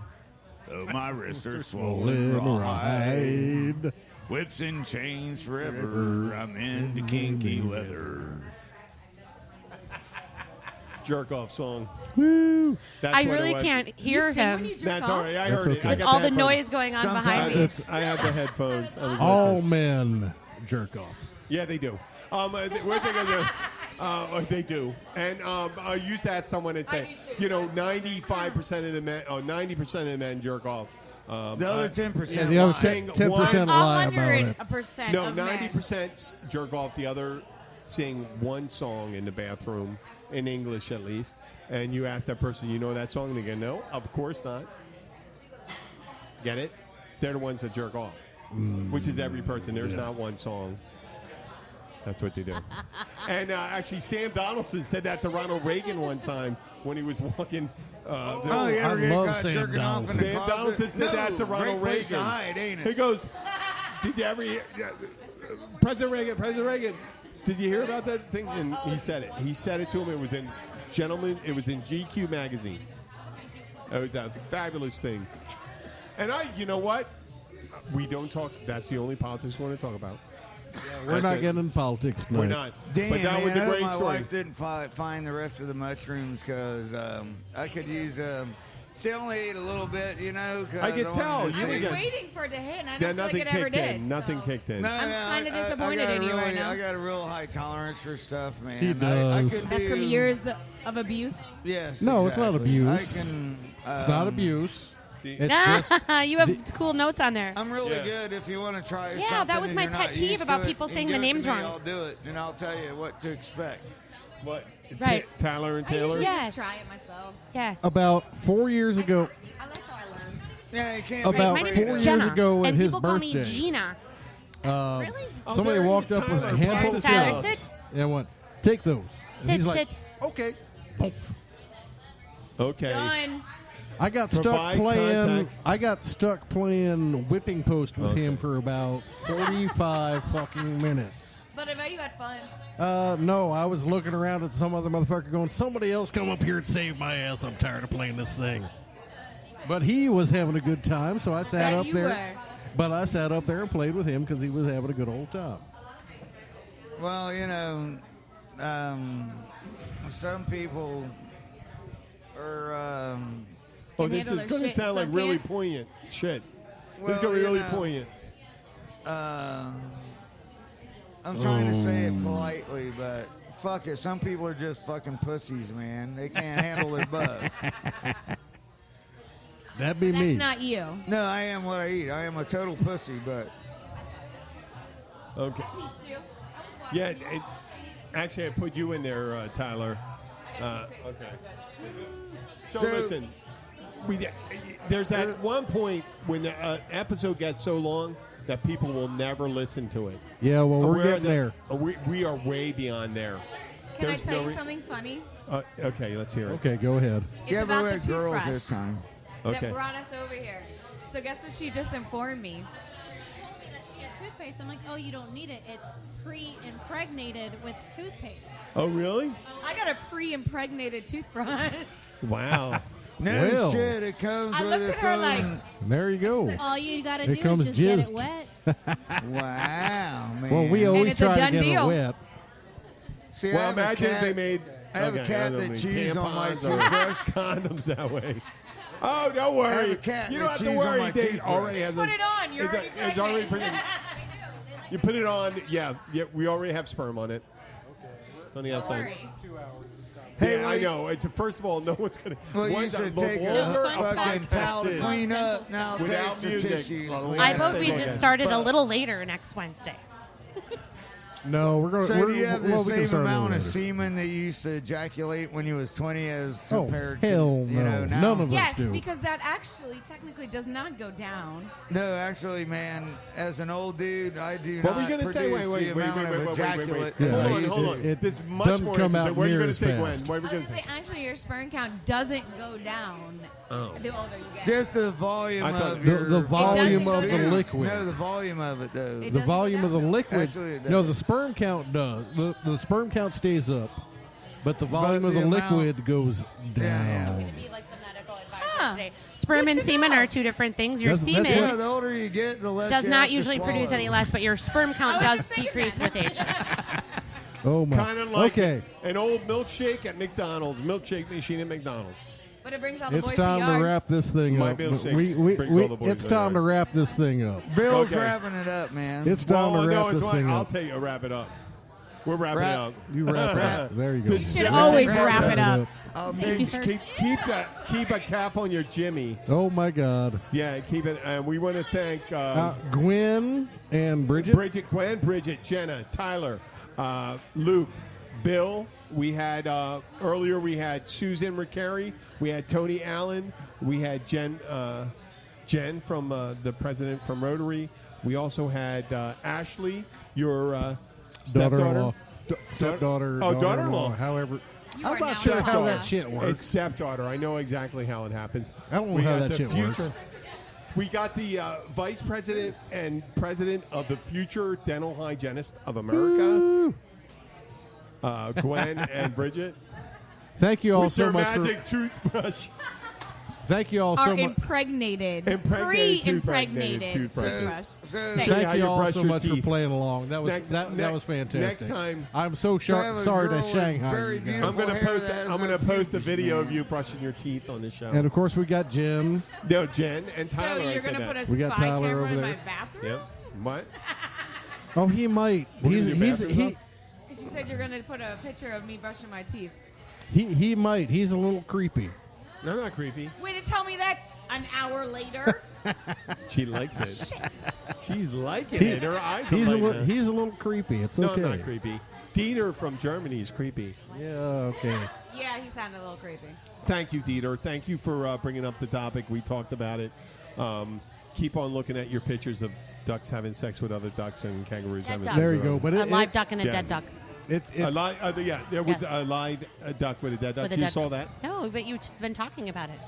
Though my wrists are rolling, swollen. ride. Whips and chains forever. I'm into kinky leather. Jerk off song. Woo! That's I what it really was. can't hear him That's all right. I That's heard it. okay. I with got all the headphones. noise going on behind me. I have the headphones. I was All listening. men jerk off. Yeah, they do. We're thinking they do. And I used to ask someone and say, 95% of the men, 90% of the men jerk off. The other 10%. Yeah, the other saying 10% lie about it. 100% No, of men. 90% jerk off. The other sing one song in the bathroom, in English at least. And you ask that person, you know that song? And they go, no, of course not. Get it? They're the ones that jerk off, which is every person. There's not one song. That's what they do. And actually, Sam Donaldson said that to Ronald Reagan one time when he was walking. Oh, you I ever get love caught Sam jerking off in the Sam closet? Donaldson said that to Ronald great place to Reagan. hide, ain't He it? goes, "Did you ever hear, President Reagan? Did you hear about that thing?" And he said it. He said it to him. It was in It was in GQ magazine. It was a fabulous thing. And you know what? We don't talk. That's the only politics we want to talk about. We're That's not it. getting into politics tonight. We're not. Damn, but that man, was I a hope great my story. wife didn't find the rest of the mushrooms because I could use. She only ate a little bit, you know. 'Cause I could wanted tell. to You see I was didn't get- waiting for it to hit, and I Yeah, don't feel nothing like it ever kicked did. in. Nothing so. kicked in. No, I'm kinda disappointed got in you right really, now. I got a real high tolerance for stuff, man. He I does. can That's do, from years of abuse. Yes. No, it's not exactly. abuse. I can. It's not abuse. See? It's just You have cool notes on there. I'm really Yeah. good if you want to try Yeah, something. that was and my you're pet not peeve used about to it, people you saying give the it to names me, wrong. I'll do it, and I'll tell you what to expect. What? Right. Tyler and Taylor? Yes. Try it myself. Yes. about 4 years ago. That's how I learned. Yeah, you can't. About My name 4 is years Jenna, ago at and his people call birthday. me Gina. Really? Somebody there he walked is, up with a Tyler. handful Yes, of Tyler, cigarettes sit. and went, "Take those." And Sit, he's like, sit. "Okay." Boom. Okay. Done. I got stuck Provide playing. context. I got stuck playing Whipping Post with him for about 45 fucking minutes. But I bet you had fun. No, I was looking around at some other motherfucker going, somebody else come up here and save my ass. I'm tired of playing this thing. But he was having a good time, so I sat up there. But I sat up there and played with him because he was having a good old time. Well, some people are. This is going to sound like really poignant shit. This is going to be really poignant. I'm trying to say it politely, but fuck it. Some people are just fucking pussies, man. They can't handle their butt. That'd be me. That's not you. No, I am what I eat. I am a total pussy, but. Okay. Yeah, actually, I put you in there, Tyler. Okay. So listen, there's at one point when an episode gets so long that people will never listen to it. Yeah, well, we're getting there. We are way beyond there. Can I tell you something funny? Okay, let's hear it. Okay, go ahead. It's about the girls toothbrush this time. Okay. that brought us over here. So guess what she just informed me? That she had toothpaste. I'm like, oh, you don't need it. It's pre-impregnated with toothpaste. Oh, really? I got a pre-impregnated toothbrush. Wow. No shit, it comes I with looked at its her own. like, There you go. All you got to Here do comes is just jizzed. get it wet. Wow, man. Well, we always it's a try to done get deal. it wet. See, Well, I have a imagine if cat- they made. I have a cat that chews on my tampons or toothbrush. condoms that way. Oh, don't worry. I have a cat you that don't have to chews on worry. my They toothbrush. already has put it on. You're already it's already pregnant. You put it on. Yeah. We already have sperm on it. It's on the Don't outside. worry. Hey, Yeah, I wait. know. It's first of all, no one's gonna. Well, you one's should the take longer a fucking towel to podcast clean is, up. Now without take some music. tissue. I vote we Okay. just started a little later next Wednesday. No, we're going to. So do you have the we can same start amount of later. semen that you used to ejaculate when you was 20 as Oh, compared hell to, no. now? None of us Yes, do. because that actually technically does not go down. No, actually, man, as an old dude, I do What were not you going to say? produce Wait, the amount of ejaculate. Yeah, Hold on. it This is much doesn't more come interesting. out What are you near going to as say, Gwen? fast. What are we I going was to going say? to say, actually, your sperm count doesn't go down Oh. the older you get. Just the volume I thought of The, your... the volume doesn't of go the down. liquid. No, the volume of it, though. It The doesn't volume go of the down. liquid. Actually, it No, does. the sperm count does. The sperm count stays up, but the volume of the the amount- liquid goes Yeah, down. yeah. To be like the medical advisor today. Sperm and semen are two different things. Your That's semen Yeah, the older you get, the less does you not have to usually produce swallow. any less, but your sperm count was does just thinking decrease that. with age. Oh my. Kind of like Okay, an old milkshake at McDonald's, milkshake machine at McDonald's. But it brings all the it's boys time to the to yard. wrap this thing My up. milkshake brings all the boys It's to the time yard. to wrap this thing up. Bill's Okay. wrapping it up, man. It's time Well, to no, wrap it's this fine. thing I'll up. tell you, wrap it up. We're wrapping Wrap. it up. You wrap it up. There you go. This is should it. always wrap it up. I'll Safety take first. Keep a cap on your Jimmy. Oh my God. Yeah, keep it. And we want to thank Gwen and Bridget. Gwen, Bridget, Jenna, Tyler, Luke, Bill. We had earlier. We had Susan McCary. We had Tony Allen. We had Jen from the president from Rotary. We also had Ashley, your Daughter-in-law. stepdaughter. Stepdaughter. Oh, daughter-in-law. However, You I'm are not now sure how stepdaughter. that shit It's works. stepdaughter. I know exactly how it happens. I don't know We how got that the shit works. future- We got the vice president and president of the Future Dental Hygienist of America, Gwen and Bridget. Thank you all with so their much magic toothbrush. Thank you all Are so much. impregnated. Impregnated Pre-impregnated toothbrush. So, Thank you you all brush so your much for teeth. playing along. That was Next- that next- was fantastic. next time- I'm so So I have a sorry girl to with Shanghai. very you guys. beautiful I'm gonna hair post. that has I'm gonna no post a pubes, video man. of you brushing your teeth on the show. And of course we got Jen. No, Jen and So Tyler. I you're said going to that. put a We got spy Tyler camera over in there. my bathroom? Yep. What? Oh, he might. We're He's gonna do he's bathrooms he up? Because you said you're going to put a picture of me brushing my teeth. he might. He's a little creepy. No, not creepy. Way to tell me that an hour later. She likes it. She's liking He- it. Her eyes are He's a lighting little up. he's a little creepy. It's No, okay. I'm not creepy. Dieter from Germany is creepy. Yeah. Okay. Yeah, he sounded a little creepy. Thank you, Dieter. Thank you for bringing up the topic. We talked about it. Keep on looking at your pictures of ducks having sex with other ducks and kangaroos Dead having ducks. sex. There you with go. other- But A it, live duck and a yeah. dead duck. It's with a live duck with a dead duck. With a You duck. saw that? No, but you've been talking about it.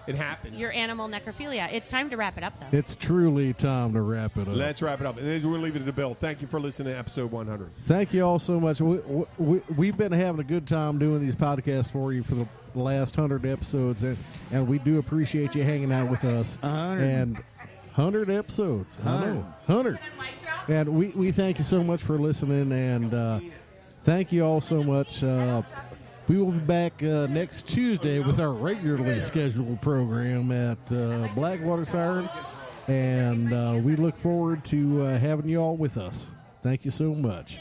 It happened. Your animal necrophilia. It's time to wrap it up, though. It's truly time to wrap it up. Let's wrap it up. And then we'll leave it to Bill. Thank you for listening to episode 100. Thank you all so much. We've been having a good time doing these podcasts for you for the last 100 episodes, and we do appreciate you hanging out with us. 100. And 100 episodes. 100. I know. 100. And we thank you so much for listening, and thank you all so much. We will be back next Tuesday with our regularly scheduled program at Blackwater Siren, and we look forward to having you all with us. Thank you so much.